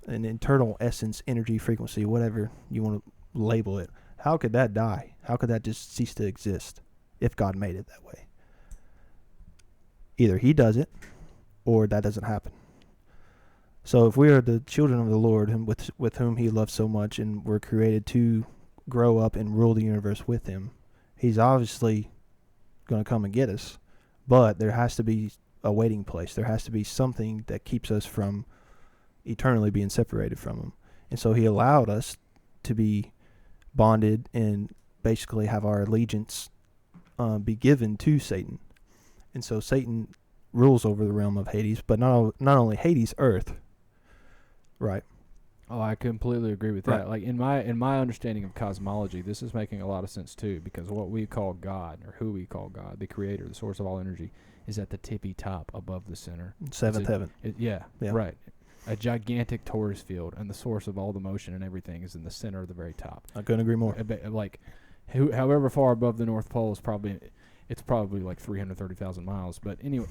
an eternal essence, energy, frequency, whatever you want to label it, how could that die? How could that just cease to exist if God made it that way? Either he does it, or that doesn't happen. So if we are the children of the Lord, and with whom he loves so much, and we're created to grow up and rule the universe with him, he's obviously going to come and get us. But there has to be a waiting place. There has to be something that keeps us from eternally being separated from him. And so he allowed us to be bonded and basically have our allegiance be given to Satan. And so Satan rules over the realm of Hades, but not only Hades, earth. Right. Oh, I completely agree with Right. that. Like in my understanding of cosmology, this is making a lot of sense too, because what we call God, or who we call God, the creator, the source of all energy, is at the tippy top above the center. Seventh heaven. Yeah, Yeah. right. A gigantic torus field, and the source of all the motion and everything is in the center of the very top. I couldn't agree more. Like, however far above the North Pole is probably like 330,000 miles. But anyway,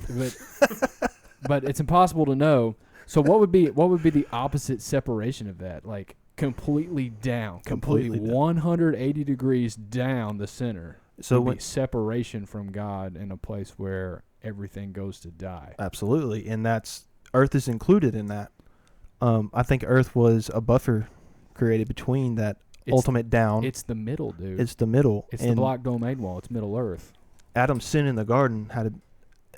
but it's impossible to know. So what would be the opposite separation of that? Like completely down, Completely down. 180 degrees down the center. So would when be separation from God in a place where everything goes to die. absolutely, and that's Earth is included in that. I think Earth was a buffer created between that ultimate down. It's the middle, dude. It's the middle. It's the block domain wall. It's Middle Earth. Adam's sin in the garden had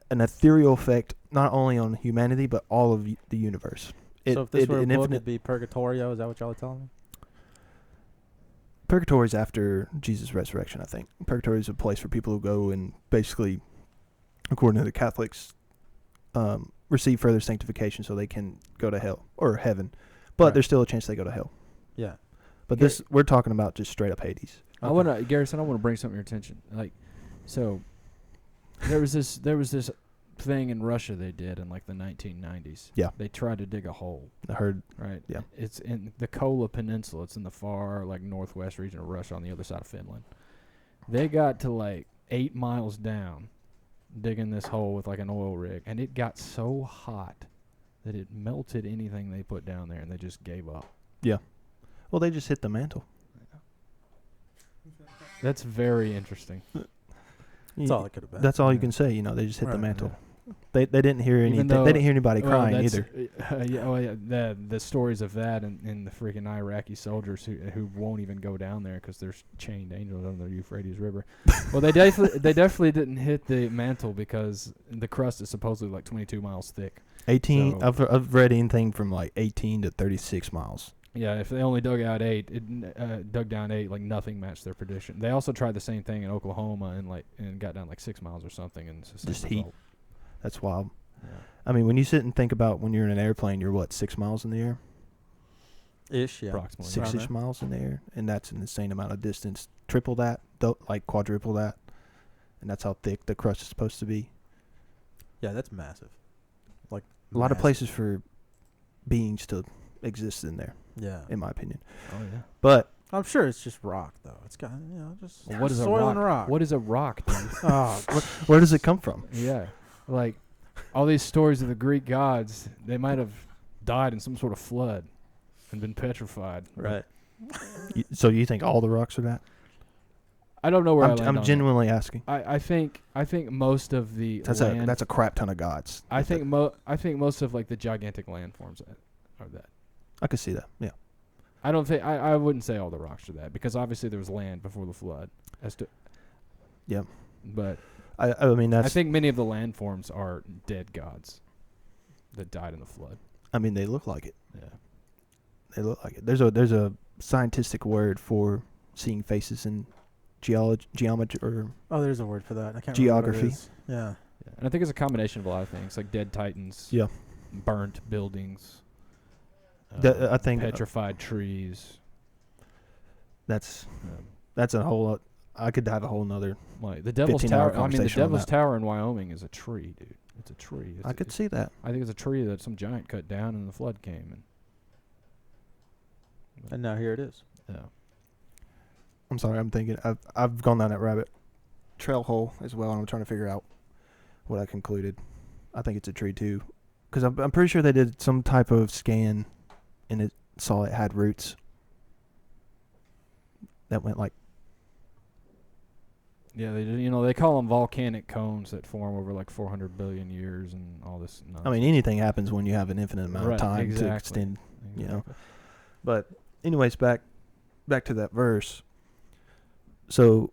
an ethereal effect not only on humanity but all of the universe. So if this were a an book, infinite it'd be Purgatorio. Is that what y'all are telling me? Purgatory is after Jesus' resurrection, I think. Purgatory is a place for people who go and basically, according to the Catholics, receive further sanctification so they can go to hell or heaven. But Right. there's still a chance they go to hell. Yeah. But we're talking about just straight up Hades. I want to, Garrison. I want to bring something to your attention. Like, so there was this thing in Russia they did in like the 1990s. Yeah. They tried to dig a hole. I heard. Right. Yeah. It's in the Kola Peninsula. It's in the far like northwest region of Russia on the other side of Finland. They got to like 8 miles down, digging this hole with like an oil rig, and it got so hot that it melted anything they put down there, and they just gave up. Well, they just hit the mantle. That's very interesting. That's all it could have been. That's all you Yeah. can say. They just hit the Right, mantle. They didn't hear Even anything. though- They didn't hear anybody Well, crying that's- either. the stories of that and the freaking Iraqi soldiers who won't even go down there because there's chained angels on the Euphrates River. Well, they definitely didn't hit the mantle because the crust is supposedly like 22 miles thick. 18. So- I've read anything from like 18 to 36 miles. Yeah, if they only dug down 8, like nothing matched their prediction. They also tried the same thing in Oklahoma and got down like 6 miles or something, and it's the same Just heat. result. That's wild. Yeah. I mean, when you sit and think about when you're in an airplane, you're what, 6 miles in the air? Ish, yeah. Approximately. Around 6-ish there. miles in the air, and that's an insane amount of distance. Triple that, like quadruple that, and that's how thick the crust is supposed to be. Yeah, that's massive. Like A lot of massive. places for beings to exist in there, Yeah. in my opinion. Oh yeah. But I'm sure it's just rock though. It's got just Well, what is a soil rock? and rock. What is a rock, dude? Oh, where does it come from? Yeah, like all these stories of the Greek gods, they might have died in some sort of flood and been petrified. right. So you think all the rocks are that? I don't know where I'm genuinely asking. I think most of the land. That's a crap ton of gods. I think most of like the gigantic landforms are that. I could see that. Yeah. I don't think I wouldn't say all the rocks are that because obviously there was land before the flood. Yeah. But I mean I that's. think many of the landforms are dead gods that died in the flood. I mean they look like it. Yeah. They look like it. There's a scientific word for seeing faces in geometry or Oh, there's a word for that. I can't Geography. remember what it is. Yeah. Yeah. And I think it's a combination of a lot of things, like dead titans, Yeah. burnt buildings, I think petrified trees. that's Um, a whole lot. I could have a whole nother. like the Devil's 15-hour Tower. I mean, the conversation on Devil's that. Tower in Wyoming is a tree, dude. It's a tree. I could see that. I think it's a tree that some giant cut down and the flood came. And now here it is. Yeah. I'm sorry. I'm thinking. I've gone down that rabbit trail hole as well, and I'm trying to figure out what I concluded. I think it's a tree too, because I'm pretty sure they did some type of scan, and it saw it had roots that went like. Yeah, they call them volcanic cones that form over like 400 billion years and all this. I mean, anything happens when you have an infinite amount Right, of time to exactly. extend. you know. Exactly. But anyways, back to that verse. So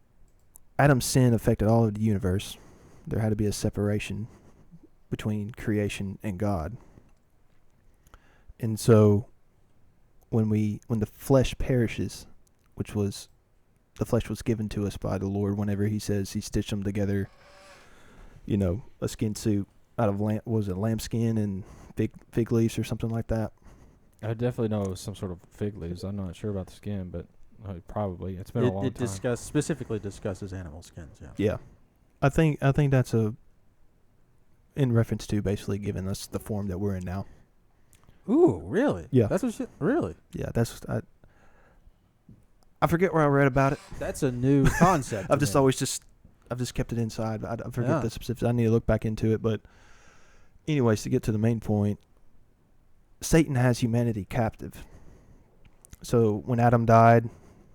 Adam's sin affected all of the universe. There had to be a separation between creation and God. And so when the flesh perishes, which was the flesh was given to us by the Lord whenever he says he stitched them together, a skin suit out of lambskin and fig leaves or something like that. I definitely know it was some sort of fig leaves. I'm not sure about the skin, but probably. It's been a long It time. specifically discusses animal skins. Yeah. Yeah. I think that's in reference to basically giving us the form that we're in now. Ooh, really? Yeah. That's what really. Yeah, I forget where I read about it. That's a new concept. I've to just me. always I've just kept it inside. I forget Yeah. the specifics. I need to look back into it. But anyways, to get to the main point, Satan has humanity captive. So when Adam died,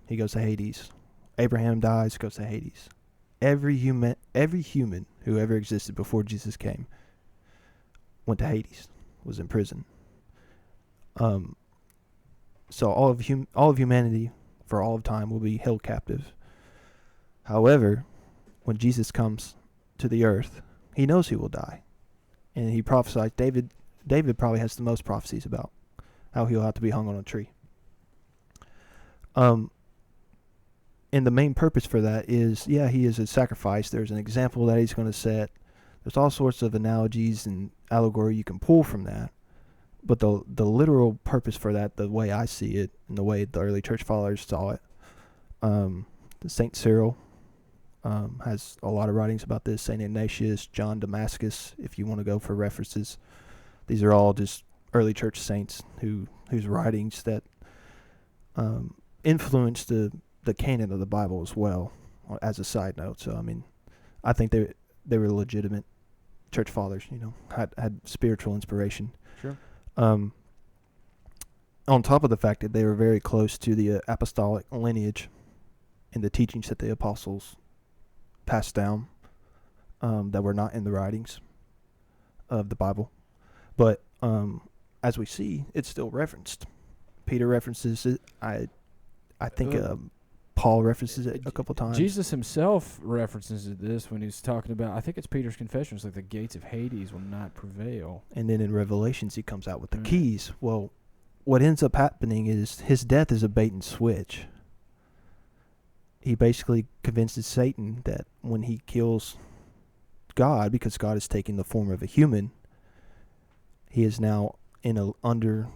he goes to Hades. Abraham dies, goes to Hades. Every human who ever existed before Jesus came went to Hades, was in prison. So all of humanity for all of time will be held captive. However, when Jesus comes to the earth, he knows he will die. And he prophesied, David probably has the most prophecies about how he'll have to be hung on a tree. And the main purpose for that is, he is a sacrifice. There's an example that he's going to set. There's all sorts of analogies and allegory you can pull from that. But the literal purpose for that, the way I see it, and the way the early church fathers saw it, St. Cyril has a lot of writings about this. St. Ignatius, John Damascus, if you want to go for references. These are all just early church saints whose writings that influenced the canon of the Bible as well, as a side note. So, I mean, I think they were legitimate church fathers, had spiritual inspiration. Sure. On top of the fact that they were very close to the apostolic lineage and the teachings that the apostles passed down that were not in the writings of the Bible. But as we see, it's still referenced. Peter references it. I think Paul references it a couple times. Jesus himself references this when he's talking about, I think it's Peter's confession, it's like the gates of Hades will not prevail. And then in Revelations, he comes out with the keys. Well, what ends up happening is his death is a bait and switch. He basically convinces Satan that when he kills God, because God is taking the form of a human, he is now under,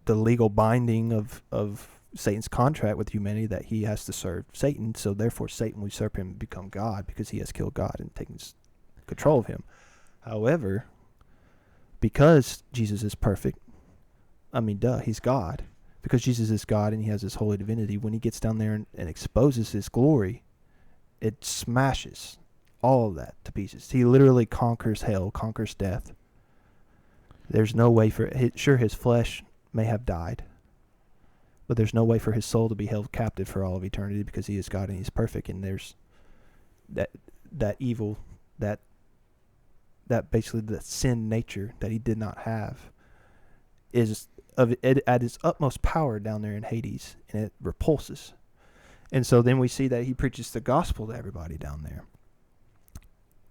the legal binding of Satan's contract with humanity that he has to serve Satan. So therefore, Satan will usurp him and become God because he has killed God and taken control of him. However, because Jesus is perfect, he's God. Because Jesus is God and he has his holy divinity, when he gets down there and exposes his glory, it smashes all of that to pieces. He literally conquers hell, conquers death. There's no way for it. Sure, his flesh may have died, but there's no way for his soul to be held captive for all of eternity because he is God and he's perfect. And there's that evil, that basically the sin nature that he did not have is at its utmost power down there in Hades, and it repulses. And so then we see that he preaches the gospel to everybody down there.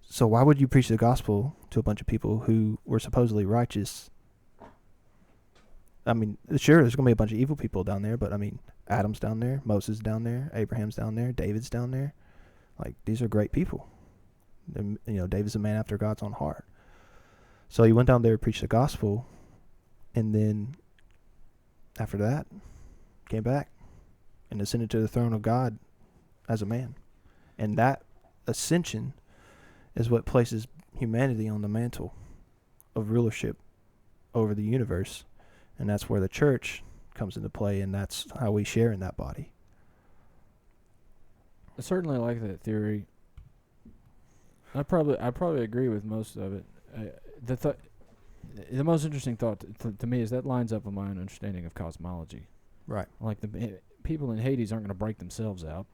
So why would you preach the gospel to a bunch of people who were supposedly righteous? Sure, there's going to be a bunch of evil people down there, but Adam's down there, Moses down there, Abraham's down there, David's down there. Like, these are great people. And, David's a man after God's own heart. So he went down there to preach the gospel, and then after that, came back and ascended to the throne of God as a man. And that ascension is what places humanity on the mantle of rulership over the universe. And that's where the church comes into play, and that's how we share in that body. I certainly like that theory. I probably agree with most of it. The most interesting thought to me is that lines up with my own understanding of cosmology. Right. Like the people in Hades aren't going to break themselves out.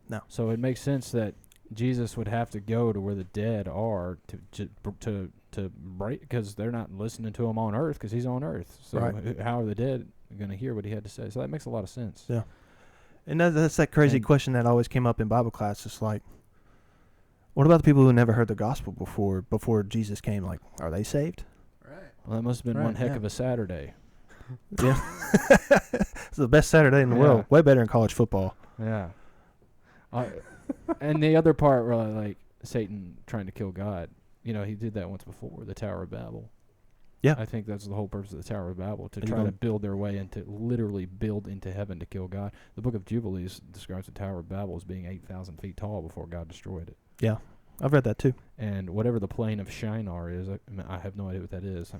No. So it makes sense that Jesus would have to go to where the dead are to break, because they're not listening to him on earth because he's on earth. So right. How are the dead going to hear what he had to say? So that makes a lot of sense. Yeah. And that's that crazy question that always came up in Bible class. It's like, what about the people who never heard the gospel before Jesus came? Like, are they saved? Right. Well, that must have been one heck of a Saturday. Yeah. It's the best Saturday in the world. Way better than college football. Yeah. And the other part where like Satan trying to kill God, he did that once before, the Tower of Babel. Yeah. I think that's the whole purpose of the Tower of Babel, to try to build their way literally build into heaven to kill God. The book of Jubilees describes the Tower of Babel as being 8,000 feet tall before God destroyed it. Yeah. I've read that too. And whatever the plane of Shinar is, I have no idea what that is.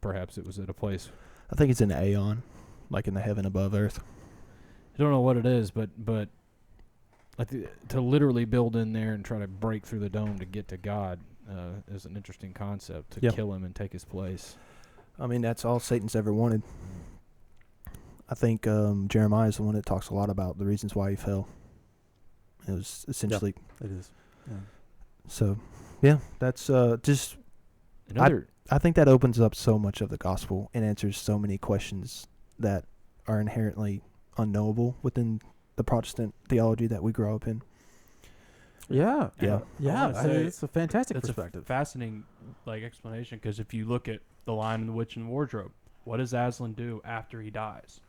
Perhaps it was at a place. I think it's in Aeon, like in the heaven above earth. I don't know what it is, but like to literally build in there and try to break through the dome to get to God is an interesting concept, to kill him and take his place. That's all Satan's ever wanted. I think Jeremiah is the one that talks a lot about the reasons why he fell. It was essentially... Yeah, it is. Yeah. So, yeah, that's just... I think that opens up so much of the gospel and answers so many questions that are inherently unknowable within the Protestant theology that we grow up in. Yeah. Yeah. Yeah. wanna say It's a fantastic That's a perspective. fascinating explanation, because if you look at The Lion and the Witch and the Wardrobe, what does Aslan do after he dies?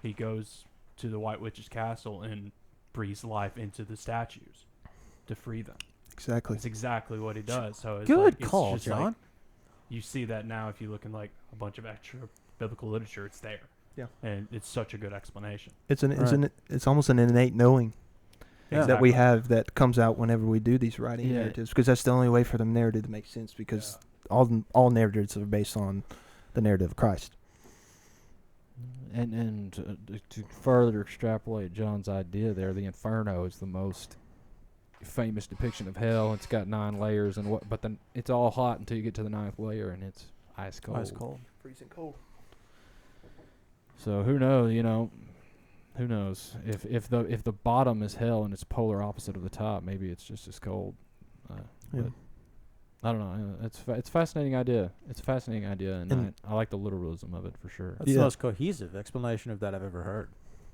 He goes to the White Witch's castle and breathes life into the statues to free them. Exactly. That's exactly what he does. So it's Good it's call, just John. you see that now if you look in like a bunch of extra biblical literature, it's there. Yeah. And it's such a good explanation. It's almost an innate knowing Yeah. that we have that comes out whenever we do these writing Yeah. narratives, because that's the only way for the narrative to make sense, because all narratives are based on the narrative of Christ. And to further extrapolate John's idea there, the Inferno is the most famous depiction of hell. It's got 9 layers, but then it's all hot until you get to the 9th layer, and it's ice cold. Ice cold. Freezing cold. So who knows? Who knows if the bottom is hell and it's polar opposite of the top? Maybe it's just as cold. Yeah. But I don't know. It's a fascinating idea. It's a fascinating idea, and I like the literalism of it for sure. That's the most cohesive explanation of that I've ever heard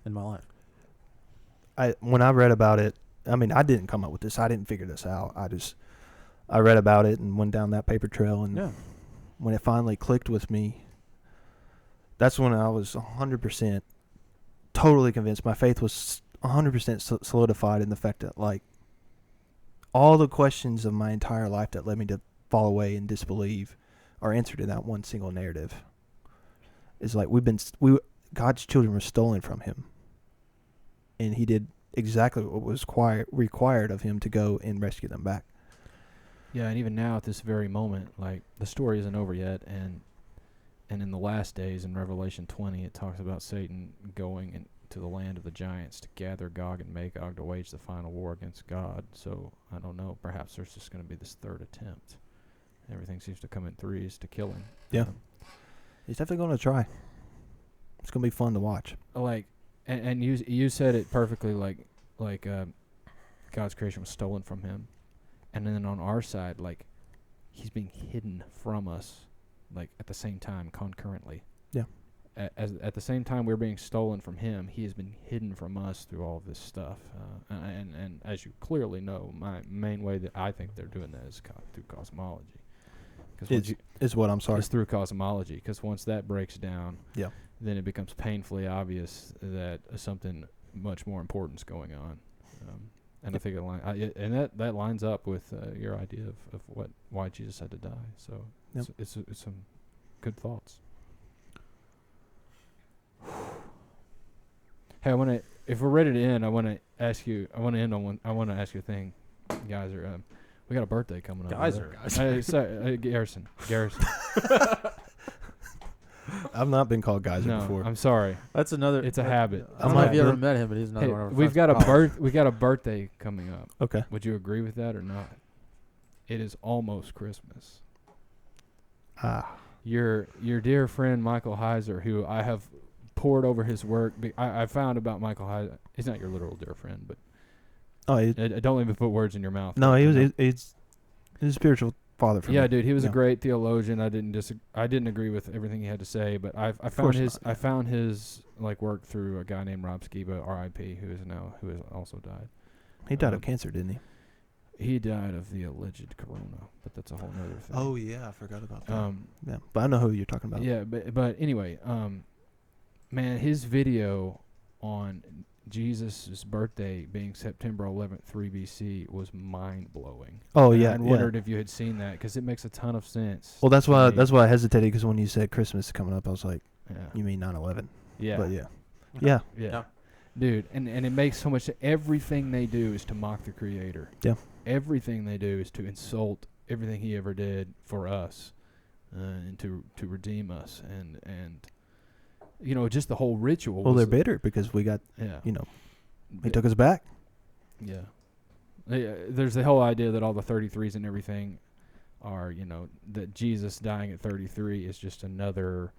in my life. When I read about it, I mean, I didn't come up with this. I didn't figure this out. I read about it and went down that paper trail, and when it finally clicked with me, that's when I was 100% totally convinced. My faith was 100% solidified in the fact that, like, all the questions of my entire life that led me to fall away and disbelieve are answered in that one single narrative. It's like God's children were stolen from him, and he did exactly what was required of him to go and rescue them back. Yeah, and even now at this very moment, like, the story isn't over yet, and in the last days in Revelation 20, it talks about Satan going into the land of the giants to gather Gog and Magog to wage the final war against God. So I don't know. Perhaps there's just going to be this third attempt. Everything seems to come in threes to kill him. Yeah. He's definitely going to try. It's going to be fun to watch. Like, and you said it perfectly. Like God's creation was stolen from him, and then on our side, like, he's being hidden from us, like, at the same time, concurrently. Yeah. At the same time we're being stolen from him, he has been hidden from us through all of this stuff. And as you clearly know, my main way that I think they're doing that is through cosmology. Is what I'm sorry. It's through cosmology, because once that breaks down, Yeah. then it becomes painfully obvious that something much more important is going on. And I think that lines up with your idea of why Jesus had to die. So it's some good thoughts. Hey, if we're ready to end, I want to ask you a thing. Guys, we got a birthday coming up. Garrison. I've not been called Geyser No, before. I'm sorry. That's another. It's a habit. I don't know if you ever met him, but he's another Hey, one of our we've friends got from college. we got a birthday coming up. Okay. Would you agree with that or not? It is almost Christmas. Your dear friend Michael Heiser, who I have poured over his work. I found about Michael Heiser. He's not your literal dear friend, but don't let me put words in your mouth. No, he's a spiritual father for me. Yeah, dude, he was a Yeah. great theologian. I didn't agree with everything he had to say, but I found his like work through a guy named Rob Skiba, R.I.P., who has also died. He died of cancer, didn't he? He died of the alleged corona, but that's a whole nother thing. Oh yeah, I forgot about that. Yeah, but I know who you're talking about. Yeah, but anyway, man, his video on Jesus' birthday being September 11th, 3 BC was mind-blowing. Oh yeah, I wondered if you had seen that, because it makes a ton of sense. Well, that's to why me. I hesitated, because when you said Christmas is coming up, I was like, Yeah. you mean 9/11? Yeah. But yeah. Yeah. Dude, and it makes so much. Everything they do is to mock the Creator. Yeah. Everything they do is to insult everything He ever did for us, and to redeem us, and just the whole ritual. Well, they're bitter because we got, Yeah. he took us back. Yeah. There's the whole idea that all the 33s and everything are, that Jesus dying at 33 is just another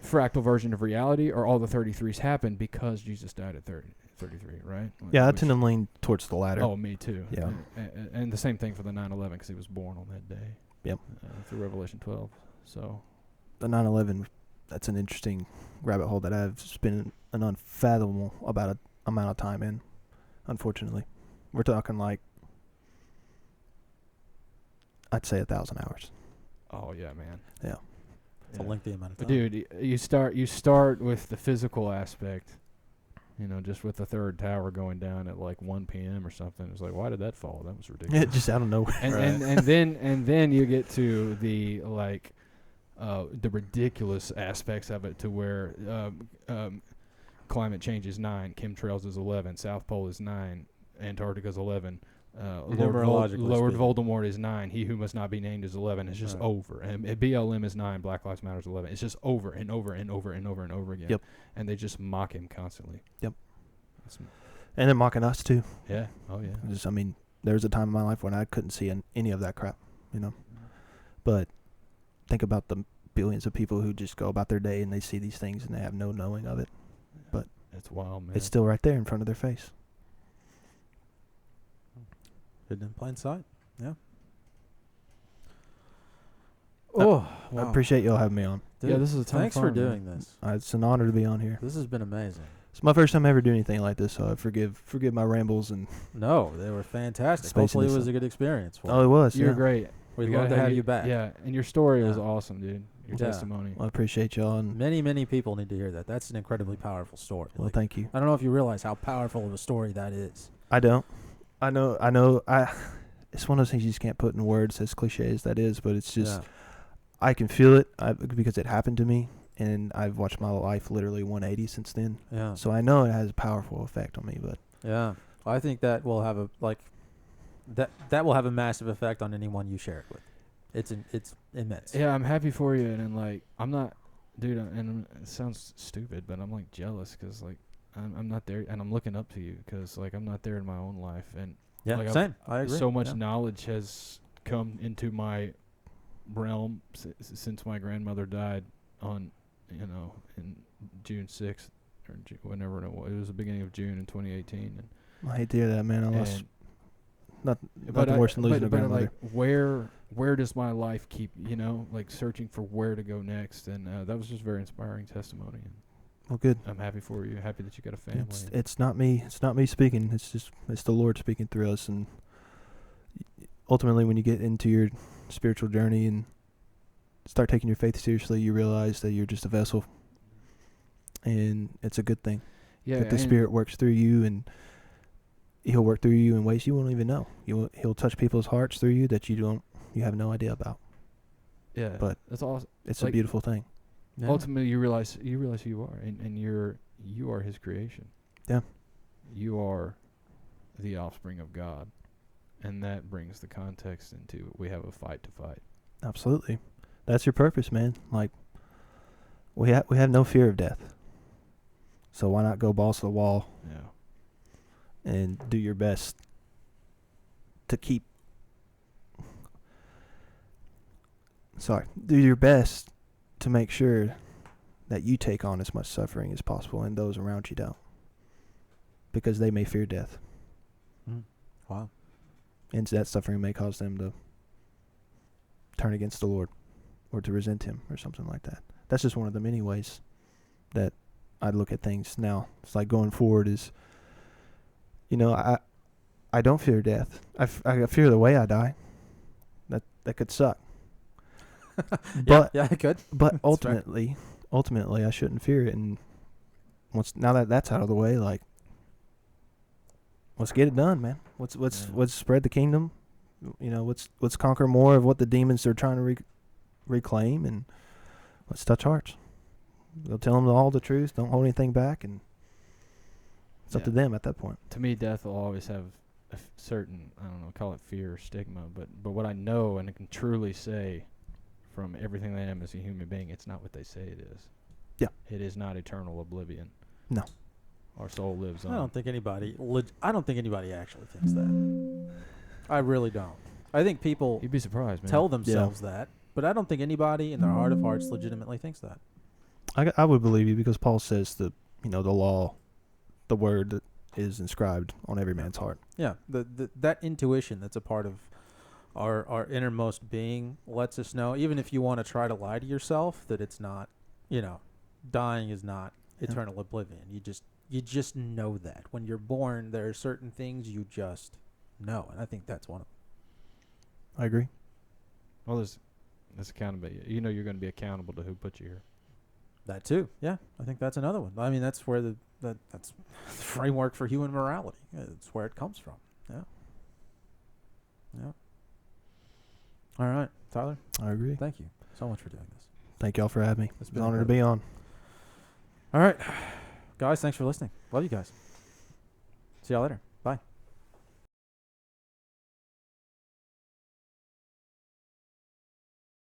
fractal version of reality, or all the 33s happened because Jesus died at 33, right? Yeah, I tend to lean towards the latter. Oh, me too. Yeah. And the same thing for the 9/11, because he was born on that day. Yep. Through Revelation 12. So. The 9/11, that's an interesting rabbit hole that I've spent an unfathomable amount of time in. Unfortunately, we're talking like I'd say 1,000 hours. Oh yeah, man. Yeah. It's a lengthy amount of time. Dude, you start with the physical aspect. You know, just with the third tower going down at like 1 p.m. or something. It's like, why did that fall? That was ridiculous. Just out of nowhere. And then you get to the like the ridiculous aspects of it, to where climate change is 9, chemtrails is 11, South Pole is 9, Antarctica is 11. Lord Voldemort is 9. He who must not be named is 11. It's just over. And BLM is 9. Black Lives Matter is 11. It's just over and over and over and over and over again. Yep. And they just mock him constantly. Yep. And they're mocking us too. Yeah. Oh yeah. I mean, there was a time in my life when I couldn't see any of that crap, you know. But think about the billions of people who just go about their day and they see these things and they have no knowing of it. But it's wild, man. It's still right there in front of their face. Hidden in plain sight. Yeah. Oh, I appreciate y'all having me on. Dude, yeah, this is a ton thanks of for fun, doing man. this. It's an honor to be on here. This has been amazing. It's my first time ever doing anything like this, so I forgive my rambles and. No, they were fantastic. Spacing Hopefully, it this was up. a good experience. For Oh, it was. You're yeah. great. We'd We love gotta to have you back. Yeah, and your story was Yeah. awesome, dude. Your Yeah. testimony. Well, I appreciate y'all. And Many, many people need to hear that. That's an incredibly powerful story. well, Like, thank you. I don't know if you realize how powerful of a story that is. I don't. I know. It's one of those things you just can't put in words, as cliche as that is. But it's just, I can feel it because it happened to me, and I've watched my life literally 180 since then. Yeah. So I know it has a powerful effect on me. But Yeah. I think that will have that will have a massive effect on anyone you share it with. It's immense. Yeah, I'm happy for you, and like I'm not, dude. And it sounds stupid, but I'm like jealous because like I'm not there, and I'm looking up to you because like I'm not there in my own life, and Yeah. like, Same. I agree. so much Yeah. knowledge has come into my realm since my grandmother died on, in June 6th or whenever it was. It was the beginning of June in 2018, and I hate to hear that, man. I lost nothing but worse than losing a but grandmother. like where does my life keep, like searching for where to go next, and that was just very inspiring testimony, and Well, good. I'm happy for you, happy that you got a family. It's not me. It's not me speaking. It's the Lord speaking through us. And ultimately, when you get into your spiritual journey and start taking your faith seriously, you realize that you're just a vessel, and it's a good thing. Yeah, That the and Spirit works through you, and He'll work through you in ways you won't even know. He'll touch people's hearts through you that you have no idea about. yeah, but that's awesome. It's Like, a beautiful thing. Yeah. Ultimately, you realize who you are, and you are His creation. Yeah. You are the offspring of God, and that brings the context into we have a fight to fight. Absolutely. That's your purpose, man. Like, we have no fear of death. So why not go balls to the wall Yeah. and do your best to do your best to make sure that you take on as much suffering as possible and those around you don't, because they may fear death, Wow. and that suffering may cause them to turn against the Lord or to resent Him or something like that. That's just one of the many ways that I look at things now. It's like going forward is, I don't fear death. I fear the way I die. That could suck. But yeah, I could. but right. ultimately I shouldn't fear it. And now that that's out of the way, like, let's get it done, man. Let's spread the kingdom. Let's conquer more of what the demons are trying to reclaim, and let's touch hearts. They'll tell them all the truth. Don't hold anything back, and it's up to them at that point. To me, death will always have a certain, I don't know, call it fear or stigma, but what I know and I can truly say from everything that I am as a human being, it's not what they say it is. Yeah. It is not eternal oblivion. No. Our soul lives on. I don't think anybody actually thinks that. I really don't. I think people You'd be surprised, man. tell themselves that, but I don't think anybody in their heart of hearts legitimately thinks that. I would believe you, because Paul says the law, the word that is inscribed on every man's heart. Yeah, that intuition that's a part of our innermost being lets us know, even if you want to try to lie to yourself, that it's not, dying is not eternal oblivion. You just know that when you're born, there are certain things you just know, and I think that's one of them. I agree. Well, there's accountability. You know, you're going to be accountable to who put you here. That too. Yeah, I think that's another one. I mean, that's where that's the framework for human morality. It's where it comes from. Yeah. Yeah. All right, Tyler. I agree. Thank you so much for doing this. Thank y'all for having me. It's It's been an honor to be on. All right, guys. Thanks for listening. Love you guys. See y'all later.